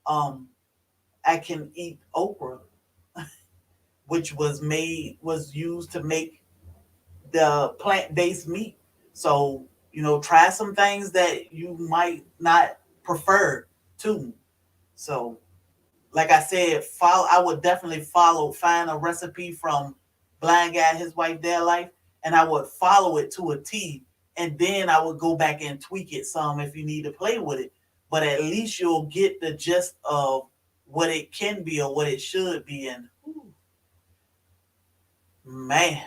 Um, I can eat okra, which was used to make the plant-based meat. So, try some things that you might not prefer too. So, like I said, I would definitely find a recipe from Blind Guy, His Wife, Their Life, and I would follow it to a T. And then I would go back and tweak it some if you need to play with it. But at least you'll get the gist of what it can be or what it should be. And man,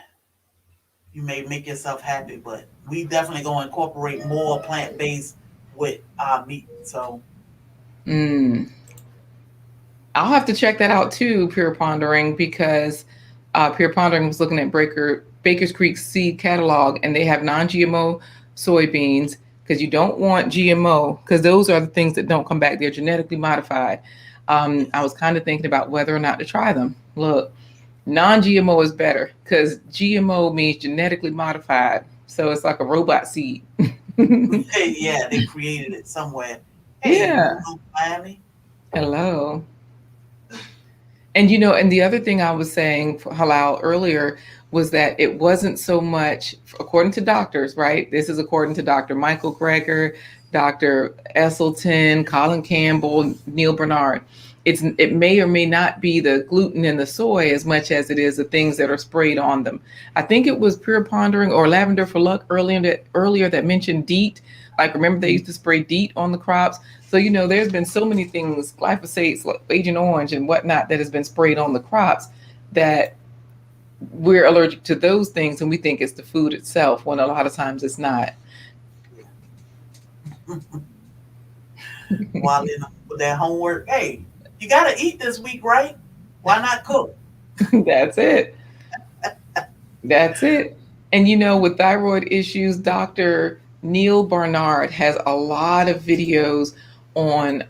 you may make yourself happy, but we definitely gonna incorporate more plant based with our meat. So Mm. I'll have to check that out too, Pure Pondering, because Pure Pondering was looking at Baker's Creek seed catalog, and they have non-GMO soybeans because you don't want GMO because those are the things that don't come back. They're genetically modified. I was kind of thinking about whether or not to try them. Look, non-GMO is better because GMO means genetically modified, so it's like a robot seed. yeah, they created it somewhere. Hey, Yeah. Miami. Hello. And and the other thing I was saying for halal earlier was that it wasn't so much, according to doctors, right? This is according to Dr. Michael Greger, Dr. Esselton, Colin Campbell, Neil Bernard. It may or may not be the gluten in the soy as much as it is the things that are sprayed on them. I think it was Pure Pondering or Lavender for Luck earlier that mentioned DEET. Like, remember they used to spray DEET on the crops. So, there's been so many things, glyphosate, Agent Orange, and whatnot, that has been sprayed on the crops that we're allergic to those things and we think it's the food itself when a lot of times it's not. While with that homework, hey, you got to eat this week, right? Why not cook? That's it. That's it. And with thyroid issues, Dr. Neil Barnard has a lot of videos on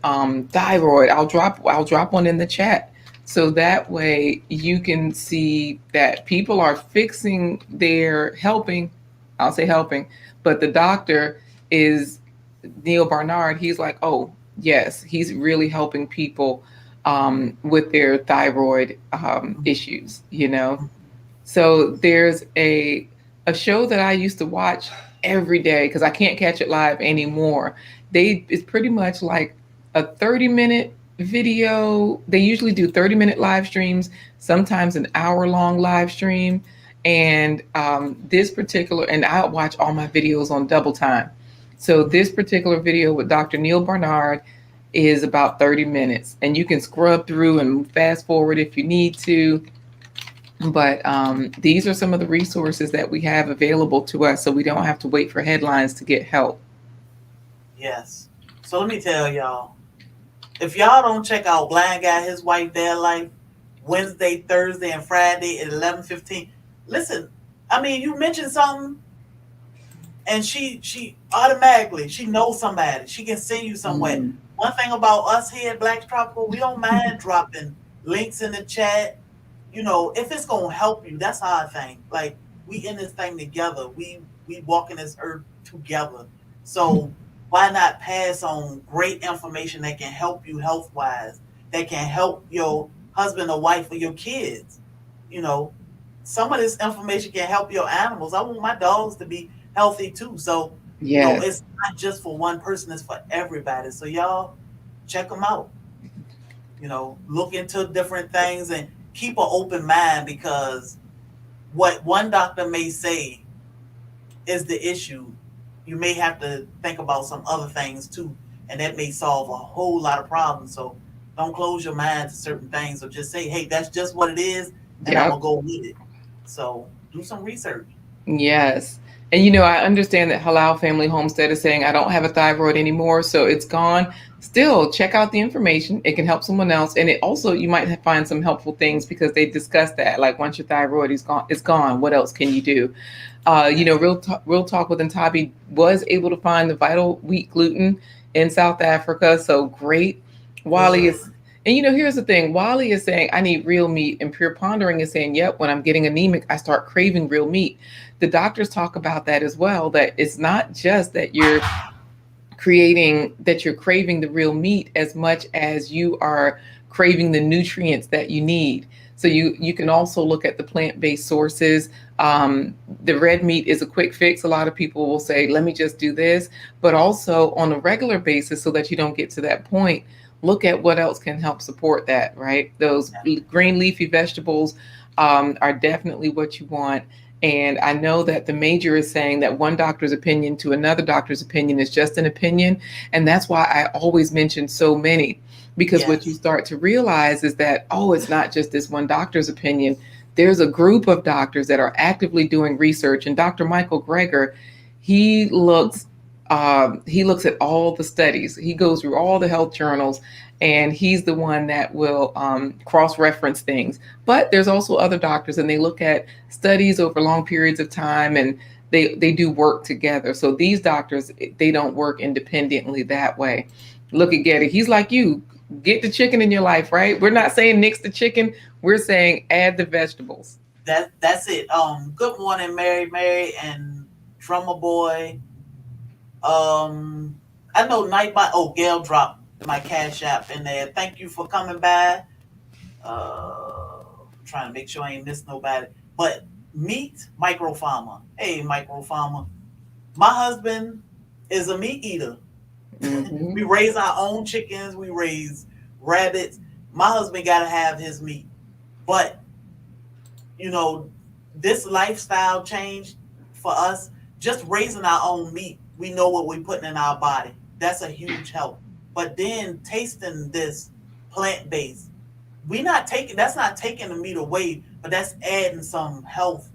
thyroid. I'll drop one in the chat so that way you can see that people are fixing their helping. I'll say helping, but the doctor is Neil Barnard. He's like, oh yes, he's really helping people with their thyroid issues. So there's a show that I used to watch every day because I can't catch it live anymore. It's pretty much like a 30-minute video. They usually do 30-minute live streams, sometimes an hour-long live stream. And and I watch all my videos on double time. So this particular video with Dr. Neil Barnard is about 30 minutes, and you can scrub through and fast forward if you need to. But these are some of the resources that we have available to us so we don't have to wait for headlines to get help. Yes. So let me tell y'all, if y'all don't check out Blind Guy, His Wife, Their Life, Wednesday, Thursday, and Friday at 11:15. Listen, I mean, you mentioned something, and she automatically she knows somebody. She can send you somewhere. Mm. One thing about us here at Black Tropical, we don't mind dropping links in the chat. You know, if it's gonna help you, that's our thing. Like we in this thing together. We walk in this earth together. So why not pass on great information that can help you health wise, that can help your husband or wife or your kids? You know, some of this information can help your animals. I want my dogs to be healthy too. So, you know, Yes. it's not just for one person, it's for everybody. So y'all check them out. You know, look into different things and keep an open mind, because what one doctor may say is the issue. You may have to think about some other things too, and that may solve a whole lot of problems. So don't close your mind to certain things, or just say, hey, that's just what it is, and I'm Yep. gonna go with it. So do some research. Yes. And I understand that Halal Family Homestead is saying I don't have a thyroid anymore, so it's gone. Still, check out the information. It can help someone else, and it also you might find some helpful things because they discuss that. Like once your thyroid is gone, it's gone. What else can you do? Yes. Real Talk with Ntabi was able to find the vital wheat gluten in South Africa. So great. Wally Good. is, and here's the thing. Wally is saying I need real meat, and Pure Pondering is saying, yep, when I'm getting anemic, I start craving real meat. The doctors talk about that as well. That it's not just that you're craving the real meat as much as you are craving the nutrients that you need. So you can also look at the plant-based sources. The red meat is a quick fix. A lot of people will say, let me just do this. But also on a regular basis, so that you don't get to that point, look at what else can help support that, right? Those green leafy vegetables are definitely what you want. And I know that the major is saying that one doctor's opinion to another doctor's opinion is just an opinion. And that's why I always mention so many, because what you Yes. start to realize is that, oh, it's not just this one doctor's opinion. There's a group of doctors that are actively doing research. And Dr. Michael Greger, he looks he looks at all the studies. He goes through all the health journals, and he's the one that will cross-reference things. But there's also other doctors, and they look at studies over long periods of time, and they do work together. So these doctors, they don't work independently that way. Look at Getty. He's like you. Get the chicken in your life, right? We're not saying nix the chicken. We're saying add the vegetables. That's it. Good morning, Mary, and Drummer Boy. I know Night by Gail dropped my cash app in there. Thank you for coming by. Trying to make sure I ain't miss nobody. But meat micro farmer. Hey, micro farmer. My husband is a meat eater. Mm-hmm. We raise our own chickens. We raise rabbits. My husband got to have his meat. But you know, this lifestyle change for us, just raising our own meat, we know what we're putting in our body. That's a huge help. But then tasting this plant based, we not taking that's not taking the meat away, but that's adding some health,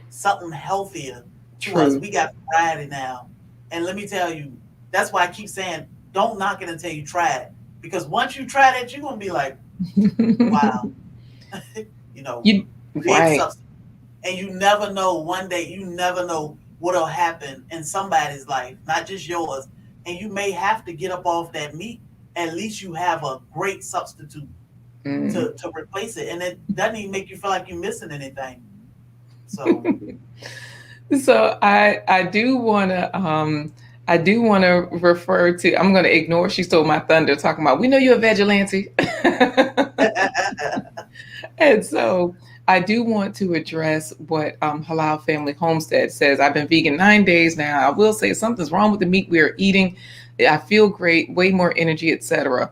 something healthier to us. True. We got variety now. And let me tell you, that's why I keep saying don't knock it until you try it. Because once you try it, you're gonna be like, wow, you know, you big right. substance. And you never know, one day you never know what'll happen in somebody's life, not just yours. And you may have to get up off that meat. At least you have a great substitute Mm. to replace it, and it doesn't even make you feel like you're missing anything. So So I do want to refer to, I'm going to ignore she stole my thunder talking about we know you're a vigilante. And so I do want to address what Halal Family Homestead says. I've been vegan 9 days now. I will say something's wrong with the meat we are eating. I feel great, way more energy, etc.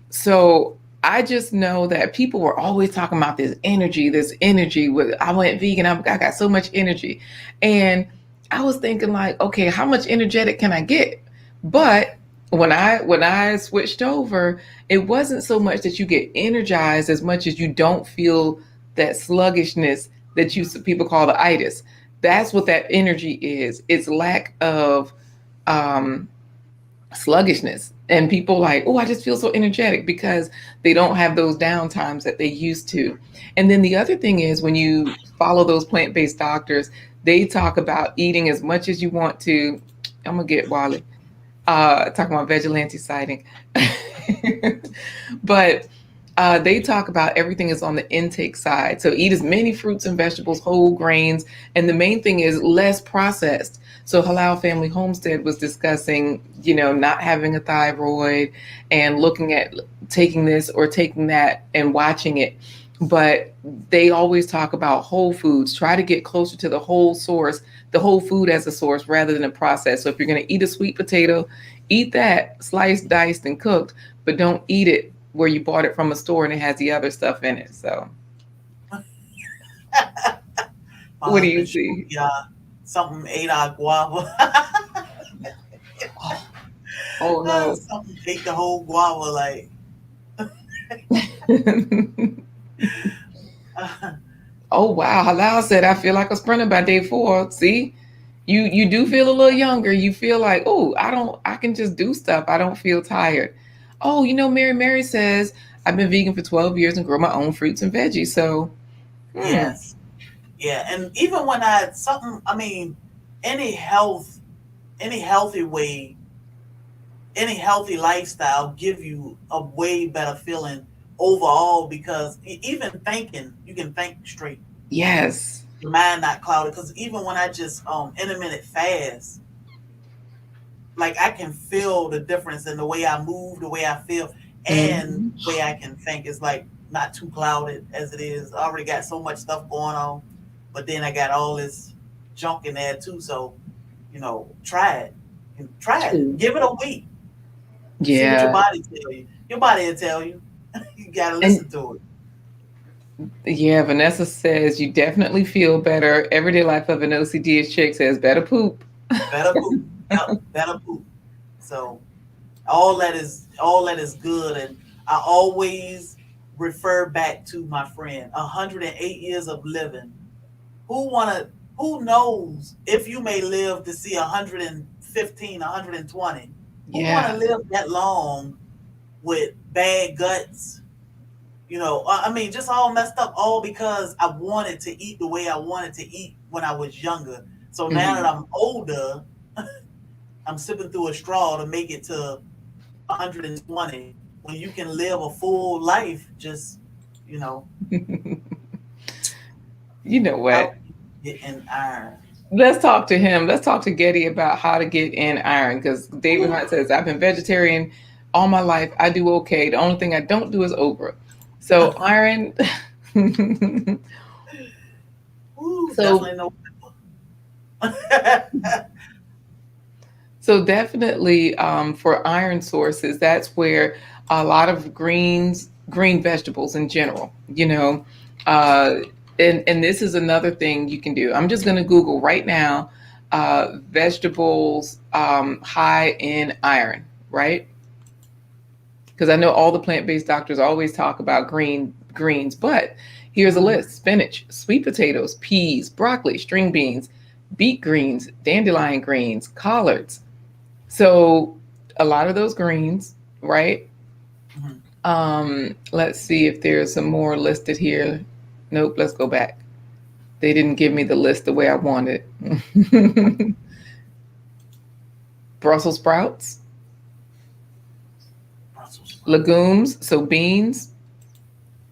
So I just know that people were always talking about this energy, this energy. With I went vegan, I got so much energy, and I was thinking like, okay, how much energetic can I get? But when I switched over, it wasn't so much that you get energized as much as you don't feel that sluggishness that you people call the itis. That's what that energy is. It's lack of um, sluggishness. And people like, oh, I just feel so energetic because they don't have those down times that they used to. And then the other thing is when you follow those plant-based doctors, they talk about eating as much as you want to. I'm gonna get Wally. Talking about vigilante sighting. But they talk about everything is on the intake side. So eat as many fruits and vegetables, whole grains, and the main thing is less processed. So Halal Family Homestead was discussing, not having a thyroid and looking at taking this or taking that and watching it. But they always talk about whole foods. Try to get closer to the whole source, the whole food as a source rather than a process. So if you're going to eat a sweet potato, eat that sliced, diced, and cooked, but don't eat it where you bought it from a store and it has the other stuff in it. So, My what do you husband showed see? me something ate our guava. Oh no. Something ate the whole guava. Like, Oh wow. Halal said, I feel like a sprinter by day 4. See? You do feel a little younger. You feel like, oh, I can just do stuff. I don't feel tired. Oh, Mary says, I've been vegan for 12 years and grow my own fruits and veggies. So, hmm. yes, yeah. And even when I mean, any health, any healthy way, any healthy lifestyle give you a way better feeling overall because even thinking, you can think straight. Yes. Your mind not clouded. Because even when I just intermittent fast, like I can feel the difference in the way I move, the way I feel, and Mhm. the way I can think is like not too clouded as it is. I already got so much stuff going on, but then I got all this junk in there too. So, try it. Try it. True. Give it a week. See what your Yeah. body tell you. Your body will tell you. You gotta And listen to it. yeah, Vanessa says you definitely feel better. Everyday life of an OCD chick says better poop. Better poop. Yep, better poop. So all that is good, and I always refer back to my friend. 108 years of living. Who knows if you may live to see 115, 120? Who want to Yeah. live that long with bad guts? I mean, just all messed up, all because I wanted to eat the way I wanted to eat when I was younger. So now that Mhm. I'm older, I'm sipping through a straw to make it to 120 when you can live a full life. Just, you know, You know how what? can you get in iron? Let's talk to him. Let's talk to Getty about how to get in iron because David Ooh, Hunt says, I've been vegetarian all my life. I do okay. The only thing I don't do is okra. So, iron. ooh, so, definitely no. So definitely for iron sources, that's where a lot of green vegetables in general, uh, and this is another thing you can do. I'm just going to Google right now, vegetables high in iron, right? Because I know all the plant-based doctors always talk about greens, but here's a Mm, list: spinach, sweet potatoes, peas, broccoli, string beans, beet greens, dandelion greens, collards. So a lot of those greens, right? mhm. Let's see if there's some more listed here. Nope, let's go back. They didn't give me the list the way I wanted. Brussels sprouts, Brussels sprouts. legumes, so beans,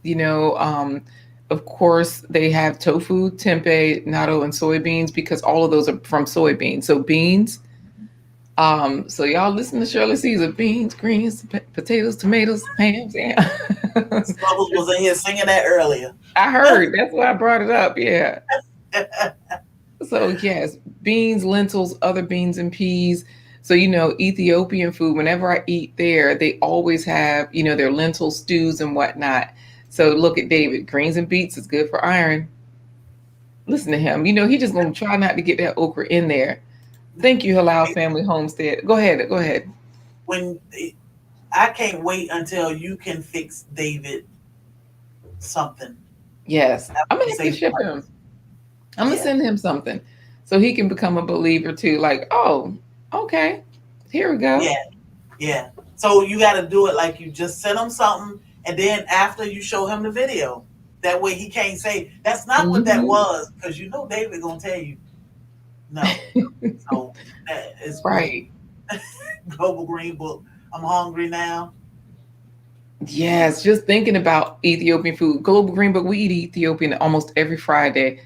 you know, um, of course, they have tofu, tempeh, natto, and soybeans because all of those are from soybeans. So beans. So y'all listen to Shirley Caesar: beans, greens, potatoes, tomatoes, hams. Yeah. Bubbles was in here singing that earlier. I heard. That's why I brought it up. Yeah. So yes, beans, lentils, other beans and peas. So Ethiopian food. Whenever I eat there, they always have their lentil stews and whatnot. So look at David. Greens and beets is good for iron. Listen to him. He just gonna try not to get that okra in there. Thank you, Halal Family Homestead. Go ahead. Go ahead. when I can't wait until you can fix David something. Yes, I I'm gonna would have to say, ship him. I'm gonna yeah, send him something so he can become a believer too. Like, oh, okay, here we go. yeah. Yeah. So you got to do it like you just send him something, and then after you show him the video. That way he can't say that's not what that Hmm. was, because you know David gonna tell you no. So that is great. Right. Global Green Book. I'm hungry now. Yes, just thinking about Ethiopian food. Global Green Book, we eat Ethiopian almost every Friday.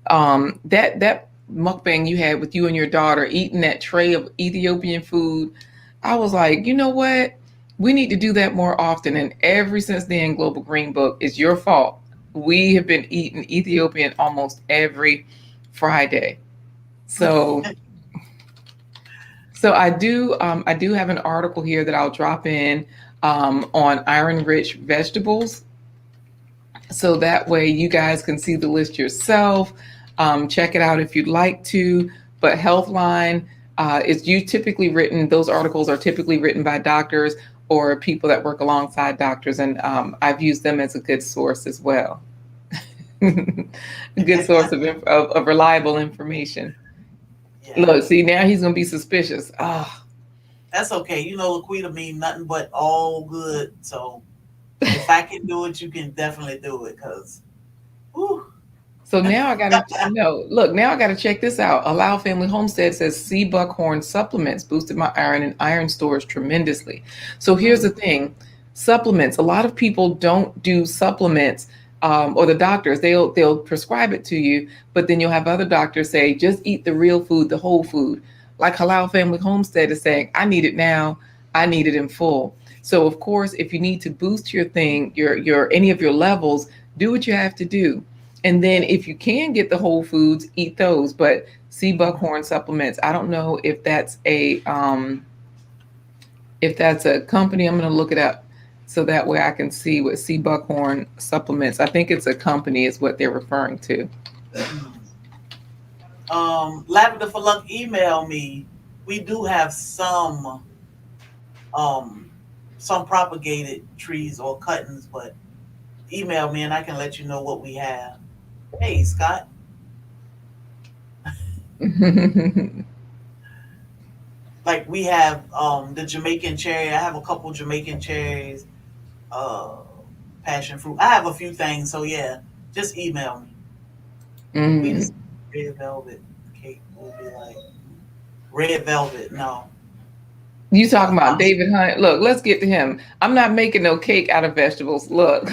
That mukbang you had with you and your daughter eating that tray of Ethiopian food, I was like, you know what? We need to do that more often. And ever since then, Global Green Book, is your fault. We have been eating Ethiopian almost every Friday. So I do have an article here that I'll drop in on iron rich vegetables, so that way you guys can see the list yourself. Check it out if you'd like to. But Healthline is you typically written. Those articles are typically written by doctors or people that work alongside doctors, and I've used them as a good source as well. A good source of reliable information. Yeah. Look, see now he's gonna be suspicious. Ah, That's okay. You know Laquita mean nothing but all good. So if I can do it, you can definitely do it. Cause, whew. so now I gotta no look. Now I gotta check this out. Allow Family Homestead says sea buckhorn supplements boosted my iron and iron stores tremendously. So here's the Mm, thing: supplements. A lot of people don't do supplements, or the doctors they'll prescribe it to you, but then you'll have other doctors say just eat the real food, the whole food. Like Halal Family Homestead is saying, I need it now. I need it in full. So of course, if you need to boost your thing, your any of your levels, do what you have to do. And then if you can get the whole foods, eat those. But sea buckhorn supplements, I don't know if that's a company. I'm going to look it up so that way I can see what sea buckhorn supplements. I think it's a company is what they're referring to. mm. Lavender for Luck, email me. We do have um some propagated trees or cuttings, but email me and I can let you know what we have. Hey Scott, like we have the Jamaican cherry. I have a couple Jamaican cherries, uh passion fruit. I have a few things, so yeah, just email me. We Mm. just red velvet cake will be like red velvet. No, You talking about I'm David Hunt? Look, let's get to him. I'm not making no cake out of vegetables. Look.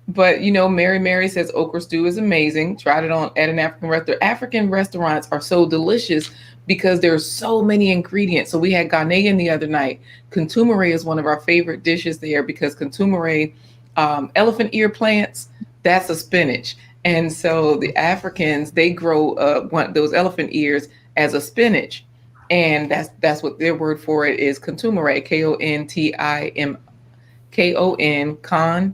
But Mary Mary says okra stew is amazing. Tried it on at an African restaurant. African restaurants are so delicious because there's so many ingredients. So we had Ghanaian the other night. Contumere is one of our favorite dishes there because contumere, elephant ear plants, that's a spinach. And so the Africans they grow those elephant ears as a spinach, and that's what their word for it is contumere, Kontimire,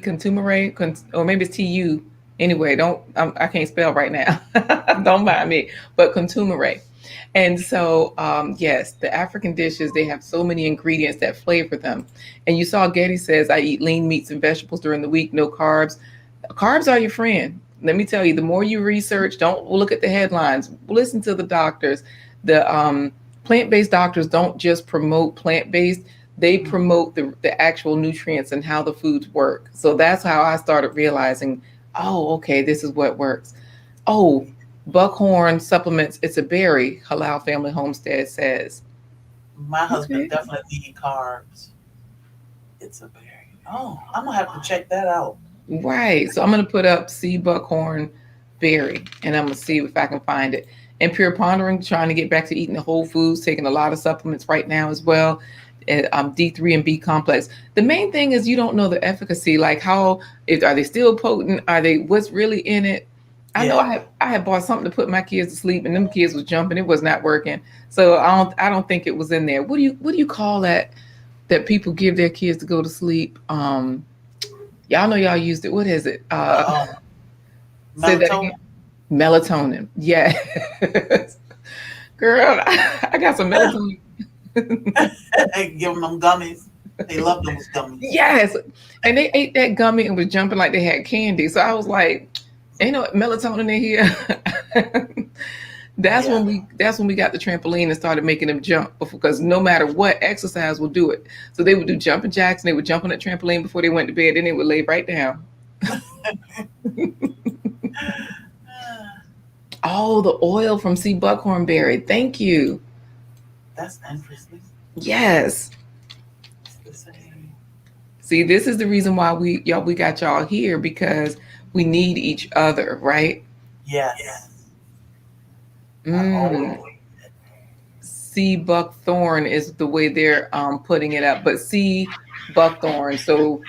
contumere, or maybe it's tu. Anyway, don't I can't spell right now. Don't mind me, but contumere. And so, yes, the African dishes they have so many ingredients that flavor them. And you saw Getty says I eat lean meats and vegetables during the week, no carbs. Carbs are your friend. Let me tell you, the more you research, don't look at the headlines. Listen to the doctors. The plant-based doctors don't just promote plant-based, they promote the actual nutrients and how the foods work. So that's how I started realizing, oh, okay, this is what works. Oh, buckhorn supplements, it's a berry, Halal Family Homestead says. my husband Okay. definitely need carbs. It's a berry. Oh, I'm gonna have to check that out. Right. So I'm going to put up sea buckhorn berry and I'm going to see if I can find it. And Pure Pondering, trying to get back to eating the whole foods, taking a lot of supplements right now as well. D3 and B complex. The main thing is you don't know the efficacy, like are they still potent? Are they what's really in it? I know Yeah. I had bought something to put my kids to sleep and them kids was jumping. It was not working. So I don't think it was in there. What do you call that people give their kids to go to sleep? Y'all know y'all used it. What is it? Uh, Say that melatonin. again. Melatonin. Yes. Girl, I got some melatonin. Give them gummies. They love those gummies. Yes. And they ate that gummy and was jumping like they had candy. So I was like, Ain't no melatonin in here. Yeah. That's when we got the trampoline and started making them jump because no matter what exercise will do it. So they would do jumping jacks and they would jump on that trampoline before they went to bed. Then they would lay right down. Oh, the oil from sea buckhorn berry. Thank you. That's interesting. Yes. It's the same. See, this is the reason why we got y'all here because we need each other, right? Yes. I always Mm. Sea buckthorn is the way they're putting it up, but sea buckthorn. So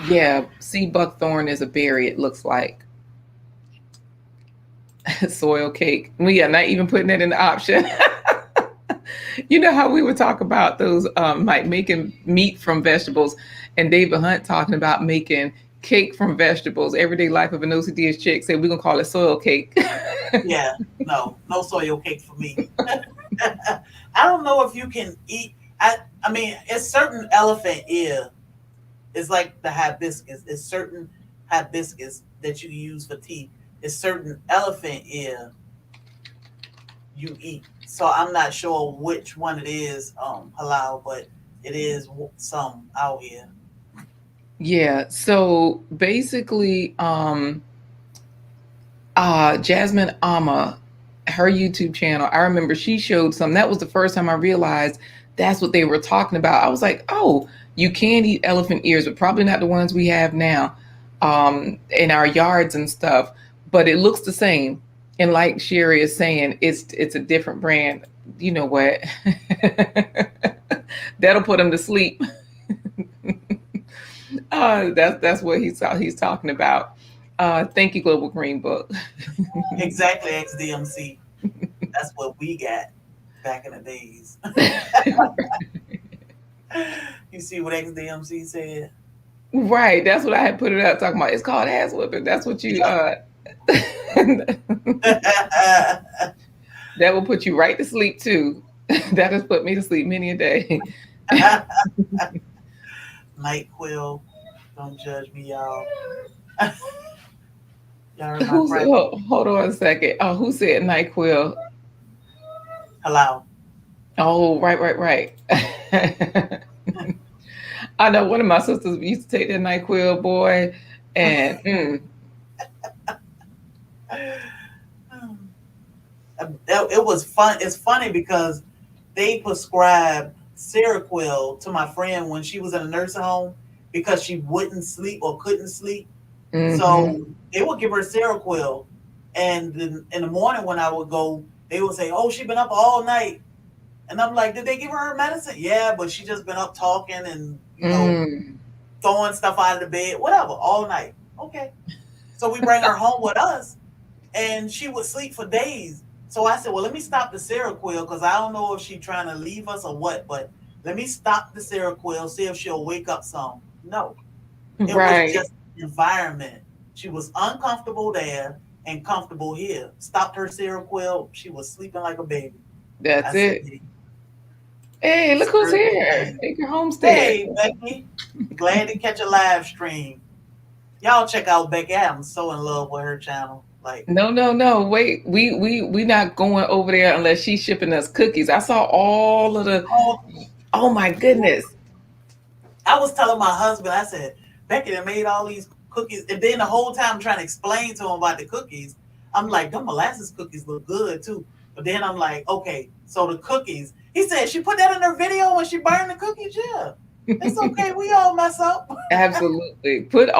yeah, sea buckthorn is a berry. It looks like soil cake. We are not even putting that in the option. You know how we would talk about those like making meat from vegetables, and David Hunt talking about making cake from vegetables. Everyday life of an OCD chick said we're gonna call it soil cake. yeah. No, no soil cake for me. I don't know if you can eat. I mean, it's certain elephant ear. It's like the hibiscus. It's certain hibiscus that you use for tea. It's certain elephant ear you eat. So I'm not sure which one it is, halal, but it is some out here. Yeah. So basically, Jasmine Amma, her YouTube channel, I remember she showed some. That was the first time I realized that's what they were talking about. I was like, oh, you can eat elephant ears, but probably not the ones we have now in our yards and stuff. But it looks the same. And like Sherry is saying, it's a different brand. You know what? That'll put them to sleep. That's what he's talking about. Thank you, Global Green Book. Exactly, XDMC. That's what we got back in the days. You see what XDMC said? Right, that's what I had put it up talking about. It's called ass whipping. That's what you Yeah. that will put you right to sleep too. That has put me to sleep many a day. Night Quill. Don't judge me, y'all. Y'all heard my Who's crack. hold on a second. Oh, who said NyQuil? Hello. Oh, right. I know one of my sisters used to take that NyQuil, boy, and It was fun. It's funny because they prescribed Seroquel to my friend when she was in a nursing home because she wouldn't sleep or couldn't sleep. mm-hmm. So they would give her Seroquel, and then in the morning when I would go, they would say, "Oh, she been up all night," and I'm like, "Did they give her medicine?" Yeah, but she just been up talking and Mm. throwing stuff out of the bed, whatever, all night. Okay, so we bring her home with us, and she would sleep for days. So I said, well, let me stop the Seroquel because I don't know if she's trying to leave us or what, but let me stop the Seroquel, see if she'll wake up some. No, it was Right. just the environment. She was uncomfortable there and comfortable here. Stopped her Seroquel, she was sleeping like a baby. I That's said, it. Hey, look who's certain here. things. Take your homestead. Hey, Becky, glad to catch a live stream. Y'all check out Becky. I'm so in love with her channel. Like, No. Wait, we not going over there unless she's shipping us cookies. I saw all of the. oh, Oh my goodness. I was telling my husband, I said, Becky done made all these cookies. And then the whole time I'm trying to explain to him about the cookies, I'm like, them molasses cookies look good too. But then I'm like, okay, so the cookies. He said, she put that in her video when she burned the cookies? Yeah. It's okay. We all mess up. Absolutely. Put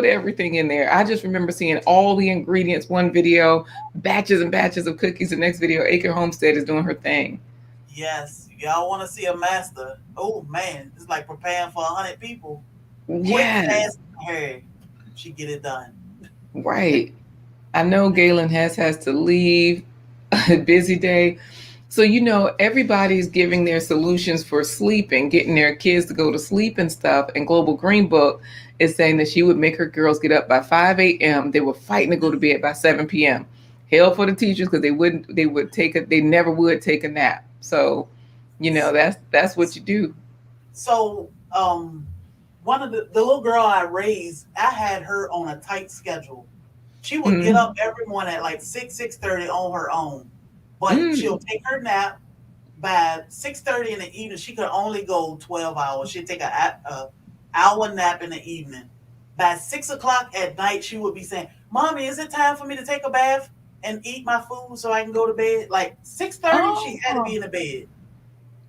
everything in there. I just remember seeing all the ingredients, one video, batches and batches of cookies. The next video, Acre Homestead is doing her thing. Yes. Y'all want to see a master. Oh, man. It's like preparing for 100 people. Quick, Yes, fast, hurry. She get it done. right. I know Galen has to leave. A busy day. So everybody's giving their solutions for sleeping, getting their kids to go to sleep and stuff. And Global Green Book is saying that she would make her girls get up by 5 a.m. They were fighting to go to bed by 7 p.m. Hell for the teachers because they never would take a nap. So, that's what you do. So, one of the little girl I raised, I had her on a tight schedule. She would get Mm, up every morning at like 6:30 on her own, but she'll mm. take her nap by 6:30 in the evening. She could only go 12 hours. She'd take a hour nap in the evening. By 6 o'clock at night, she would be saying, "Mommy, is it time for me to take a bath and eat my food so I can go to bed?" Like 6:30, she had to be Oh, in the bed.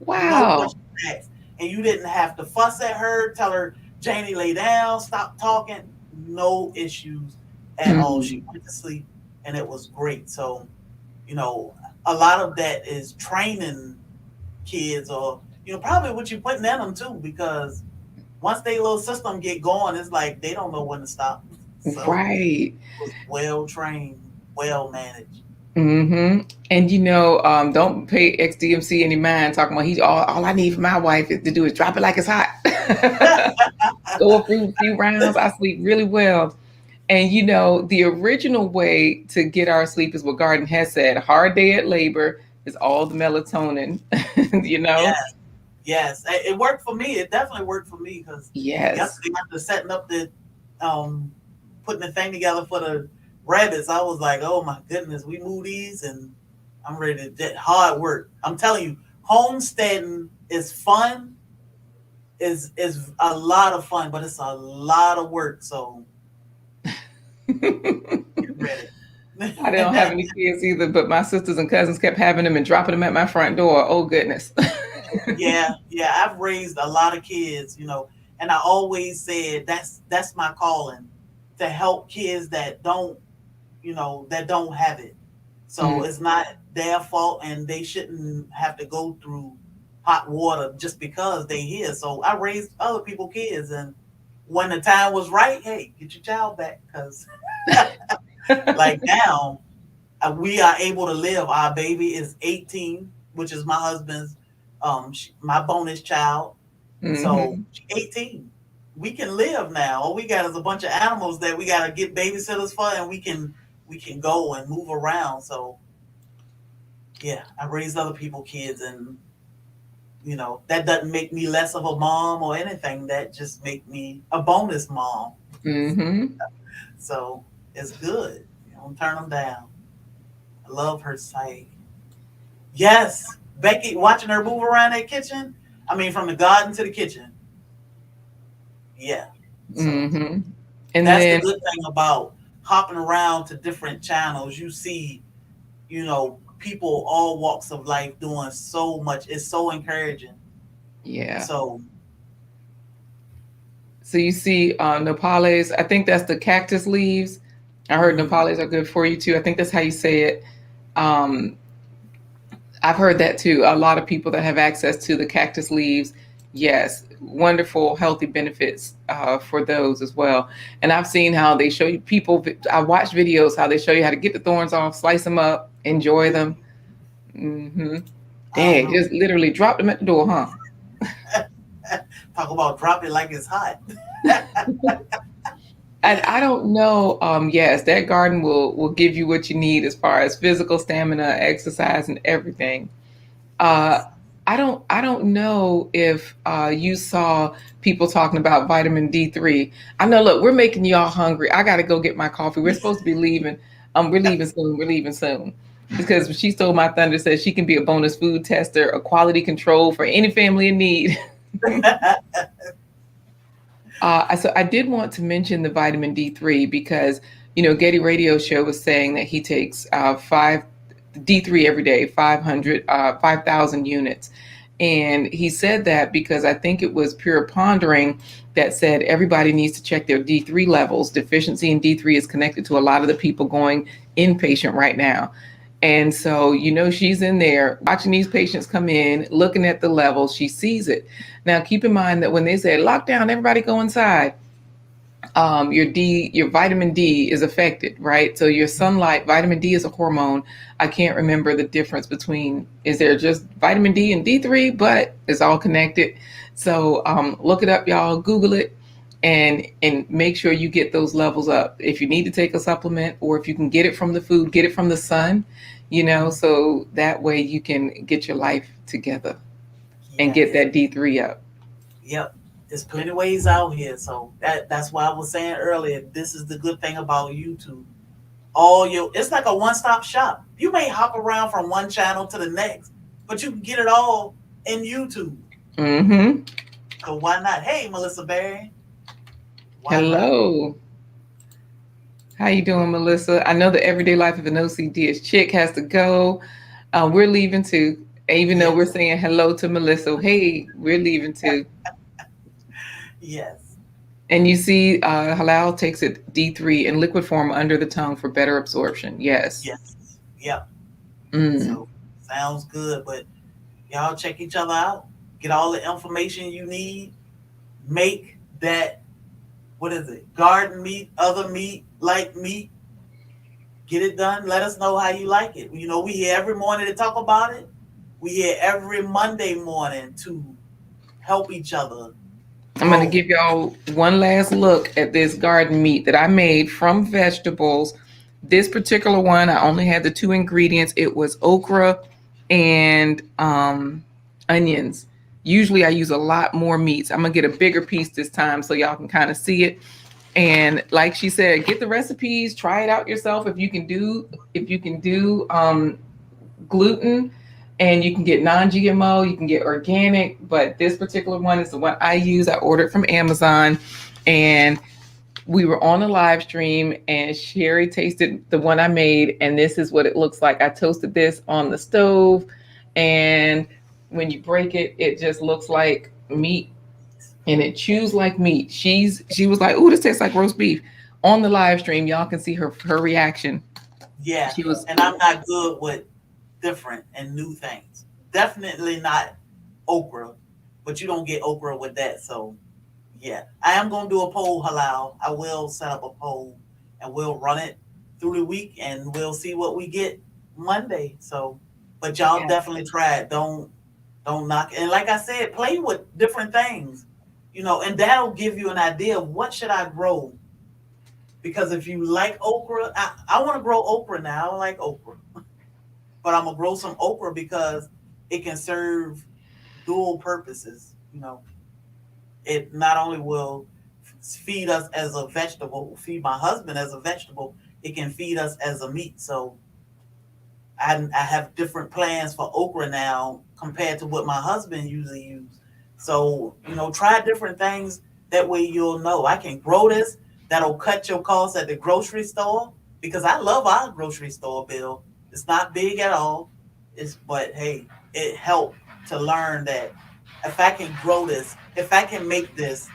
No wow. questions asked. And you didn't have to fuss at her, tell her, "Janie, lay down, stop talking." No issues at all. She Mm, went to sleep and it was great. So, you know, a lot of that is training kids, or, probably what you're putting in them too, because once they little system get going, it's like they don't know when to stop. So right. it was well trained, well managed. Mm-hmm. And don't pay XDMC any mind talking about all I need for my wife is to do is drop it like it's hot. Go through a few rounds. I sleep really well. And the original way to get our sleep is what Garden has said. Hard day at labor is all the melatonin. you know? Yes, yes, it worked for me. It definitely worked for me because Yes. yesterday after setting up um, putting the thing together for the rabbits, I was like, "Oh my goodness, we move these and I'm ready to get hard work." I'm telling you, homesteading is fun, is a lot of fun, but it's a lot of work. So get ready. I don't have any kids either, but my sisters and cousins kept having them and dropping them at my front door. Oh goodness. Yeah, yeah, I've raised a lot of kids, and I always said that's my calling, to help kids that don't have it. So Mm, it's not their fault, and they shouldn't have to go through hot water just because they here. So I raised other people's kids, and when the time was right, hey, get your child back, because like now, we are able to live. Our baby is 18, which is my husband's, my bonus child. So hmm. she's 18. We can live now. All we got is a bunch of animals that we got to get babysitters for, and we can go and move around. So yeah, I raised other people's kids, and that doesn't make me less of a mom or anything. That just make me a bonus mom. Hmm. So it's good. Don't turn them down. I love her sight. Yes, Becky, watching her move around that kitchen. I mean, from the garden to the kitchen. Yeah. So Hmm. And that's the then, good thing about hopping around to different channels. You see, people all walks of life doing so much. It's so encouraging. yeah. So So you see nopales. I think that's the cactus leaves. I heard mm, nopales are good for you too. I think that's how you say it. Um, I've heard that too. A lot of people that have access to the cactus leaves, yes, wonderful, healthy benefits for those as well. And I've seen how they show you people. I watched videos how they show you how to get the thorns off, slice them up, enjoy ooh, them. Hmm. I don't Dang, know. just literally drop them at the door, huh? Talk about drop it like it's hot. And I don't know. Yes, that garden will give you what you need as far as physical stamina, exercise, and everything. Uh, Yes. I don't know if you saw people talking about vitamin D3. I know. Look, we're making y'all hungry. I got to go get my coffee. We're supposed to be leaving. We're leaving soon. We're leaving soon. Because she stole my thunder. Says she can be a bonus food tester, a quality control for any family in need. So I did want to mention the vitamin D3 because Getty Radio Show was saying that he takes five D3 every day, 5,000 units. And he said that because I think it was Pure Pondering that said everybody needs to check their D3 levels. Deficiency in D3 is connected to a lot of the people going inpatient right now. And so, she's in there watching these patients come in, looking at the levels. She sees it. Now, keep in mind that when they say lockdown, everybody go inside, your vitamin D is affected, right? So your sunlight, vitamin D is a hormone. I can't remember the difference between, is there just vitamin D and D3, but it's all connected. So look it up, y'all, Google it, and make sure you get those levels up. If you need to take a supplement, or if you can get it from the food, get it from the sun, so that way you can get your life together and get Yes. that D3 up. Yep. There's plenty of ways out here. So that's why I was saying earlier, this is the good thing about YouTube. all your, it's like a one-stop shop. You may hop around from one channel to the next, but you can get it all in YouTube. Mm-hmm. So why not? Hey, Melissa Berry, why not? Hello. How you doing, Melissa? I know the everyday life of an OCD chick has to go. We're leaving too. Even though we're Yes, saying hello to Melissa, hey, we're leaving too. yes, And you see, halal takes it D3 in liquid form under the tongue for better absorption. Yes. yes, yep. Mm. So sounds good, but y'all check each other out. Get all the information you need. Make that, what is it? Garden meat, other meat, like meat. Get it done. Let us know how you like it. You know, we here every morning to talk about it. We here every Monday morning to help each other I'm going to grow. give y'all one last look at this garden meat that I made from vegetables. This particular one, I only had the two ingredients. It was okra and onions. Usually I use a lot more meats. I'm going to get a bigger piece this time so y'all can kind of see it. And like she said, get the recipes, try it out yourself if you can do gluten, and you can get non-GMO, you can get organic, but this particular one is the one I use. I ordered from Amazon, and we were on a live stream and Sherry tasted the one I made, and this is what it looks like. I toasted this on the stove, and when you break it, it just looks like meat, and it chews like meat. She was like, "Ooh, this tastes like roast beef." On the live stream, y'all can see her reaction. Yeah. She was And I'm not good with different and new things. Definitely not okra, but you don't get okra with that. So yeah, I am gonna do a poll, halal. I will set up a poll and we'll run it through the week and we'll see what we get Monday. So, but y'all yeah. definitely try it. Don't knock it. And like I said, play with different things, you know, and that'll give you an idea of what should I grow. Because if you like okra, I want to grow okra now. I don't like okra, but I'm gonna grow some okra because it can serve dual purposes. You know, it not only will feed us as a vegetable, feed my husband as a vegetable, it can feed us as a meat. So I have different plans for okra now compared to what my husband usually use. So, you know, try different things. That way you'll know I can grow this. That'll cut your costs at the grocery store because I love our grocery store bill. It's not big at all. But hey, it helped to learn that if I can grow this, if I can make this,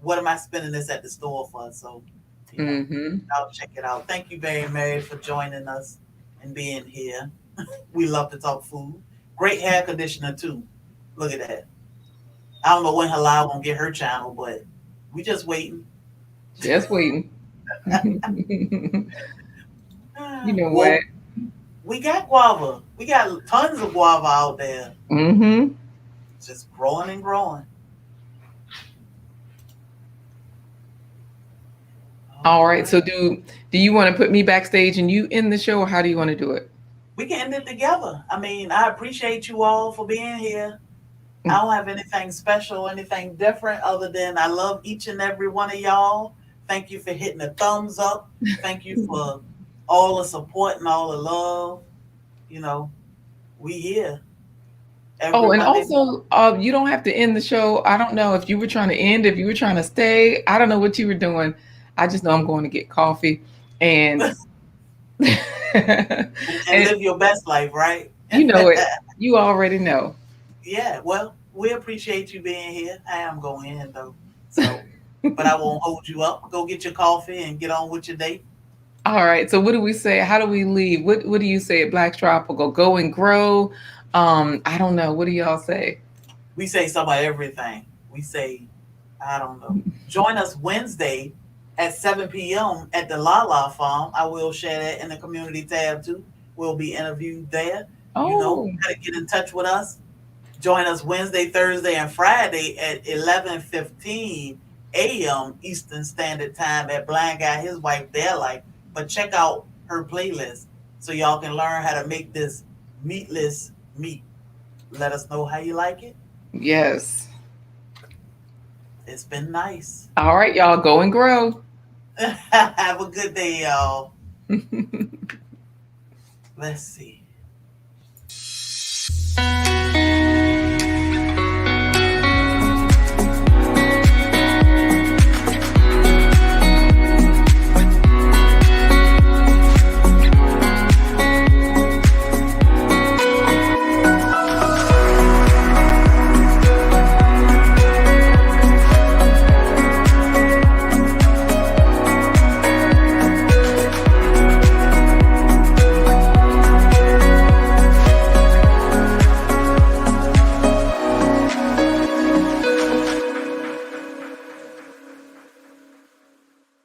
what am I spending this at the store for? So, you know, Mm-hmm. I'll check it out. Thank you very much for joining us and being here. We love to talk food. Great hair conditioner too. Look at that. I don't know when Halal gonna get her channel, but we just waiting. Just waiting. You know what? Well, we got guava. We got tons of guava out there, Mm-hmm. just growing and growing. All All right. So right. do you want to put me backstage and you in the show, or how do you want to do it? We can end it together. I mean, I appreciate you all for being here. I don't have anything special, anything different other than I love each and every one of y'all. Thank you for hitting the thumbs up. Thank you for all the support and all the love. You know, we here every Oh, and Monday morning. also, you don't have to end the show. I don't know if you were trying to end, if you were trying to stay. I don't know what you were doing. I just know I'm going to get coffee, and And and live your best life, right? you know it. You already know. Yeah, well, we appreciate you being here. I am going in though. So, but I won't hold you up. Go get your coffee and get on with your day. All right. So what do we say? How do we leave? What do you say at Black Tropical? Go and grow. I don't know. What do y'all say? We say some of everything. We say, I don't know. Join us Wednesday at 7 p.m. at the Lala Farm. I will share that in the community tab too. We'll be interviewed there. You know Oh, how to get in touch with us. Join us Wednesday, Thursday, and Friday at 11:15 a.m. Eastern Standard Time at Blind Guy, his wife, their life. But check out her playlist so y'all can learn how to make this meatless meat. Let us know how you like it. yes. It's been nice. All right, y'all. Go and grow. Have a good day, y'all. Let's see.